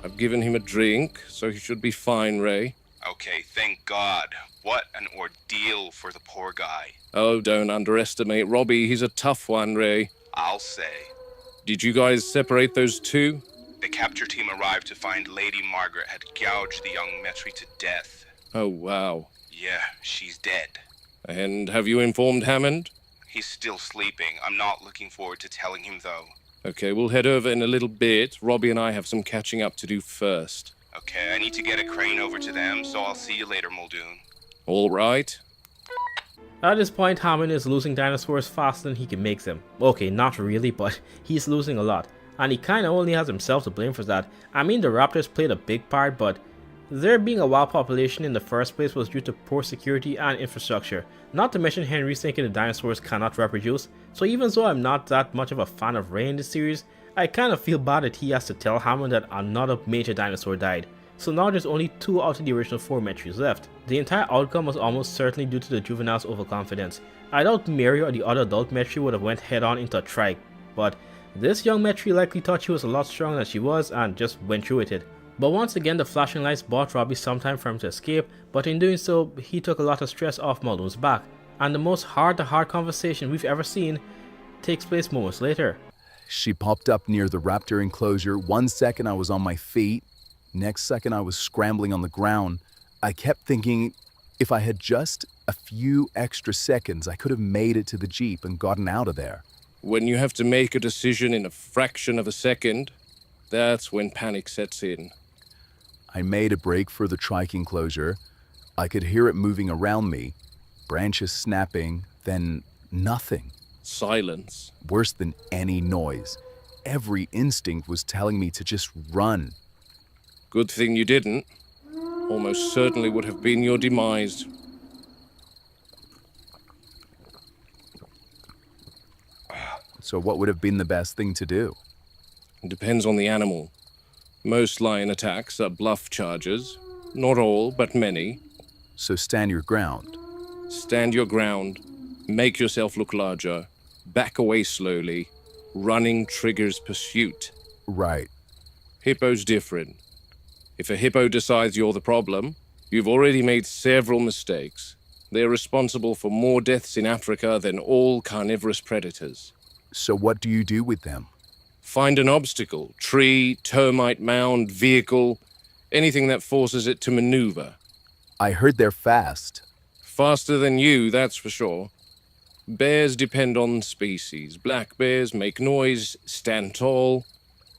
I've given him a drink, so he should be fine, Ray. Okay, thank God. What an ordeal for the poor guy. Oh, don't underestimate Robbie. He's a tough one, Ray. I'll say. Did you guys separate those two? The capture team arrived to find Lady Margaret had gouged the young Metri to death. Oh, wow. Yeah, she's dead. And have you informed Hammond? He's still sleeping. I'm not looking forward to telling him, though. Okay, we'll head over in a little bit. Robbie and I have some catching up to do first. Okay, I need to get a crane over to them, so I'll see you later, Muldoon. All right. At this point, Hammond is losing dinosaurs faster than he can make them. Okay, not really, but he's losing a lot. And he kinda only has himself to blame for that. I mean, the raptors played a big part, but There being a wild population in the first place was due to poor security and infrastructure, not to mention Henry's thinking the dinosaurs cannot reproduce, so even though I'm not that much of a fan of Ray in this series, I kind of feel bad that he has to tell Hammond that another major dinosaur died. So now there's only 2 out of the original 4 Metries left. The entire outcome was almost certainly due to the juvenile's overconfidence. I doubt Mary or the other adult Metri would have went head on into a trike, but this young Metri likely thought she was a lot stronger than she was and just went through with it. But once again, the flashing lights bought Robbie some time for him to escape, but in doing so, he took a lot of stress off Muldoon's back, and the most heart-to-heart conversation we've ever seen takes place moments later. She popped up near the raptor enclosure. 1 second I was on my feet, next second I was scrambling on the ground. I kept thinking if I had just a few extra seconds, I could have made it to the Jeep and gotten out of there. When you have to make a decision in a fraction of a second, that's when panic sets in. I made a break for the trike enclosure. I could hear it moving around me, branches snapping, then nothing. Silence. Worse than any noise. Every instinct was telling me to just run. Good thing you didn't. Almost certainly would have been your demise. So what would have been the best thing to do? It depends on the animal. Most lion attacks are bluff charges. Not all, but many. So stand your ground. Stand your ground. Make yourself look larger. Back away slowly. Running triggers pursuit. Right. Hippo's different. If a hippo decides you're the problem, you've already made several mistakes. They're responsible for more deaths in Africa than all carnivorous predators. So what do you do with them? Find an obstacle, tree, termite mound, vehicle, anything that forces it to maneuver. I heard they're fast. Faster than you, that's for sure. Bears depend on species. Black bears make noise, stand tall.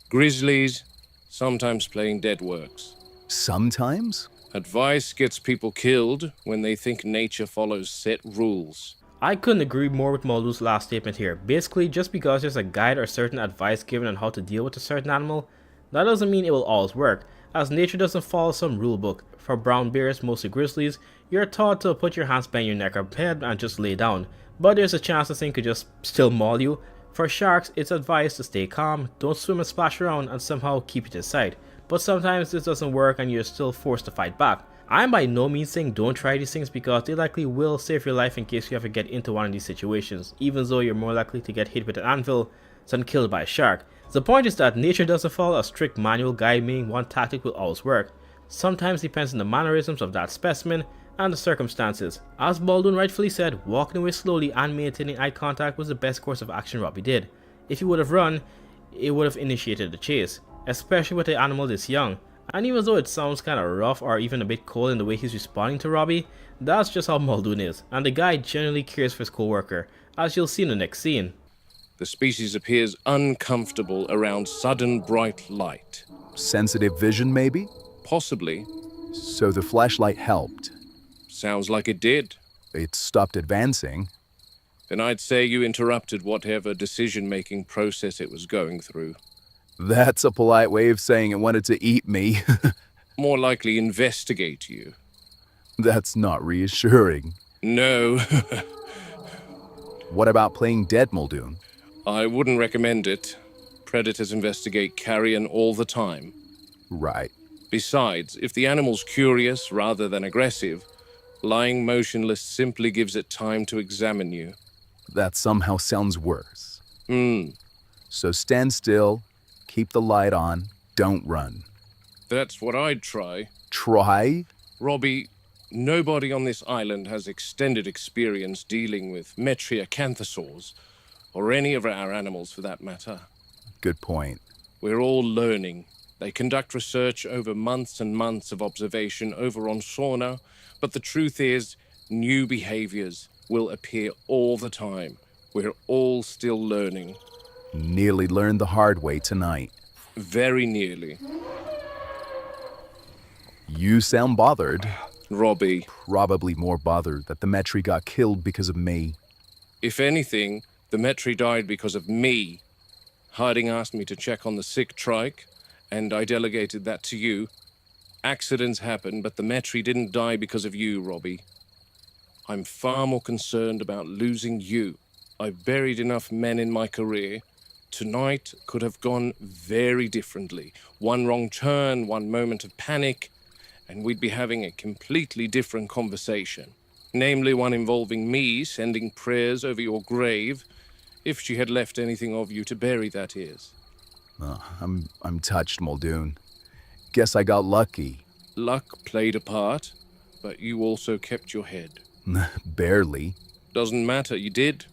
Grizzlies, sometimes playing dead works. Sometimes? Advice gets people killed when they think nature follows set rules. I couldn't agree more with Muldoon's last statement here. Basically, just because there's a guide or certain advice given on how to deal with a certain animal, that doesn't mean it will always work, as nature doesn't follow some rule book. For brown bears, mostly grizzlies, you're taught to put your hands behind your neck or head and just lay down, but there's a chance the thing could just still maul you. For sharks, it's advised to stay calm, don't swim and splash around, and somehow keep it in sight. But sometimes this doesn't work and you're still forced to fight back. I'm by no means saying don't try these things because they likely will save your life in case you ever get into one of these situations, even though you're more likely to get hit with an anvil than killed by a shark. The point is that nature doesn't follow a strict manual guide meaning one tactic will always work. Sometimes depends on the mannerisms of that specimen and the circumstances. As Muldoon rightfully said, walking away slowly and maintaining eye contact was the best course of action Robbie did. If he would have run, it would have initiated the chase, especially with an animal this young. And even though it sounds kinda rough or even a bit cold in the way he's responding to Robbie, that's just how Muldoon is, and the guy genuinely cares for his co-worker, as you'll see in the next scene. The species appears uncomfortable around sudden bright light. Sensitive vision, maybe? Possibly. So the flashlight helped. Sounds like it did. It stopped advancing. Then I'd say you interrupted whatever decision-making process it was going through. That's a polite way of saying it wanted to eat me. More likely investigate you. That's not reassuring. No. What about playing dead, Muldoon? I wouldn't recommend it. Predators investigate carrion all the time. Right. Besides, if the animal's curious rather than aggressive, lying motionless simply gives it time to examine you. That somehow sounds worse. So stand still, keep the light on, don't run. That's what I'd try. Try? Robbie, nobody on this island has extended experience dealing with metriacanthosaurs, or any of our animals for that matter. Good point. We're all learning. They conduct research over months and months of observation over on Sauna, but the truth is, new behaviors will appear all the time. We're all still learning. Nearly learned the hard way tonight. Very nearly. You sound bothered. Robbie. Probably more bothered that the Metri got killed because of me. If anything, the Metri died because of me. Harding asked me to check on the sick trike, and I delegated that to you. Accidents happen, but the Metri didn't die because of you, Robbie. I'm far more concerned about losing you. I've buried enough men in my career. Tonight could have gone very differently. One wrong turn, one moment of panic, and we'd be having a completely different conversation. Namely, one involving me sending prayers over your grave, if she had left anything of you to bury, that is. I'm touched, Muldoon. Guess I got lucky. Luck played a part, but you also kept your head. Barely. Doesn't matter, you did.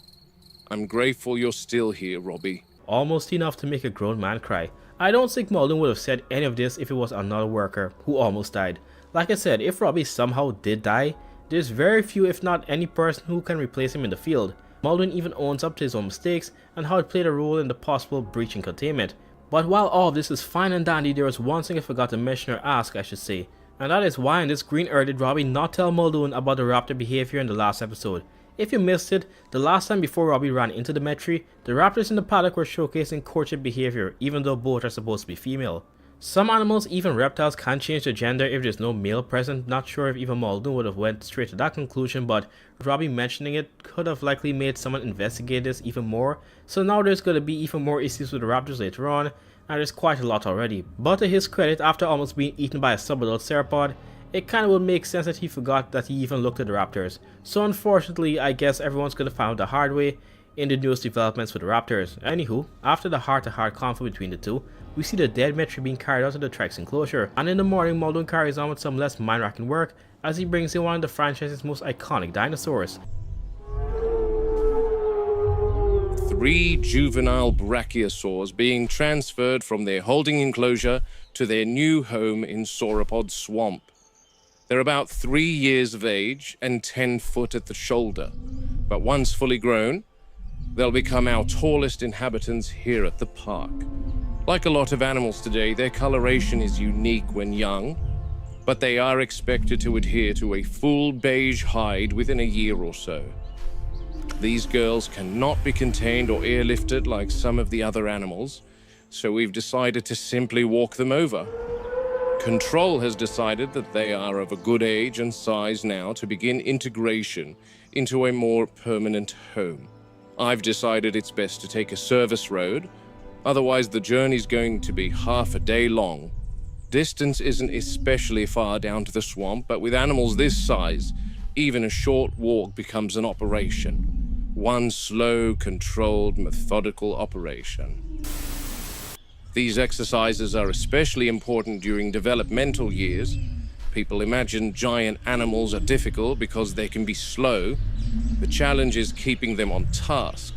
I'm grateful you're still here, Robbie. Almost enough to make a grown man cry. I don't think Muldoon would have said any of this if it was another worker who almost died. Like I said, if Robbie somehow did die, there's very few if not any person who can replace him in the field. Muldoon even owns up to his own mistakes and how it played a role in the possible breach in containment. But while all of this is fine and dandy, there was one thing I forgot to mention or ask, I should say. And that is, why in this green earth did Robbie not tell Muldoon about the raptor behavior in the last episode? If you missed it, the last time before Robbie ran into the Metri, the raptors in the paddock were showcasing courtship behavior, even though both are supposed to be female. Some animals, even reptiles, can change their gender if there's no male present. Not sure if even Muldoon would have went straight to that conclusion, but Robbie mentioning it could have likely made someone investigate this even more. So now there's going to be even more issues with the raptors later on, and there's quite a lot already. But to his credit, after almost being eaten by a subadult theropod, it kinda would make sense that he forgot that he even looked at the raptors. So unfortunately, I guess everyone's gonna find out the hard way in the newest developments with the raptors. Anywho, after the heart-to-heart conflict between the two, we see the dead Metri being carried out to the Trex enclosure, and in the morning Muldoon carries on with some less mind-racking work as he brings in one of the franchise's most iconic dinosaurs. 3 juvenile brachiosaurs being transferred from their holding enclosure to their new home in Sauropod Swamp. They're about 3 years of age and 10 foot at the shoulder, but once fully grown, they'll become our tallest inhabitants here at the park. Like a lot of animals today, their coloration is unique when young, but they are expected to adhere to a full beige hide within a year or so. These girls cannot be contained or airlifted like some of the other animals, so we've decided to simply walk them over. Control has decided that they are of a good age and size now to begin integration into a more permanent home. I've decided it's best to take a service road, otherwise the journey's going to be half a day long. Distance isn't especially far down to the swamp, but with animals this size, even a short walk becomes an operation. One slow, controlled, methodical operation. These exercises are especially important during developmental years. People imagine giant animals are difficult because they can be slow. The challenge is keeping them on task.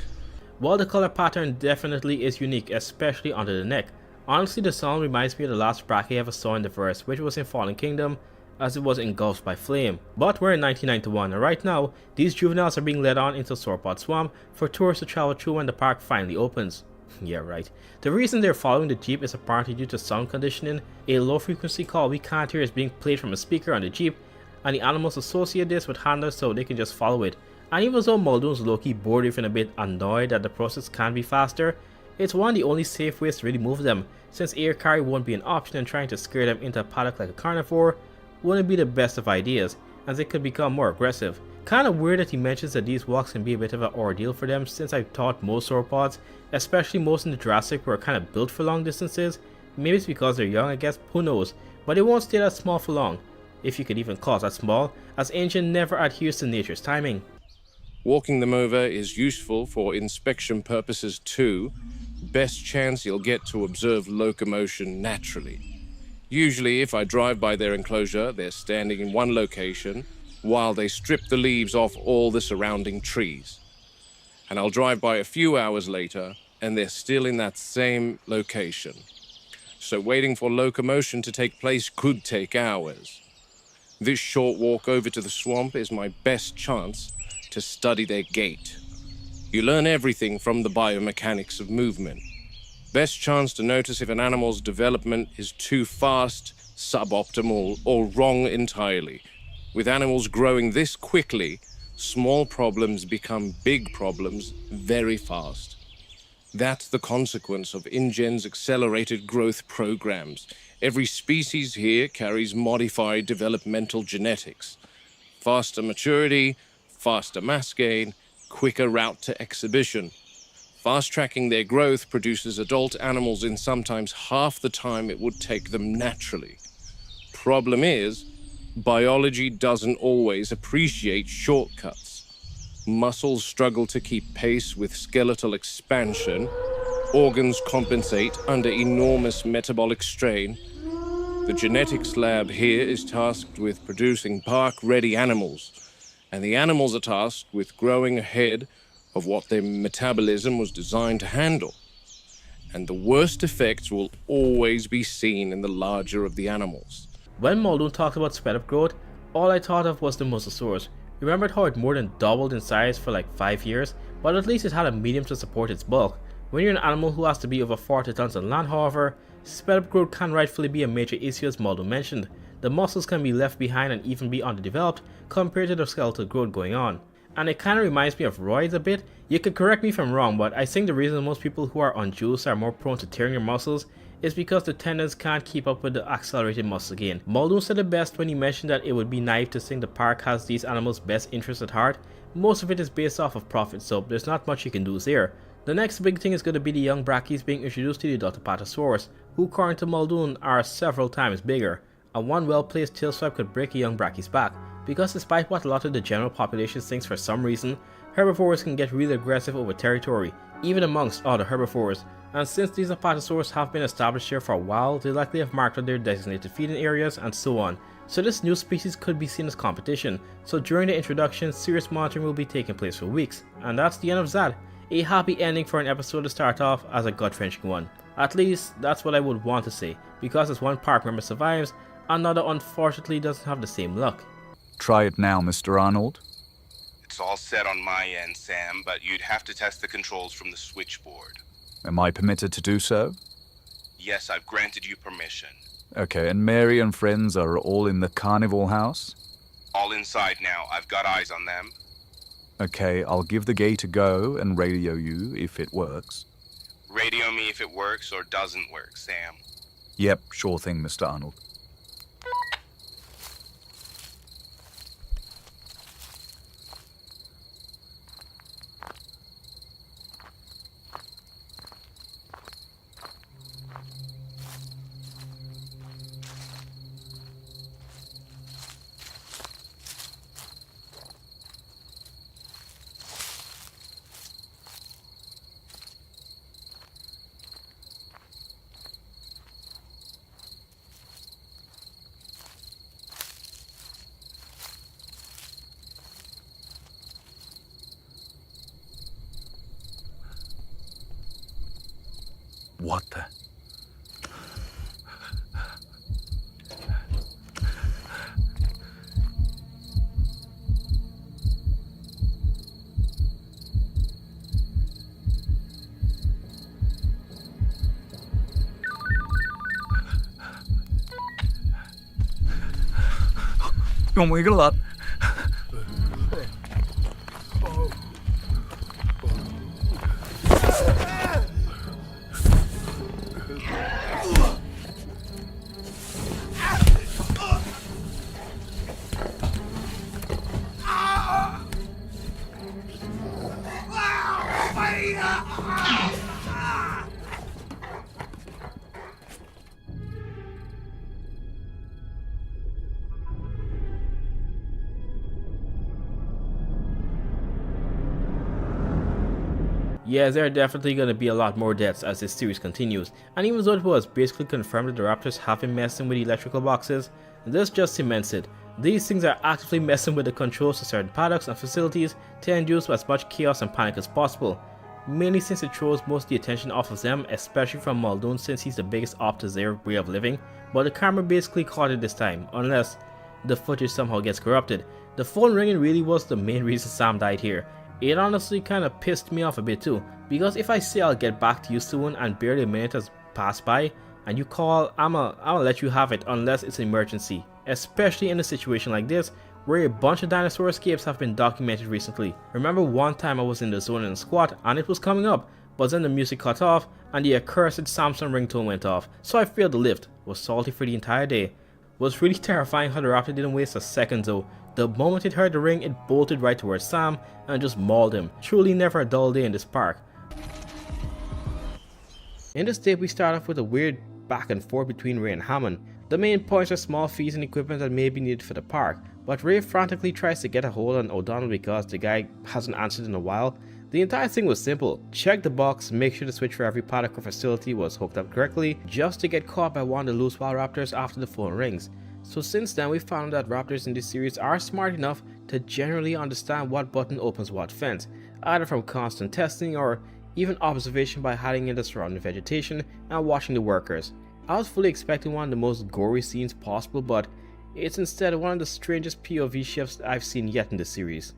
While the color pattern definitely is unique, especially under the neck. Honestly, the song reminds me of the last brachia I ever saw in the verse, which was in Fallen Kingdom, as it was engulfed by flame. But we're in 1991, and right now, these juveniles are being led on into Sauropod Swamp for tourists to travel through when the park finally opens. Yeah, right. The reason they're following the Jeep is apparently due to sound conditioning. A low frequency call we can't hear is being played from a speaker on the Jeep, and the animals associate this with handlers so they can just follow it. And even though Muldoon's low-key bored with and a bit annoyed that the process can be faster, it's one of the only safe ways to really move them, since air carry won't be an option and trying to scare them into a paddock like a carnivore wouldn't be the best of ideas, as they could become more aggressive. Kinda weird that he mentions that these walks can be a bit of an ordeal for them, since I thought most sauropods, especially most in the Jurassic, were kinda built for long distances. Maybe it's because they're young, I guess, who knows, but they won't stay that small for long, if you could even call it that small, as Engine never adheres to nature's timing. Walking them over is useful for inspection purposes too. Best chance you'll get to observe locomotion naturally. Usually, if I drive by their enclosure, they're standing in one location while they strip the leaves off all the surrounding trees. And I'll drive by a few hours later, and they're still in that same location. So waiting for locomotion to take place could take hours. This short walk over to the swamp is my best chance to study their gait. You learn everything from the biomechanics of movement. Best chance to notice if an animal's development is too fast, suboptimal, or wrong entirely. With animals growing this quickly, small problems become big problems very fast. That's the consequence of InGen's accelerated growth programs. Every species here carries modified developmental genetics. Faster maturity, faster mass gain, quicker route to exhibition. Fast-tracking their growth produces adult animals in sometimes half the time it would take them naturally. Problem is, biology doesn't always appreciate shortcuts. Muscles struggle to keep pace with skeletal expansion. Organs compensate under enormous metabolic strain. The genetics lab here is tasked with producing park-ready animals, and the animals are tasked with growing ahead of what their metabolism was designed to handle. And the worst effects will always be seen in the larger of the animals. When Muldoon talked about sped-up growth, all I thought of was the mosasaurus. Remembered how it more than doubled in size for like 5 years, but at least it had a medium to support its bulk. When you're an animal who has to be over 40 tons on land, however, sped-up growth can rightfully be a major issue, as Muldoon mentioned. The muscles can be left behind and even be underdeveloped compared to the skeletal growth going on. And it kinda reminds me of roids a bit. You could correct me if I'm wrong, but I think the reason most people who are on juice are more prone to tearing their muscles is because the tendons can't keep up with the accelerated muscle gain. Muldoon said it best when he mentioned that it would be naive to think the park has these animals' best interests at heart. Most of it is based off of profit, so there's not much you can do there. The next big thing is going to be the young brackies being introduced to the adult Apatosaurus, who according to Muldoon are several times bigger, and one well-placed tail swipe could break a young brackie's back, because despite what a lot of the general population thinks, for some reason, herbivores can get really aggressive over territory, even amongst other herbivores. And since these Apatosaurs have been established here for a while, they likely have marked out their designated feeding areas and so on. So this new species could be seen as competition, so during the introduction, serious monitoring will be taking place for weeks. And that's the end of that. A happy ending for an episode to start off as a gut-wrenching one. At least, that's what I would want to say, because as one park member survives, another unfortunately doesn't have the same luck. Try it now, Mr. Arnold. It's all set on my end, Sam, but you'd have to test the controls from the switchboard. Am I permitted to do so? Yes, I've granted you permission. Okay, and Mary and friends are all in the carnival house? All inside now. I've got eyes on them. Okay, I'll give the gate a go and radio you if it works. Radio me if it works or doesn't work, Sam. Yep, sure thing, Mr. Arnold. What the? Không nghĩ cái lật. Yeah, there are definitely going to be a lot more deaths as this series continues, and even though it was basically confirmed that the raptors have been messing with the electrical boxes, this just cements it. These things are actively messing with the controls to certain paddocks and facilities to induce as much chaos and panic as possible, mainly since it throws most of the attention off of them, especially from Muldoon since he's the biggest op to their way of living, but the camera basically caught it this time, unless the footage somehow gets corrupted. The phone ringing really was the main reason Sam died here. It honestly kinda pissed me off a bit too, because if I say I'll get back to you soon and barely a minute has passed by, and you call, I'ma let you have it unless it's an emergency, especially in a situation like this, where a bunch of dinosaur escapes have been documented recently. Remember one time I was in the zone in a squat and it was coming up, but then the music cut off and the accursed Samsung ringtone went off, so I failed the lift. Was salty for the entire day. Was really terrifying how the raptor didn't waste a second though. The moment it heard the ring, it bolted right towards Sam and just mauled him. Truly never a dull day in this park. In this tape we start off with a weird back and forth between Ray and Hammond. The main points are small fees and equipment that may be needed for the park, but Ray frantically tries to get a hold on O'Donnell because the guy hasn't answered in a while. The entire thing was simple. Check the box, make sure the switch for every paddock or facility was hooked up correctly, just to get caught by one of the loose wild raptors after the phone rings. So since then we found that raptors in this series are smart enough to generally understand what button opens what fence, either from constant testing or even observation by hiding in the surrounding vegetation and watching the workers. I was fully expecting one of the most gory scenes possible, but it's instead one of the strangest POV shifts I've seen yet in the series.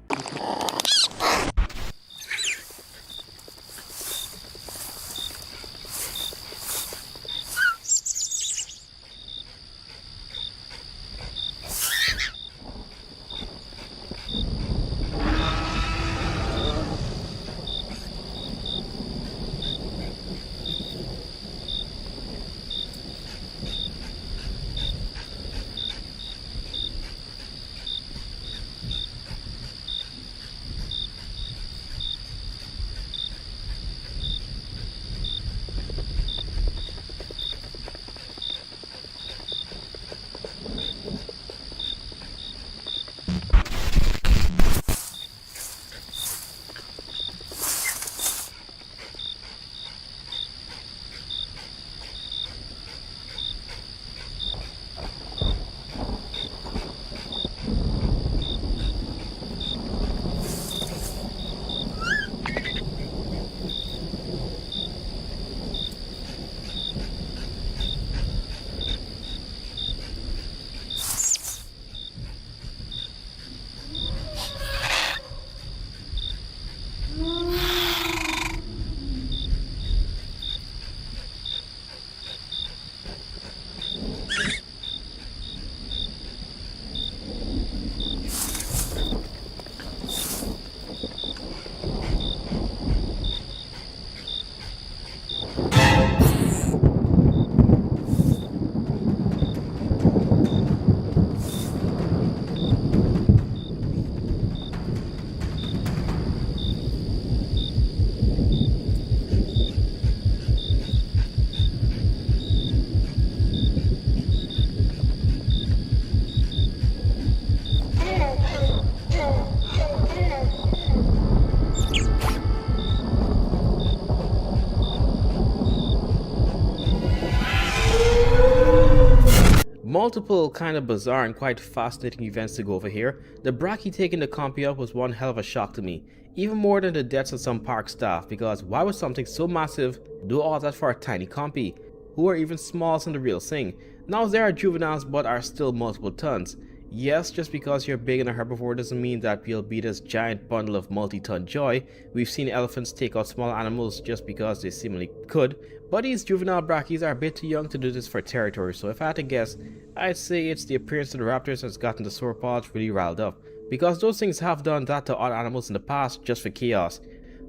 Multiple kind of bizarre and quite fascinating events to go over here. The Brachy taking the compy up was one hell of a shock to me, even more than the deaths of some park staff, because why would something so massive do all that for a tiny compy, who are even smaller than the real thing? Now there are juveniles but are still multiple tons. Yes, just because you're big and a herbivore doesn't mean that you'll be this giant bundle of multi-ton joy. We've seen elephants take out small animals just because they seemingly could, but these juvenile brackies are a bit too young to do this for territory, so if I had to guess, I'd say it's the appearance of the raptors that's gotten the sauropods really riled up, because those things have done that to other animals in the past just for chaos.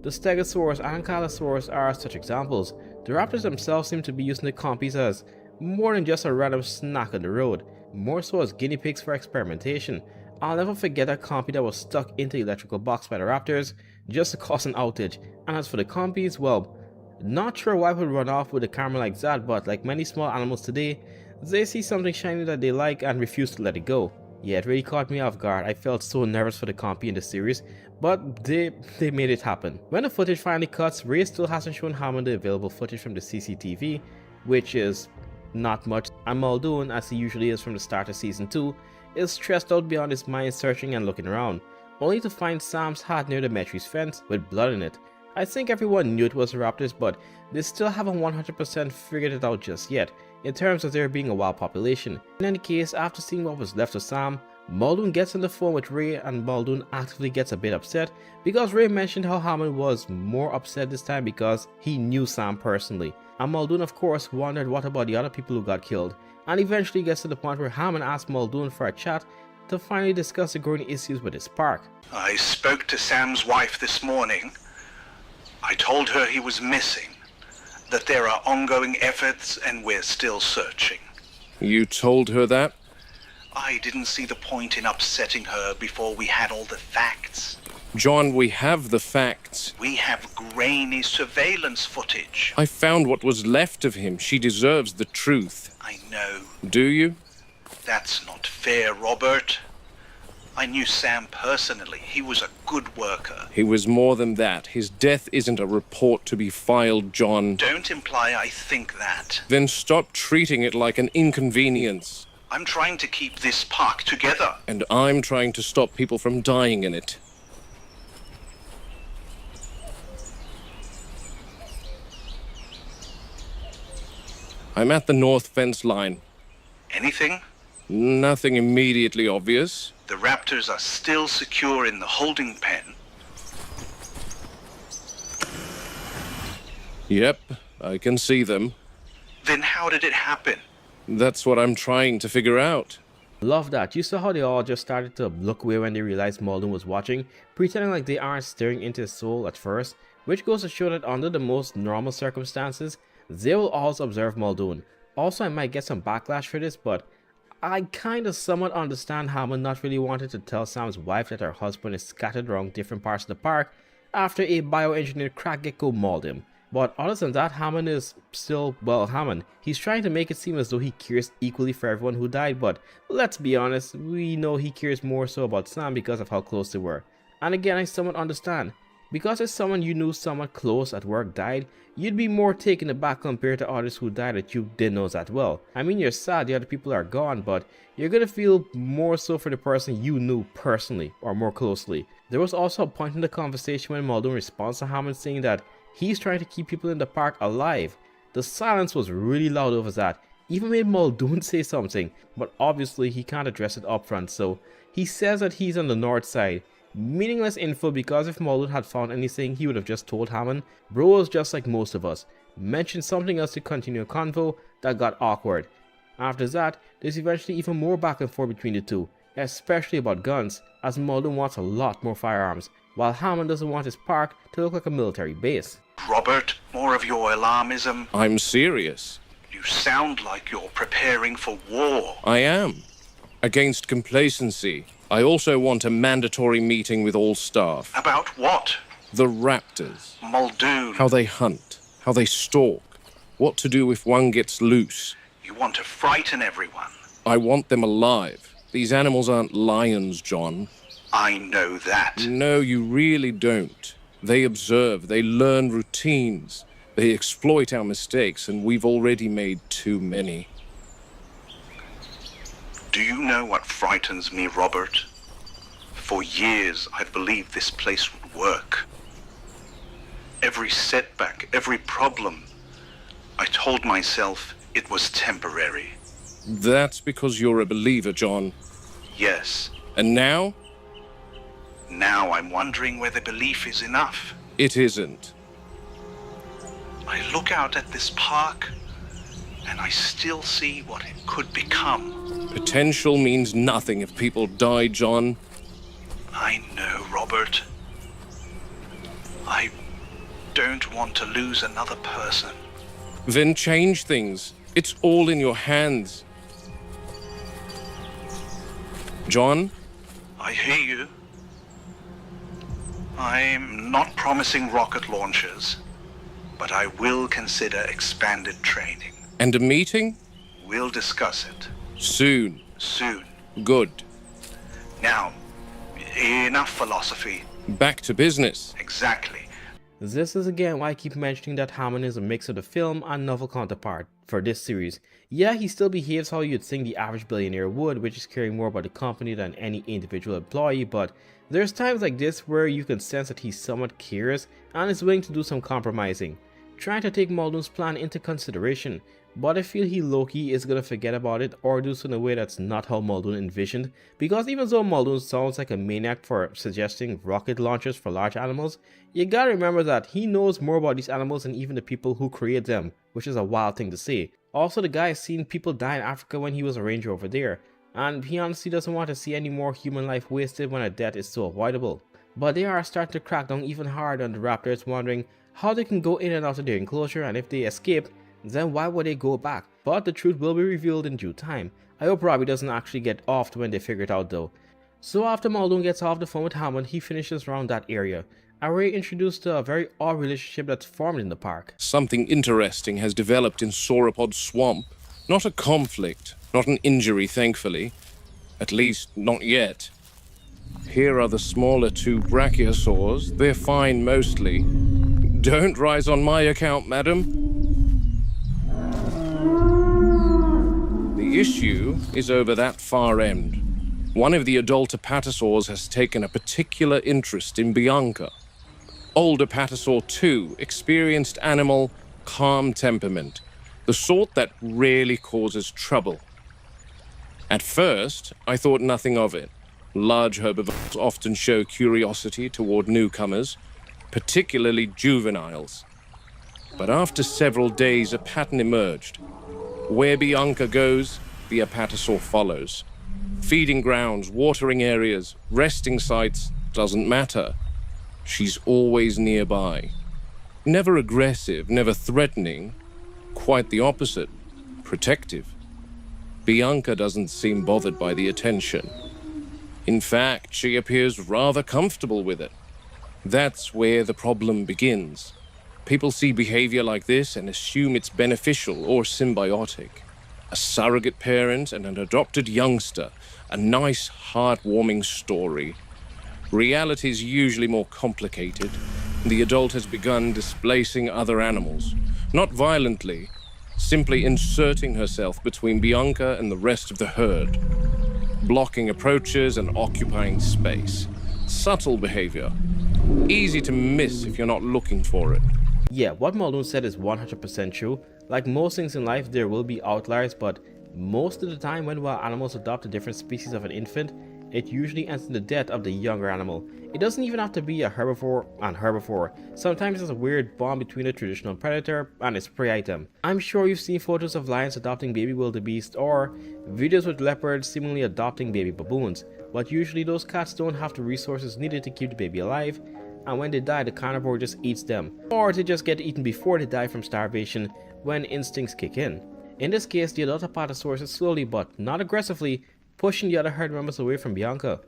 The stegosaurus and ankylosaurus are such examples. The raptors themselves seem to be using the compies as more than just a random snack on the road, more so as guinea pigs for experimentation. I'll never forget a compy that was stuck into the electrical box by the raptors just to cause an outage, and as for the compies, well, not sure why it would run off with a camera like that, but like many small animals today, they see something shiny that they like and refuse to let it go. Yeah, it really caught me off guard. I felt so nervous for the compy in the series, but they made it happen. When the footage finally cuts, Ray still hasn't shown Hammond the available footage from the CCTV, which is not much, and Muldoon, as he usually is from the start of season 2, is stressed out beyond his mind searching and looking around, only to find Sam's hat near the Metry's fence with blood in it. I think everyone knew it was the raptors, but they still haven't 100% figured it out just yet, in terms of there being a wild population. In any case, after seeing what was left of Sam, Muldoon gets on the phone with Ray, and Muldoon actively gets a bit upset because Ray mentioned how Hammond was more upset this time because he knew Sam personally. And Muldoon of course wondered what about the other people who got killed, and eventually gets to the point where Hammond asks Muldoon for a chat to finally discuss the growing issues with his park. I spoke to Sam's wife this morning. I told her he was missing, that there are ongoing efforts and we're still searching. You told her that? I didn't see the point in upsetting her before we had all the facts. John, we have the facts. We have grainy surveillance footage. I found what was left of him. She deserves the truth. I know. Do you? That's not fair, Robert. I knew Sam personally. He was a good worker. He was more than that. His death isn't a report to be filed, John. Don't imply I think that. Then stop treating it like an inconvenience. I'm trying to keep this park together. And I'm trying to stop people from dying in it. I'm at the north fence line. Anything? Nothing immediately obvious. The raptors are still secure in the holding pen. Yep, I can see them. Then how did it happen? That's what I'm trying to figure out. Love that. You saw how they all just started to look away when they realized Muldoon was watching, pretending like they aren't staring into his soul at first, which goes to show that under the most normal circumstances, they will always observe Muldoon. Also, I might get some backlash for this, but I kinda somewhat understand Hammond not really wanted to tell Sam's wife that her husband is scattered around different parts of the park after a bioengineered crack gecko mauled him. But other than that, Hammond is still, well, Hammond. He's trying to make it seem as though he cares equally for everyone who died, but let's be honest, we know he cares more so about Sam because of how close they were. And again, I somewhat understand. Because if someone you knew somewhat close at work died, you'd be more taken aback compared to others who died that you didn't know that well. I mean, you're sad the other people are gone, but you're gonna feel more so for the person you knew personally or more closely. There was also a point in the conversation when Muldoon responds to Hammond saying that he's trying to keep people in the park alive. The silence was really loud over that, even made Muldoon say something, but obviously he can't address it up front, so he says that he's on the north side. Meaningless info because if Muldoon had found anything, he would have just told Hammond. Bro was just like most of us. Mentioned something else to continue a convo that got awkward. After that, there's eventually even more back and forth between the two, especially about guns, as Muldoon wants a lot more firearms, while Hammond doesn't want his park to look like a military base. Robert, more of your alarmism. I'm serious. You sound like you're preparing for war. I am. Against complacency. I also want a mandatory meeting with all staff. About what? The raptors. Muldoon. How they hunt. How they stalk. What to do if one gets loose. You want to frighten everyone. I want them alive. These animals aren't lions, John. I know that. No, you really don't. They observe. They learn routines. They exploit our mistakes, and we've already made too many. Do you know what frightens me, Robert? For years, I believed this place would work. Every setback, every problem, I told myself it was temporary. That's because you're a believer, John. Yes. And now? Now I'm wondering whether belief is enough. It isn't. I look out at this park, and I still see what it could become. Potential means nothing if people die, John. I know, Robert. I don't want to lose another person. Then change things. It's all in your hands. John? I hear you. I'm not promising rocket launchers, but I will consider expanded training. And a meeting? We'll discuss it. Soon. Soon. Good. Now, enough philosophy. Back to business. Exactly. This is again why I keep mentioning that Hammond is a mix of the film and novel counterpart for this series. Yeah, he still behaves how you'd think the average billionaire would, which is caring more about the company than any individual employee, but there's times like this where you can sense that he somewhat cares and is willing to do some compromising, trying to take Muldoon's plan into consideration, but I feel he low-key is gonna forget about it or do so in a way that's not how Muldoon envisioned, because even though Muldoon sounds like a maniac for suggesting rocket launchers for large animals, you gotta remember that he knows more about these animals than even the people who create them, which is a wild thing to say. Also, the guy has seen people die in Africa when he was a ranger over there, and he honestly doesn't want to see any more human life wasted when a death is so avoidable. But they are starting to crack down even harder on the raptors, wondering how they can go in and out of their enclosure, and if they escape, then why would they go back? But the truth will be revealed in due time. I hope Robbie doesn't actually get offed when they figure it out though. So after Muldoon gets off the phone with Hammond, he finishes around that area. Ray introduced a very odd relationship that's formed in the park. Something interesting has developed in Sauropod Swamp. Not a conflict, not an injury, thankfully. At least, not yet. Here are the smaller two brachiosaurs. They're fine mostly. Don't rise on my account, madam. The issue is over that far end. One of the adult apatosaurs has taken a particular interest in Bianca. Old Apatosaur 2, experienced animal, calm temperament. The sort that rarely causes trouble. At first, I thought nothing of it. Large herbivores often show curiosity toward newcomers, particularly juveniles. But after several days, a pattern emerged. Where Bianca goes, the Apatosaur follows. Feeding grounds, watering areas, resting sites, doesn't matter. She's always nearby. Never aggressive, never threatening. Quite the opposite. Protective. Bianca doesn't seem bothered by the attention. In fact, she appears rather comfortable with it. That's where the problem begins. People see behavior like this and assume it's beneficial or symbiotic. A surrogate parent and an adopted youngster. A nice, heartwarming story. Reality is usually more complicated. The adult has begun displacing other animals. Not violently, simply inserting herself between Bianca and the rest of the herd. Blocking approaches and occupying space. Subtle behavior. Easy to miss if you're not looking for it. Yeah, what Muldoon said is 100% true. Like most things in life, there will be outliers, but most of the time when wild animals adopt a different species of an infant, it usually ends in the death of the younger animal. It doesn't even have to be a herbivore and herbivore. Sometimes it's a weird bond between a traditional predator and its prey item. I'm sure you've seen photos of lions adopting baby wildebeest or videos with leopards seemingly adopting baby baboons. But usually those cats don't have the resources needed to keep the baby alive, and when they die the carnivore just eats them. Or they just get eaten before they die from starvation when instincts kick in. In this case, the adult Apatosaurus is slowly but not aggressively pushing the other herd members away from Bianca,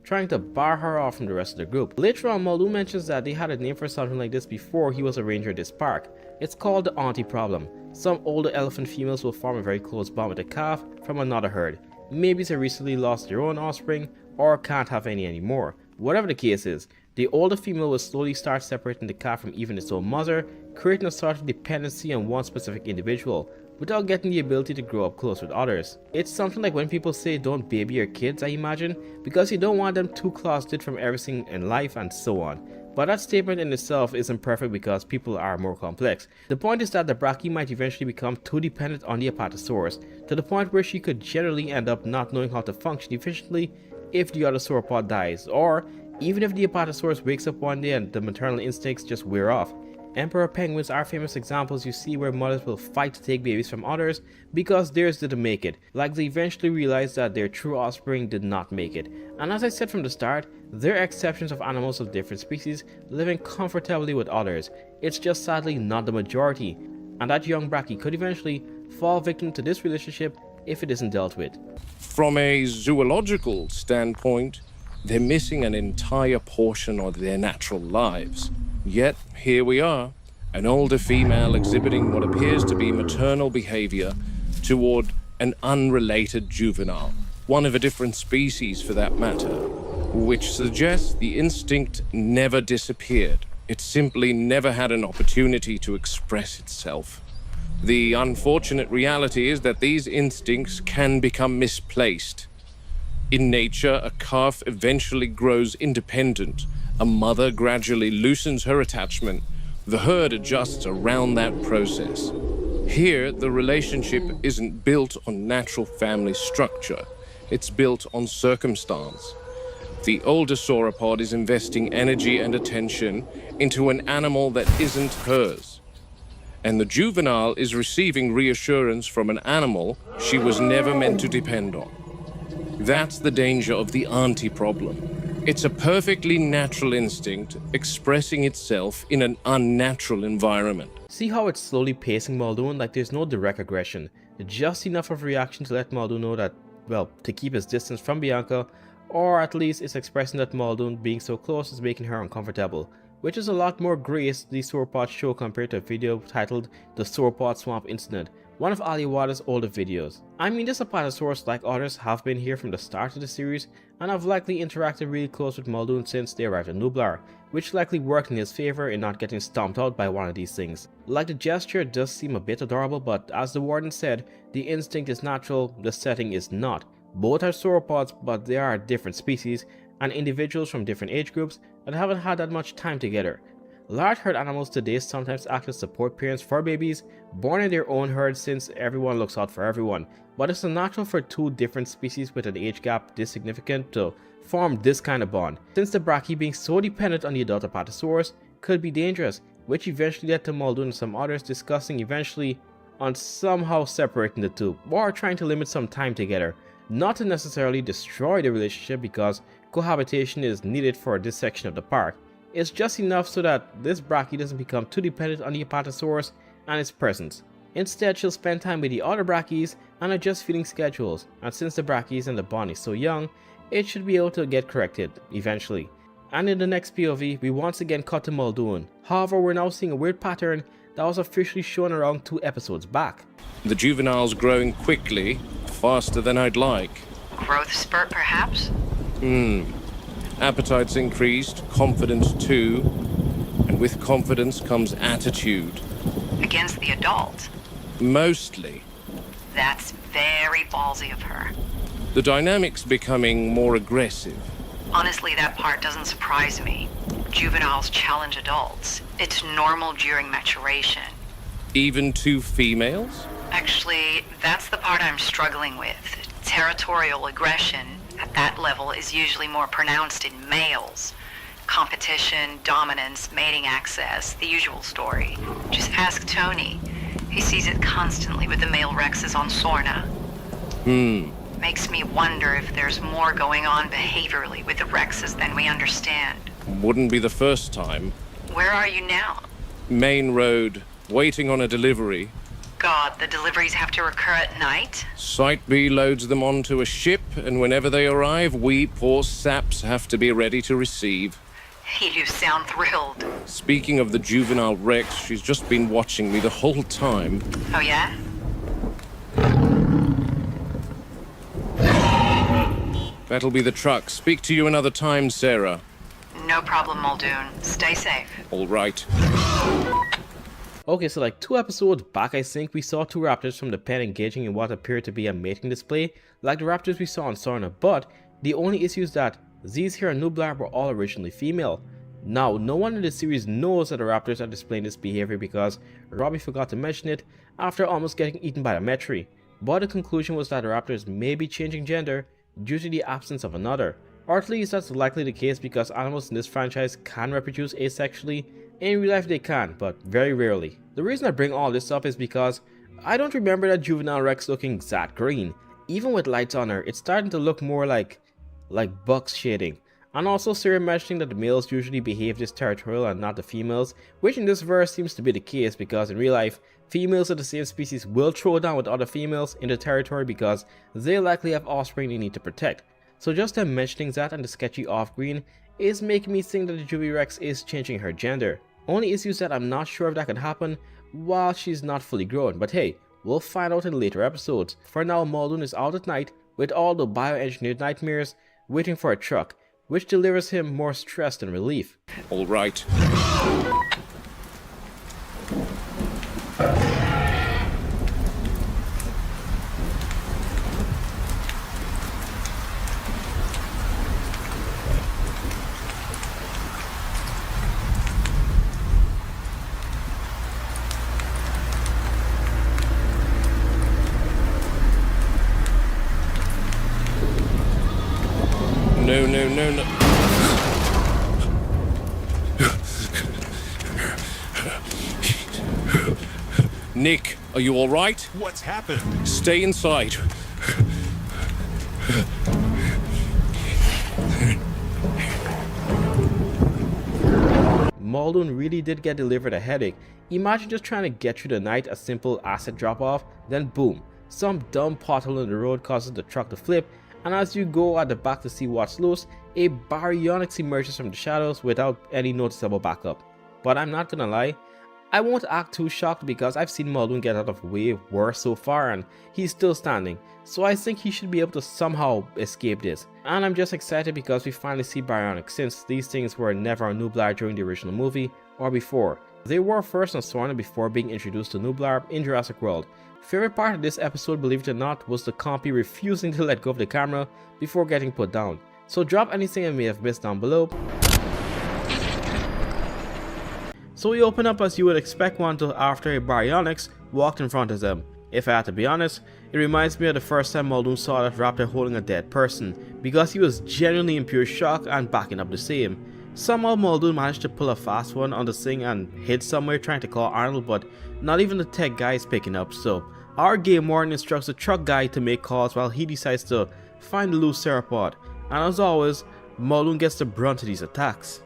trying to bar her off from the rest of the group. Later on, Muldoon mentions that they had a name for something like this before he was a ranger at this park. It's called the auntie problem. Some older elephant females will form a very close bond with a calf from another herd. Maybe they recently lost their own offspring or can't have any anymore. Whatever the case is, the older female will slowly start separating the calf from even its own mother, creating a sort of dependency on one specific individual, without getting the ability to grow up close with others. It's something like when people say don't baby your kids, I imagine, because you don't want them too closeted from everything in life and so on. But that statement in itself isn't perfect because people are more complex. The point is that the brachie might eventually become too dependent on the Apatosaurus, to the point where she could generally end up not knowing how to function efficiently if the other sauropod dies, or even if the Apatosaurus wakes up one day and the maternal instincts just wear off. Emperor penguins are famous examples you see where mothers will fight to take babies from others because theirs didn't make it, like they eventually realized that their true offspring did not make it. And as I said from the start, there are exceptions of animals of different species living comfortably with others. It's just sadly not the majority, and that young brachie could eventually fall victim to this relationship if it isn't dealt with. From a zoological standpoint, they're missing an entire portion of their natural lives. Yet, here we are, an older female exhibiting what appears to be maternal behavior toward an unrelated juvenile, one of a different species for that matter, which suggests the instinct never disappeared. It simply never had an opportunity to express itself. The unfortunate reality is that these instincts can become misplaced. In nature, a calf eventually grows independent. A mother gradually loosens her attachment. The herd adjusts around that process. Here, the relationship isn't built on natural family structure. It's built on circumstance. The older sauropod is investing energy and attention into an animal that isn't hers. And the juvenile is receiving reassurance from an animal she was never meant to depend on. That's the danger of the auntie problem. It's a perfectly natural instinct expressing itself in an unnatural environment. See how it's slowly pacing Muldoon? Like there's no direct aggression, just enough of reaction to let Muldoon know that, well, to keep his distance from Bianca, or at least it's expressing that Muldoon being so close is making her uncomfortable, which is a lot more grace the sauropod show compared to a video titled The Sauropod Swamp Incident, one of Ali Wada's older videos. I mean, this Apatosaurus, like others, have been here from the start of the series and have likely interacted really close with Muldoon since they arrived at Nublar, which likely worked in his favor in not getting stomped out by one of these things. Like the gesture does seem a bit adorable, but as the warden said, the instinct is natural, the setting is not. Both are sauropods, but they are different species and individuals from different age groups that haven't had that much time together. Large herd animals today sometimes act as support parents for babies born in their own herd since everyone looks out for everyone, but it's unnatural for two different species with an age gap this significant to form this kind of bond, since the brachy being so dependent on the adult Apatosaurus could be dangerous, which eventually led to Muldoon and some others discussing eventually on somehow separating the two, or trying to limit some time together, not to necessarily destroy the relationship because cohabitation is needed for this section of the park. It's just enough so that this brachy doesn't become too dependent on the Apatosaurus and its presence. Instead, she'll spend time with the other brachyes and adjust feeding schedules, and since the brachyes and the bond is so young, it should be able to get corrected eventually. And in the next POV, we once again cut to Muldoon. However, we're now seeing a weird pattern that was officially shown around 2 episodes back. The juvenile's growing quickly, faster than I'd like. Growth spurt, perhaps? Appetite's increased, confidence too, and with confidence comes attitude. Against the adult? Mostly. That's very ballsy of her. The dynamic's becoming more aggressive. Honestly, that part doesn't surprise me. Juveniles challenge adults. It's normal during maturation. Even 2 females? Actually, that's the part I'm struggling with. Territorial aggression at that level is usually more pronounced in males. Competition, dominance, mating access, the usual story. Just ask Tony. He sees it constantly with the male Rexes on Sorna. Makes me wonder if there's more going on behaviorally with the Rexes than we understand. Wouldn't be the first time. Where are you now? Main road, waiting on a delivery. God, the deliveries have to occur at night? Site B loads them onto a ship, and whenever they arrive, we poor saps have to be ready to receive. You sound thrilled. Speaking of the juvenile Rex, she's just been watching me the whole time. Oh yeah? That'll be the truck. Speak to you another time, Sarah. No problem, Muldoon. Stay safe. All right. Okay, so like 2 episodes back I think we saw 2 raptors from the pen engaging in what appeared to be a mating display like the raptors we saw on Sorna, but the only issue is that these here in Nublar were all originally female. Now, no one in the series knows that the raptors are displaying this behavior because Robbie forgot to mention it after almost getting eaten by a Metri, but the conclusion was that the raptors may be changing gender due to the absence of another, or at least that's likely the case because animals in this franchise can reproduce asexually. In real life they can, but very rarely. The reason I bring all this up is because I don't remember that juvenile Rex looking that green. Even with lights on her, it's starting to look more like bucks shading. And also Sarah mentioning that the males usually behave this territorial and not the females, which in this verse seems to be the case because in real life, females of the same species will throw down with other females in the territory because they likely have offspring they need to protect. So just them mentioning that and the sketchy off-green is making me think that the Juvie Rex is changing her gender. Only issue is that I'm not sure if that can happen while she's not fully grown, but hey, we'll find out in later episodes. For now, Muldoon is out at night with all the bioengineered nightmares waiting for a truck, which delivers him more stress than relief. All right. No. Nick, are you all right? What's happened? Stay inside. Muldoon really did get delivered a headache. Imagine just trying to get through the night, a simple asset drop off, then boom, some dumb pothole in the road causes the truck to flip, and as you go at the back to see what's loose, a baryonyx emerges from the shadows without any noticeable backup. But I'm not gonna lie, I won't act too shocked because I've seen Muldoon get out of way worse so far and he's still standing, so I think he should be able to somehow escape this. And I'm just excited because we finally see baryonyx, since these things were never on Nublar during the original movie or before. They were first on Sorna before being introduced to Nublar in Jurassic World. Favorite part of this episode, believe it or not, was the compy refusing to let go of the camera before getting put down. So drop anything I may have missed down below. So we open up as you would expect one to after a baryonyx walked in front of them. If I had to be honest, it reminds me of the first time Muldoon saw that raptor holding a dead person, because he was genuinely in pure shock and backing up the same. Somehow Muldoon managed to pull a fast one on the thing and hid somewhere trying to call Arnold, but not even the tech guy is picking up, so our game warden instructs the truck guy to make calls while he decides to find the loose theropod, and as always, Muldoon gets the brunt of these attacks.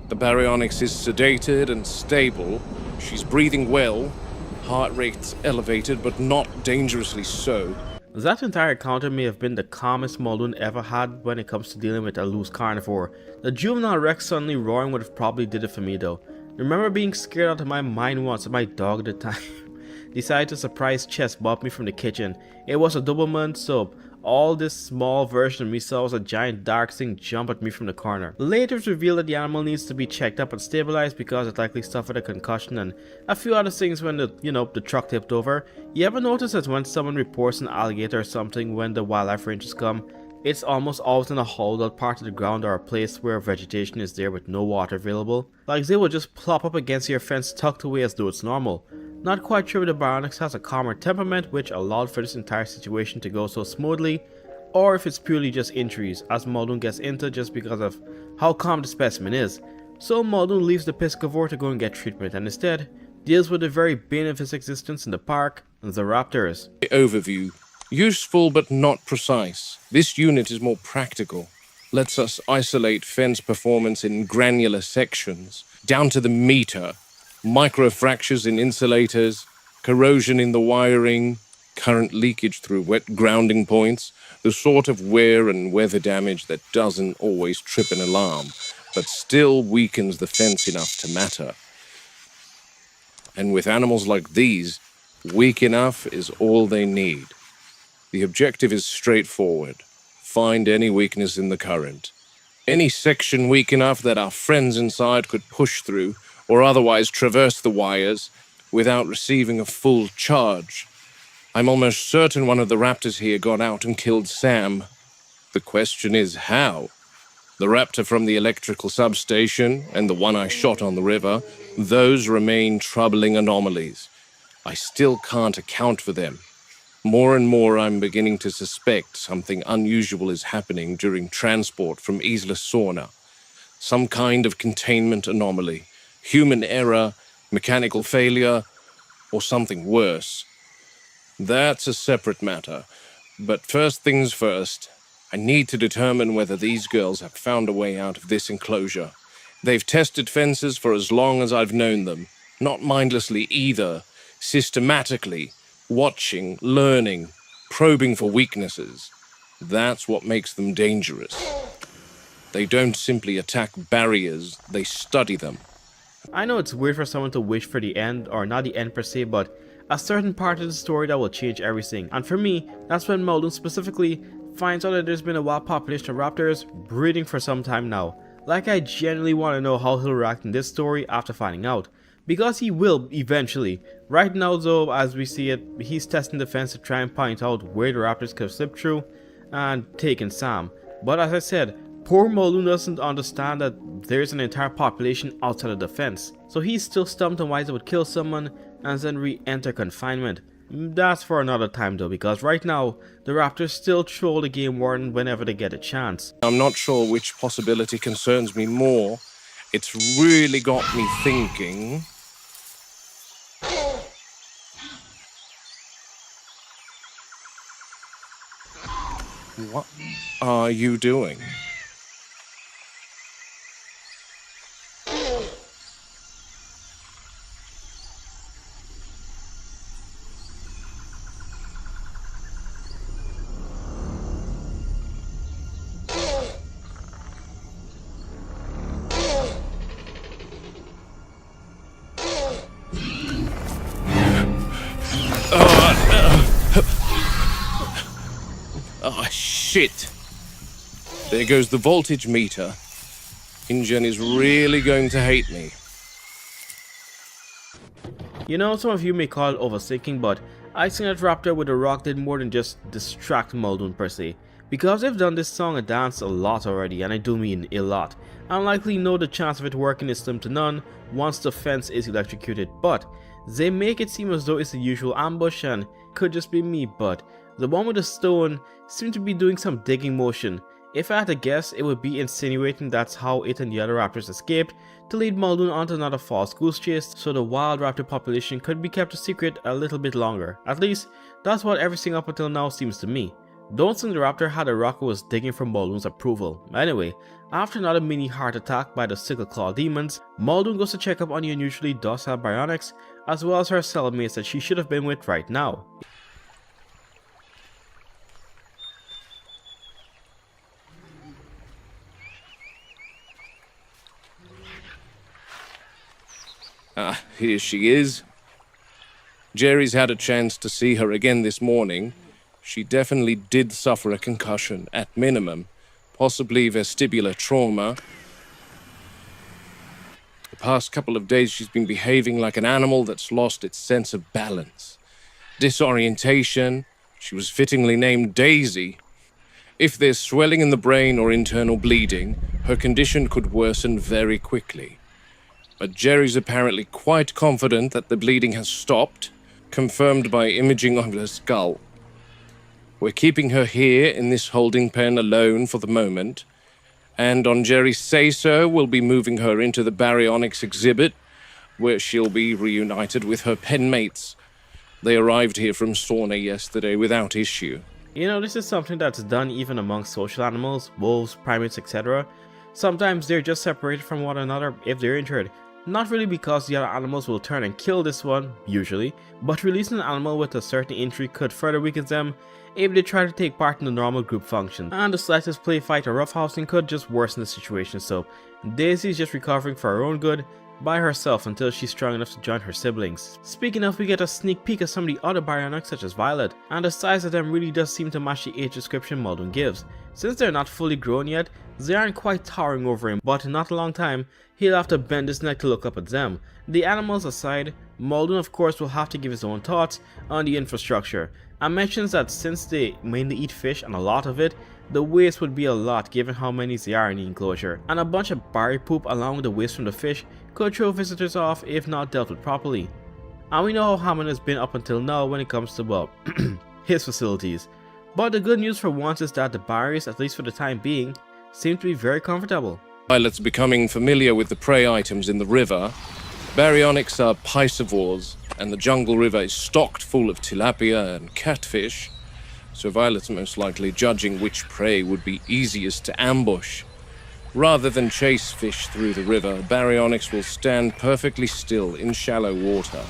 The baryonyx is sedated and stable. She's breathing well. Heart rate's elevated, but not dangerously so. That entire encounter may have been the calmest Muldoon ever had when it comes to dealing with a loose carnivore. The juvenile Rex suddenly roaring would have probably did it for me though. Remember being scared out of my mind once and my dog at the time decided to surprise chest bump me from the kitchen. It was a Doberman, so all this small version of me saw was a giant dark thing jump at me from the corner. Later it's revealed that the animal needs to be checked up and stabilized because it likely suffered a concussion and a few other things when the truck tipped over. You ever notice that when someone reports an alligator or something when the wildlife rangers come, it's almost always in a holdout part of the ground or a place where vegetation is there with no water available? Like they will just plop up against your fence tucked away as though it's normal. Not quite sure if the baryonyx has a calmer temperament which allowed for this entire situation to go so smoothly, or if it's purely just injuries, as Muldoon gets into just because of how calm the specimen is. So Muldoon leaves the piscivore to go and get treatment and instead deals with the very bane of his existence in the park, the raptors. Overview. Useful but not precise. This unit is more practical. Lets us isolate fence performance in granular sections, down to the meter. Microfractures in insulators, corrosion in the wiring, current leakage through wet grounding points, the sort of wear and weather damage that doesn't always trip an alarm, but still weakens the fence enough to matter. And with animals like these, weak enough is all they need. The objective is straightforward. Find any weakness in the current. Any section weak enough that our friends inside could push through, or otherwise traverse the wires without receiving a full charge. I'm almost certain one of the raptors here got out and killed Sam. The question is how? The raptor from the electrical substation and the one I shot on the river, those remain troubling anomalies. I still can't account for them. More and more I'm beginning to suspect something unusual is happening during transport from Isla Sorna. Some kind of containment anomaly, human error, mechanical failure, or something worse. That's a separate matter. But first things first, I need to determine whether these girls have found a way out of this enclosure. They've tested fences for as long as I've known them. Not mindlessly either, systematically, watching, learning, probing for weaknesses. That's what makes them dangerous. They don't simply attack barriers, they study them. I know it's weird for someone to wish for the end, or not the end per se, but a certain part of the story that will change everything. And for me, that's when Muldoon specifically finds out that there's been a wild population of raptors breeding for some time now. Like, I genuinely want to know how he'll react in this story after finding out. Because he will eventually. Right now though, as we see it, he's testing the fence to try and point out where the raptors could have slipped through and taken Sam. But as I said, poor Muldoon doesn't understand that there's an entire population outside of the fence. So he's still stumped on why they would kill someone and then re-enter confinement. That's for another time though, because right now, the raptors still troll the game warden whenever they get a chance. I'm not sure which possibility concerns me more. It's really got me thinking. What are you doing? Oh, shit. There goes the voltage meter. InGen is really going to hate me. You know, some of you may call it overthinking, but I think that Raptor with a rock did more than just distract Muldoon per se. Because they've done this song and dance a lot already, and I do mean a lot. I likely know the chance of it working is slim to none once the fence is electrocuted, but they make it seem as though it's the usual ambush and could just be me, but the one with the stone seemed to be doing some digging motion. If I had to guess, it would be insinuating that's how it and the other raptors escaped to lead Muldoon onto another false goose chase, so the wild raptor population could be kept a secret a little bit longer. At least, that's what everything up until now seems to me. Don't think the raptor had a rock who was digging for Muldoon's approval. Anyway, after another mini heart attack by the sickle claw demons, Muldoon goes to check up on the unusually docile bionics, as well as her cellmates that she should have been with right now. Here she is. Jerry's had a chance to see her again this morning. She definitely did suffer a concussion, at minimum, possibly vestibular trauma. The past couple of days she's been behaving like an animal that's lost its sense of balance. Disorientation. She was fittingly named Daisy. If there's swelling in the brain or internal bleeding, her condition could worsen very quickly. But Jerry's apparently quite confident that the bleeding has stopped, confirmed by imaging of her skull. We're keeping her here in this holding pen alone for the moment, and on Jerry's say-so, we'll be moving her into the baryonyx exhibit, where she'll be reunited with her penmates. They arrived here from Sorna yesterday without issue. You know, this is something that's done even among social animals, wolves, primates, etc. Sometimes they're just separated from one another if they're injured. Not really because the other animals will turn and kill this one, usually, but releasing an animal with a certain injury could further weaken them if they try to take part in the normal group function, and the slightest play fight or roughhousing could just worsen the situation, so Daisy's just recovering for her own good by herself until she's strong enough to join her siblings. Speaking of, we get a sneak peek of some of the other bionics such as Violet, and the size of them really does seem to match the age description Muldoon gives. Since they're not fully grown yet, they aren't quite towering over him, but in not a long time, he'll have to bend his neck to look up at them. The animals aside, Muldoon of course will have to give his own thoughts on the infrastructure, and mentions that since they mainly eat fish and a lot of it, the waste would be a lot given how many there are in the enclosure, and a bunch of barry poop along with the waste from the fish could throw visitors off if not dealt with properly. And we know how Hammond has been up until now when it comes to, well, his facilities. But the good news for once is that the barriers, at least for the time being, seem to be very comfortable. Pilots becoming familiar with the prey items in the river, baryonyx are piscivores, and the jungle river is stocked full of tilapia and catfish, so Violet's most likely judging which prey would be easiest to ambush. Rather than chase fish through the river, baryonyx will stand perfectly still in shallow water.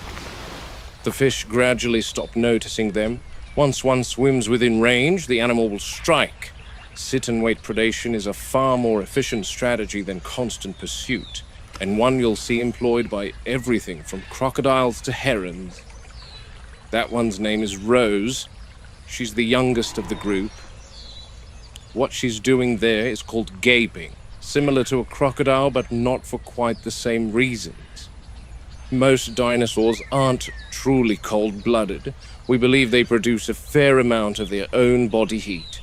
The fish gradually stop noticing them. Once one swims within range, the animal will strike. Sit-and-wait predation is a far more efficient strategy than constant pursuit, and one you'll see employed by everything from crocodiles to herons. That one's name is Rose. She's the youngest of the group. What she's doing there is called gaping, similar to a crocodile but not for quite the same reasons. Most dinosaurs aren't truly cold-blooded. We believe they produce a fair amount of their own body heat.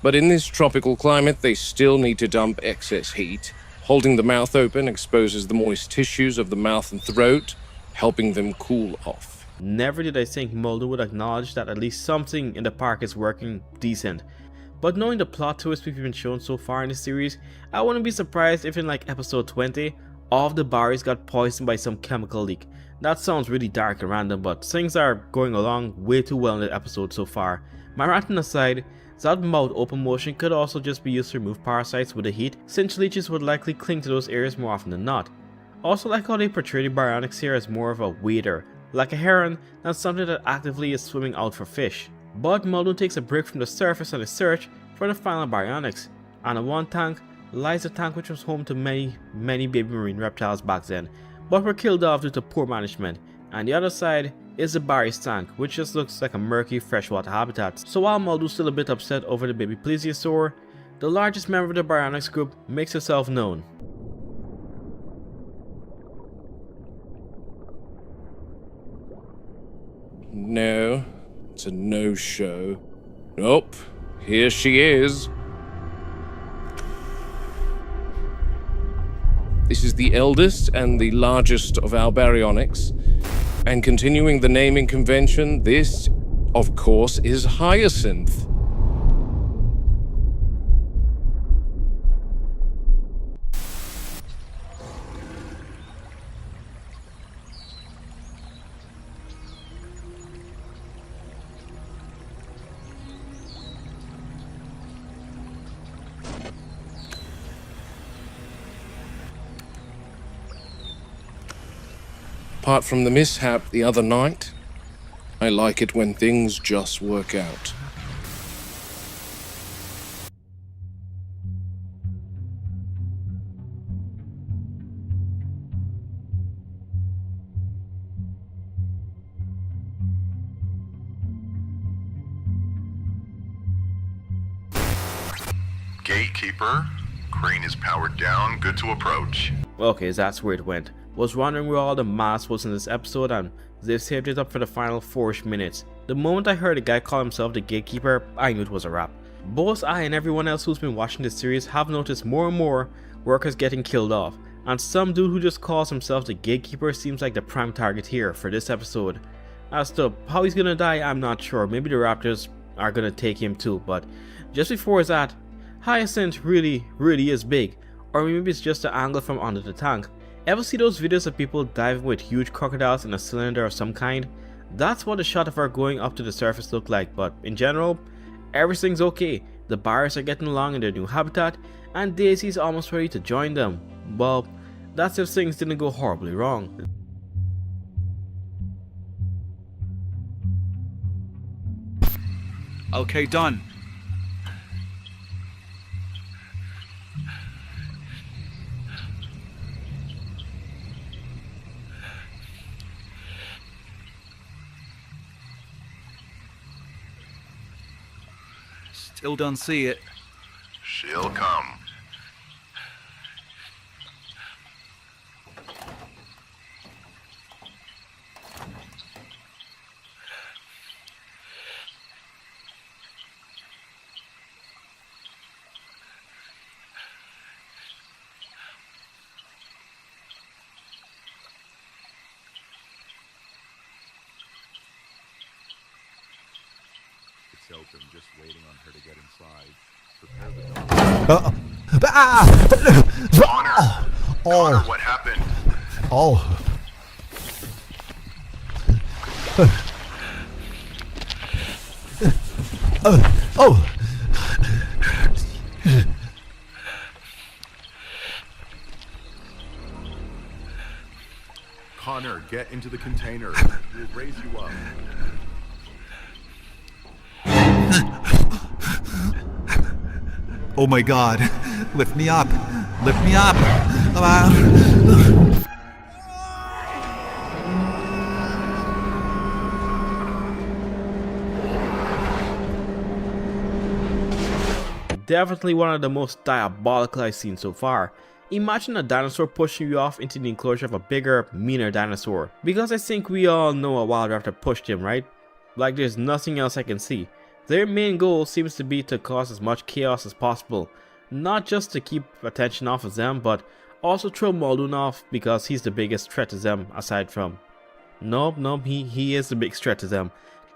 But in this tropical climate, they still need to dump excess heat. Holding the mouth open exposes the moist tissues of the mouth and throat, helping them cool off. Never did I think Muldoon would acknowledge that at least something in the park is working decent. But knowing the plot twists we've been shown so far in the series, I wouldn't be surprised if in like episode 20, all of the barriers got poisoned by some chemical leak. That sounds really dark and random, but things are going along way too well in the episode so far. My ranting aside, that mouth open motion could also just be used to remove parasites with the heat, since leeches would likely cling to those areas more often than not. Also like how they portray the baryonyx here as more of a wader, like a heron, than something that actively is swimming out for fish. But Muldoon takes a break from the surface on his search for the final baryonyx, and in one tank lies a tank which was home to many baby marine reptiles back then, but were killed off due to poor management, and the other side is the Barry's tank, which just looks like a murky freshwater habitat. So while Muldoon's still a bit upset over the baby plesiosaur, the largest member of the baryonyx group makes herself known. No, it's a no-show. Nope, here she is. This is the eldest and the largest of our baryonyx. And continuing the naming convention, this, of course, is Hyacinth. Apart from the mishap the other night, I like it when things just work out. Gatekeeper, crane is powered down, good to approach. Okay, that's where it went. Was wondering where all the mass was in this episode, and they've saved it up for the final 4-ish minutes. The moment I heard a guy call himself the Gatekeeper, I knew it was a wrap. Both I and everyone else who's been watching this series have noticed more and more workers getting killed off, and some dude who just calls himself the Gatekeeper seems like the prime target here for this episode. As to how he's gonna die, I'm not sure. Maybe the raptors are gonna take him too, but just before that, Hyacinth really is big, or maybe it's just the angle from under the tank. Ever see those videos of people diving with huge crocodiles in a cylinder of some kind? That's what the shot of her going up to the surface looked like, but in general, everything's okay. The barriers are getting along in their new habitat, and Daisy's almost ready to join them. Well, that's if things didn't go horribly wrong. Okay, done. Still don't see it. She'll come. soak. I'm just waiting on her to get inside. Prepare the Connor, what happened? Connor, get into the container. We'll raise you up. Oh my god. Lift me up. Lift me up. Definitely one of the most diabolical I've seen so far. Imagine a dinosaur pushing you off into the enclosure of a bigger, meaner dinosaur. Because I think we all know a wild raptor pushed him, right? Like there's nothing else I can see. Their main goal seems to be to cause as much chaos as possible. Not just to keep attention off of them, but also throw Muldoon off because he's the biggest threat to them aside from... Nope, he is the biggest threat to them.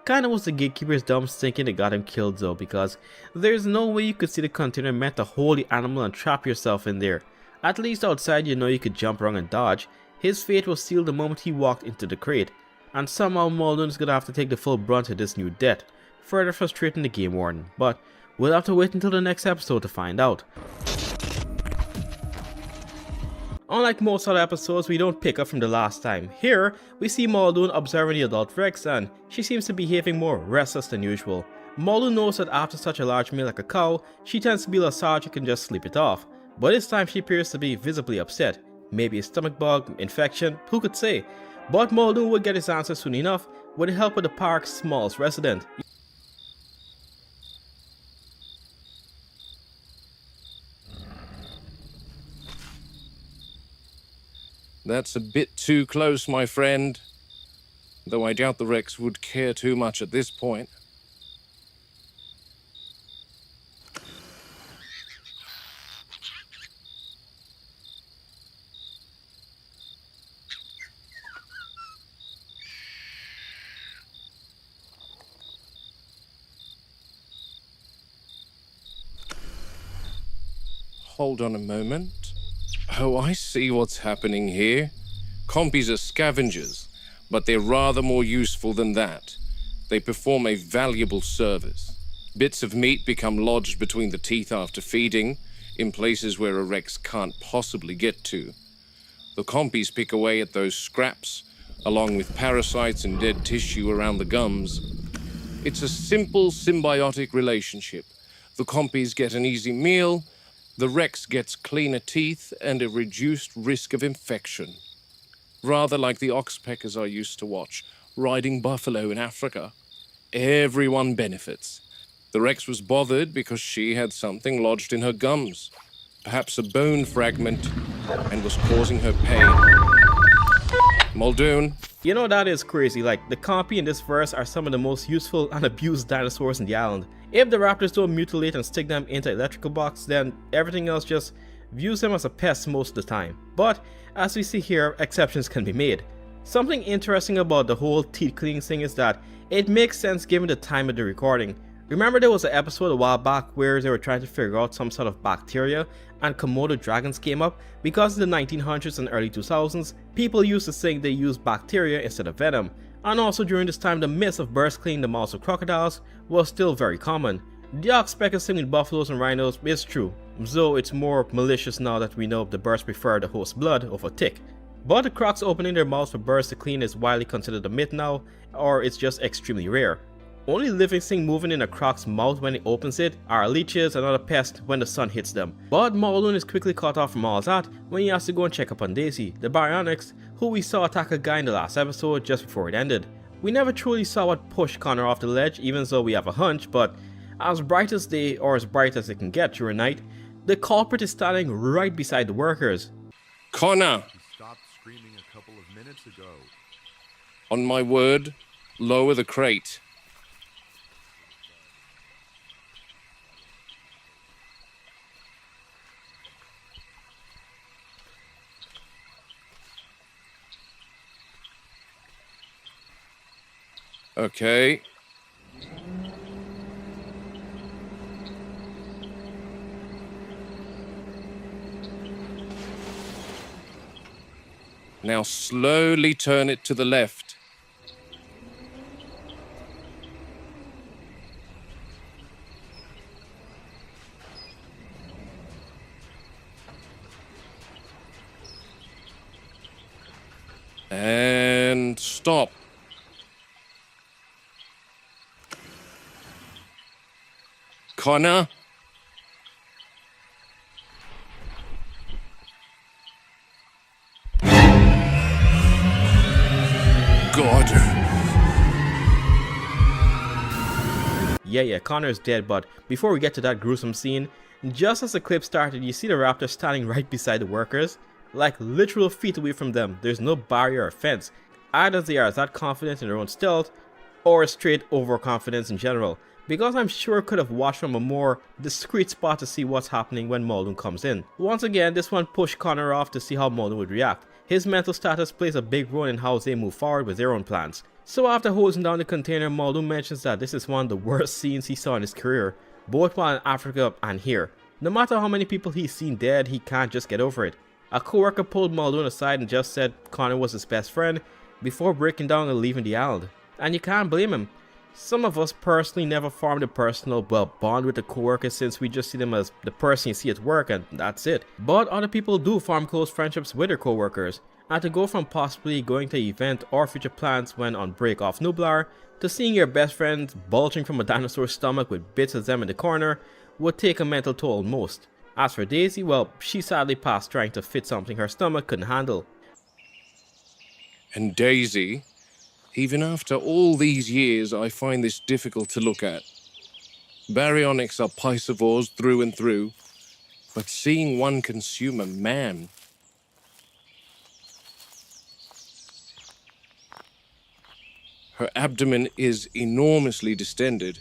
Kinda was the gatekeeper's dumb thinking that got him killed though, because there's no way you could see the container meant to hold the animal and trap yourself in there. At least outside you know you could jump around and dodge. His fate was sealed the moment he walked into the crate, and somehow Muldoon is gonna have to take the full brunt of this new death, further frustrating the game warden, but we'll have to wait until the next episode to find out. Unlike most other episodes, we don't pick up from the last time. Here, we see Muldoon observing the adult Rex and she seems to be behaving more restless than usual. Muldoon knows that after such a large meal like a cow, she tends to be lethargic and just sleep it off. But this time she appears to be visibly upset. Maybe a stomach bug, infection, who could say? But Muldoon would get his answer soon enough with the help of the park's smallest resident. That's a bit too close, my friend. Though I doubt the Rex would care too much at this point. Hold on a moment. Oh, I see what's happening here. Compies are scavengers, but they're rather more useful than that. They perform a valuable service. Bits of meat become lodged between the teeth after feeding, in places where a Rex can't possibly get to. The compies pick away at those scraps, along with parasites and dead tissue around the gums. It's a simple symbiotic relationship. The compies get an easy meal, the Rex gets cleaner teeth and a reduced risk of infection. Rather like the oxpeckers I used to watch, riding buffalo in Africa. Everyone benefits. The Rex was bothered because she had something lodged in her gums. Perhaps a bone fragment, and was causing her pain. Muldoon. You know, that is crazy. Like, the compy in this verse are some of the most useful and abused dinosaurs in the island. If the raptors don't mutilate and stick them into electrical box, then everything else just views them as a pest most of the time. But as we see here, exceptions can be made. Something interesting about the whole teeth cleaning thing is that it makes sense given the time of the recording. Remember there was an episode a while back where they were trying to figure out some sort of bacteria and Komodo dragons came up? Because in the 1900s and early 2000s, people used to think they used bacteria instead of venom. And also during this time, the myth of birds cleaning the mouths of crocodiles was still very common. The oxpeckers thing with buffaloes and rhinos is true, though it's more malicious now that we know the birds prefer the host's blood over tick. But the crocs opening their mouths for birds to clean is widely considered a myth now, or it's just extremely rare. Only living thing moving in a croc's mouth when it opens it are leeches and other pests when the sun hits them. But Muldoon is quickly cut off from all that when he has to go and check up on Daisy, the Baryonyx, who we saw attack a guy in the last episode just before it ended. We never truly saw what pushed Connor off the ledge, even though we have a hunch, but as bright as day, or as bright as it can get during night, the culprit is standing right beside the workers. Connor! He stopped screaming a couple of minutes ago. On my word, lower the crate. Okay. Now slowly turn it to the left. And stop. Connor? God. Yeah, Connor's dead, but before we get to that gruesome scene, just as the clip started, you see the raptor standing right beside the workers, like literal feet away from them. There's no barrier or fence. Either they are that confident in their own stealth, or straight overconfidence in general, because I'm sure could have watched from a more discreet spot to see what's happening when Muldoon comes in. Once again, this one pushed Connor off to see how Muldoon would react. His mental status plays a big role in how they move forward with their own plans. So after hosing down the container, Muldoon mentions that this is one of the worst scenes he saw in his career, both while in Africa and here. No matter how many people he's seen dead, he can't just get over it. A co-worker pulled Muldoon aside and just said Connor was his best friend before breaking down and leaving the island. And you can't blame him. Some of us personally never formed a personal bond with a co-worker since we just see them as the person you see at work and that's it. But other people do form close friendships with their co-workers. And to go from possibly going to an event or future plans when on break off Nublar to seeing your best friend bulging from a dinosaur's stomach with bits of them in the corner would take a mental toll on most. As for Daisy, well, she sadly passed trying to fit something her stomach couldn't handle. And Daisy, even after all these years, I find this difficult to look at. Baryonyx are piscivores through and through, but seeing one consume a man... Her abdomen is enormously distended.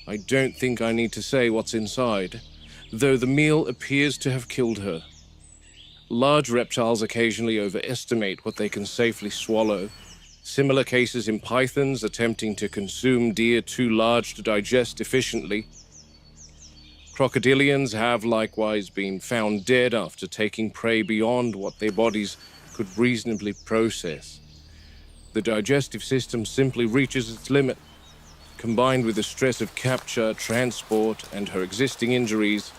I don't think I need to say what's inside, though the meal appears to have killed her. Large reptiles occasionally overestimate what they can safely swallow. Similar cases in pythons attempting to consume deer too large to digest efficiently. Crocodilians have likewise been found dead after taking prey beyond what their bodies could reasonably process. The digestive system simply reaches its limit. Combined with the stress of capture, transport, and her existing injuries,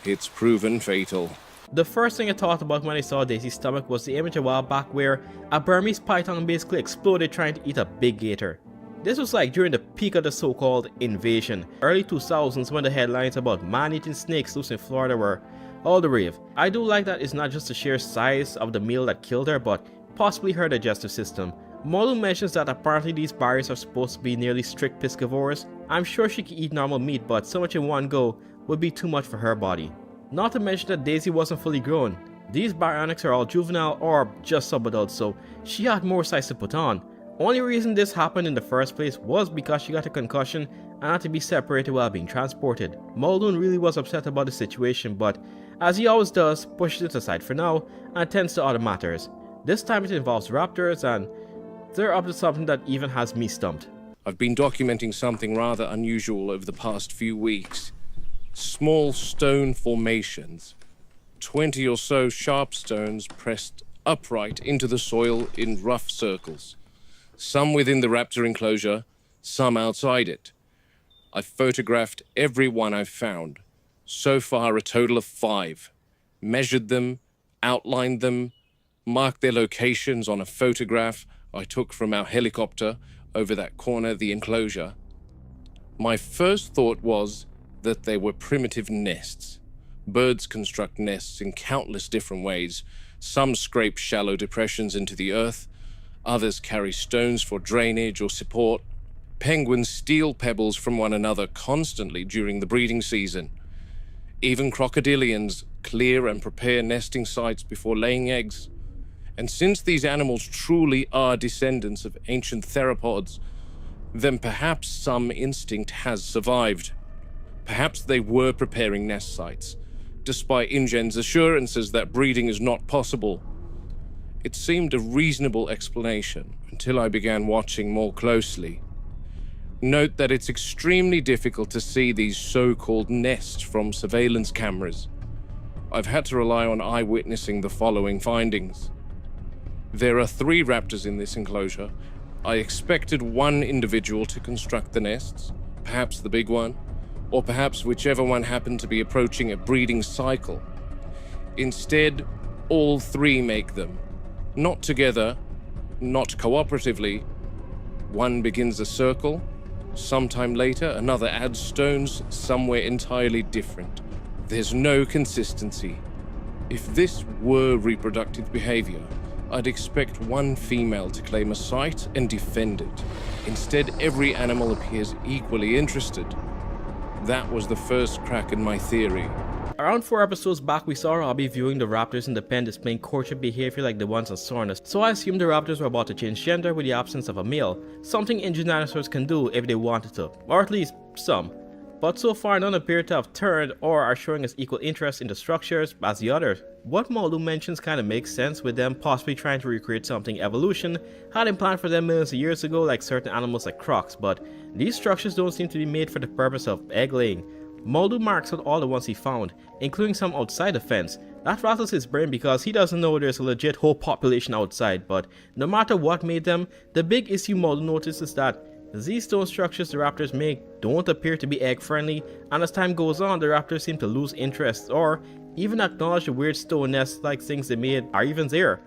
it's proven fatal. The first thing I thought about when I saw Daisy's stomach was the image a while back where a Burmese python basically exploded trying to eat a big gator. This was like during the peak of the so-called invasion, early 2000s, when the headlines about man-eating snakes loose in Florida were all the rave. I do like that it's not just the sheer size of the meal that killed her, but possibly her digestive system. Muldoon mentions that apparently these barriers are supposed to be nearly strict piscivores. I'm sure she could eat normal meat, but so much in one go would be too much for her body. Not to mention that Daisy wasn't fully grown. These baryonyx are all juvenile or just subadult, so she had more size to put on. Only reason this happened in the first place was because she got a concussion and had to be separated while being transported. Muldoon really was upset about the situation, but as he always does, pushes it aside for now and tends to other matters. This time it involves raptors, and they're up to something that even has me stumped. I've been documenting something rather unusual over the past few weeks. Small stone formations. 20 or so sharp stones pressed upright into the soil in rough circles. Some within the raptor enclosure, some outside it. I've photographed every one I've found. So far a total of 5. Measured them, outlined them, marked their locations on a photograph I took from our helicopter over that corner of the enclosure. My first thought was that they were primitive nests. Birds construct nests in countless different ways. Some scrape shallow depressions into the earth. Others carry stones for drainage or support. Penguins steal pebbles from one another constantly during the breeding season. Even crocodilians clear and prepare nesting sites before laying eggs. And since these animals truly are descendants of ancient theropods, then perhaps some instinct has survived. Perhaps they were preparing nest sites, despite InGen's assurances that breeding is not possible. It seemed a reasonable explanation until I began watching more closely. Note that it's extremely difficult to see these so-called nests from surveillance cameras. I've had to rely on eyewitnessing the following findings. There are 3 raptors in this enclosure. I expected one individual to construct the nests, perhaps the big one, or perhaps whichever one happened to be approaching a breeding cycle. Instead, all 3 make them. Not together, not cooperatively. One begins a circle. Sometime later, another adds stones somewhere entirely different. There's no consistency. If this were reproductive behavior, I'd expect one female to claim a site and defend it. Instead, every animal appears equally interested. That was the first crack in my theory. Around 4 episodes back, we saw Robbie viewing the raptors in the pen displaying courtship behavior like the ones on Sornas, so I assumed the raptors were about to change gender with the absence of a male, something injured dinosaurs can do if they wanted to, or at least some. But so far none appear to have turned or are showing as equal interest in the structures as the others. What Muldoon mentions kind of makes sense, with them possibly trying to recreate something evolution had in planned for them millions of years ago, like certain animals like crocs, but these structures don't seem to be made for the purpose of egg laying. Muldoon marks out all the ones he found, including some outside the fence. That rattles his brain because he doesn't know there's a legit whole population outside, but no matter what made them, the big issue Muldoon notices is that these stone structures the raptors make don't appear to be egg friendly, and as time goes on the raptors seem to lose interest or even acknowledge the weird stone nests like things they made are even there,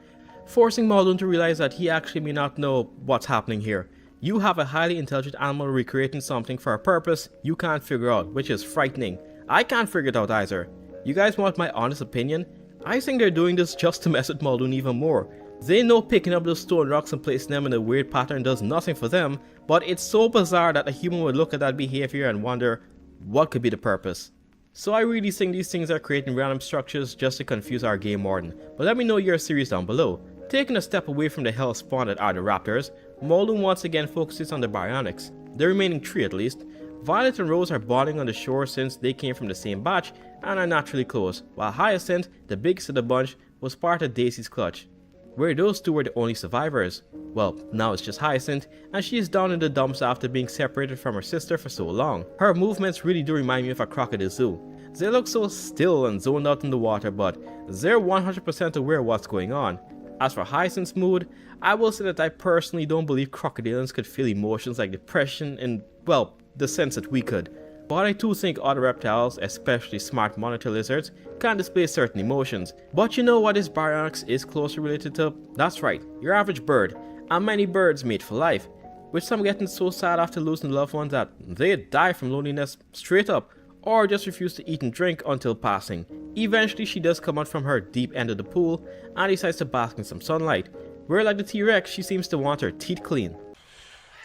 forcing Muldoon to realize that he actually may not know what's happening here. You have a highly intelligent animal recreating something for a purpose you can't figure out, which is frightening. I can't figure it out either. You guys want my honest opinion? I think they're doing this just to mess with Muldoon even more. They know picking up those stone rocks and placing them in a weird pattern does nothing for them, but it's so bizarre that a human would look at that behavior and wonder what could be the purpose. So I really think these things are creating random structures just to confuse our game warden, but let me know your theories down below. Taking a step away from the hell spawn that are the raptors, Muldoon once again focuses on the baryonyx, the remaining 3 at least. Violet and Rose are bonding on the shore since they came from the same batch and are naturally close, while Hyacinth, the biggest of the bunch, was part of Daisy's clutch, where those 2 were the only survivors. Well, now it's just Hyacinth, and she is down in the dumps after being separated from her sister for so long. Her movements really do remind me of a crocodile zoo. They look so still and zoned out in the water, but they're 100% aware of what's going on. As for Hyacinth's mood, I will say that I personally don't believe crocodilians could feel emotions like depression in, well, the sense that we could. But I do think other reptiles, especially smart monitor lizards, can display certain emotions. But you know what this baryonyx is closely related to? That's right, your average bird, and many birds mate for life, with some getting so sad after losing loved ones that they die from loneliness straight up, or just refuse to eat and drink until passing. Eventually she does come out from her deep end of the pool and decides to bask in some sunlight, where like the T-Rex she seems to want her teeth clean.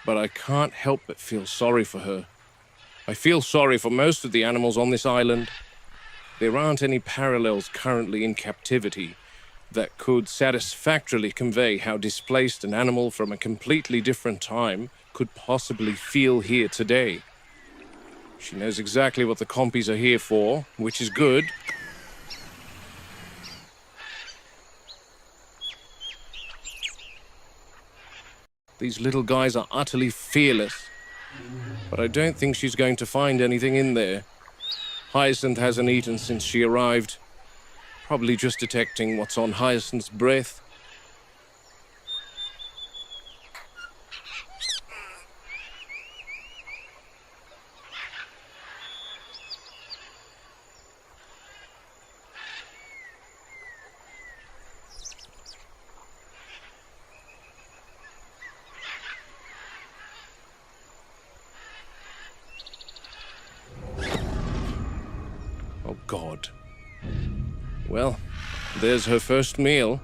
But I can't help but feel sorry for her. I feel sorry for most of the animals on this island. There aren't any parallels currently in captivity that could satisfactorily convey how displaced an animal from a completely different time could possibly feel here today. She knows exactly what the compies are here for, which is good. These little guys are utterly fearless, but I don't think she's going to find anything in there. Hyacinth hasn't eaten since she arrived, probably just detecting what's on Hyacinth's breath. Oh God. Well, there's her first meal.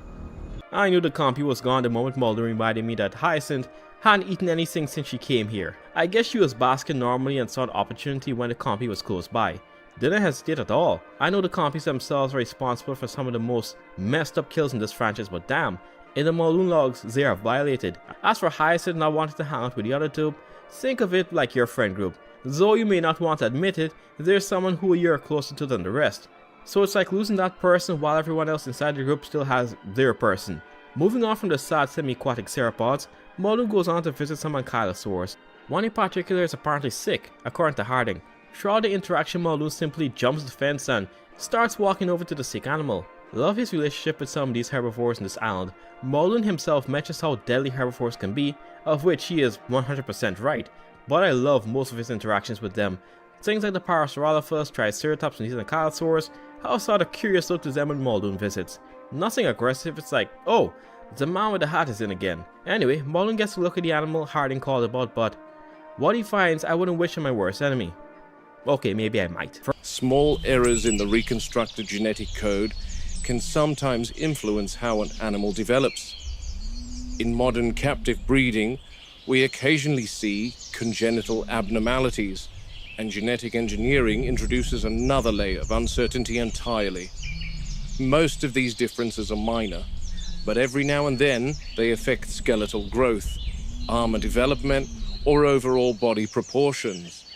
I knew the compy was gone the moment Muldoon reminded me that Hyacinth hadn't eaten anything since she came here. I guess she was basking normally and saw an opportunity when the compy was close by. Didn't hesitate at all. I know the compies themselves are responsible for some of the most messed up kills in this franchise, but damn, in the Muldoon Logs they are violated. As for Hyacinth not wanting to hang out with the other 2, think of it like your friend group. Though you may not want to admit it, there's someone who you're closer to than the rest. So it's like losing that person while everyone else inside the group still has their person. Moving on from the sad semi-aquatic sauropods, Muldoon goes on to visit some ankylosaurs. One in particular is apparently sick, according to Harding. Throughout the interaction, Muldoon simply jumps the fence and starts walking over to the sick animal. Love his relationship with some of these herbivores in this island. Muldoon himself mentions how deadly herbivores can be, of which he is 100% right, but I love most of his interactions with them. Things like the Parasaurolophus, Triceratops, and even the Ankylosaurs have sort of curious look to them when Muldoon visits. Nothing aggressive, it's like, oh, the man with the hat is in again. Anyway, Muldoon gets to look at the animal Harding called about, but what he finds, I wouldn't wish him my worst enemy. Okay, maybe I might. Small errors in the reconstructed genetic code can sometimes influence how an animal develops. In modern captive breeding, we occasionally see congenital abnormalities, and genetic engineering introduces another layer of uncertainty entirely. Most of these differences are minor, but every now and then they affect skeletal growth, armor development, or overall body proportions.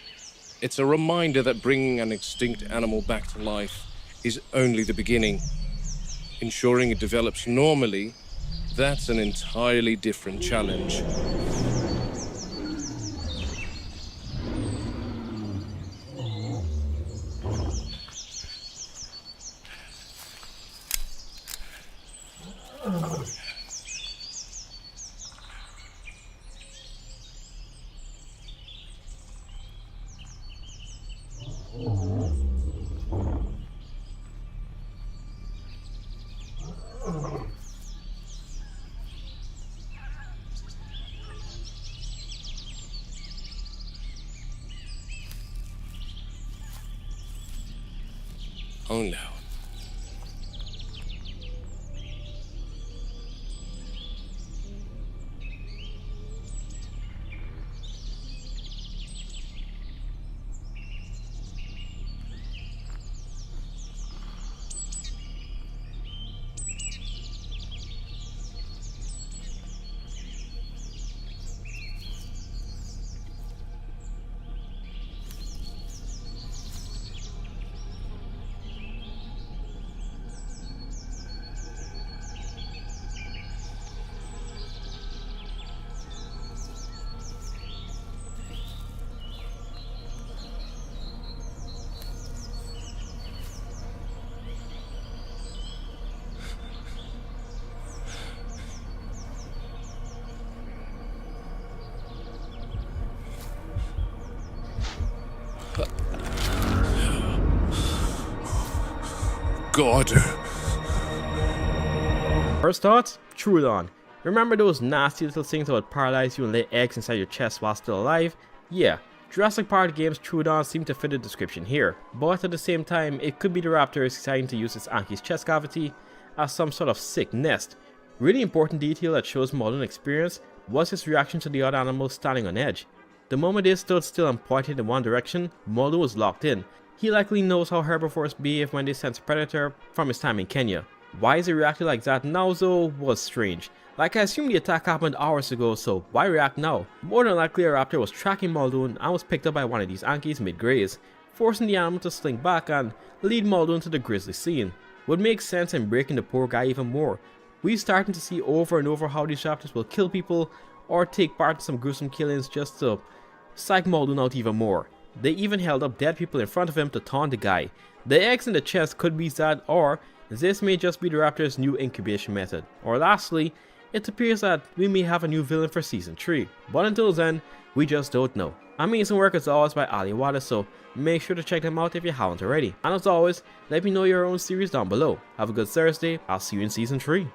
It's a reminder that bringing an extinct animal back to life is only the beginning. Ensuring it develops normally, that's an entirely different challenge. Oh no. God. First thoughts? Troodon. Remember those nasty little things that would paralyze you and lay eggs inside your chest while still alive? Yeah, Jurassic Park game's Troodon seem to fit the description here, but at the same time, it could be the raptors deciding to use its Anky's chest cavity as some sort of sick nest. Really important detail that shows Muldoon's experience was his reaction to the other animals standing on edge. The moment they stood still and pointed in one direction, Muldoon was locked in. He likely knows how herbivores behave when they sense a predator from his time in Kenya. Why he reacted like that now though was strange. Like I assumed the attack happened hours ago, so why react now? More than likely a raptor was tracking Muldoon and was picked up by one of these Anky's mid-graze, forcing the animal to slink back and lead Muldoon to the grisly scene. Would make sense in breaking the poor guy even more. We're starting to see over and over how these raptors will kill people or take part in some gruesome killings just to psych Muldoon out even more. They even held up dead people in front of him to taunt the guy. The eggs in the chest could be that, or this may just be the raptor's new incubation method. Or lastly, it appears that we may have a new villain for season 3. But until then, we just don't know. Amazing work as always by Ali Wada, so make sure to check them out if you haven't already. And as always, let me know your own series down below. Have a good Thursday, I'll see you in season 3.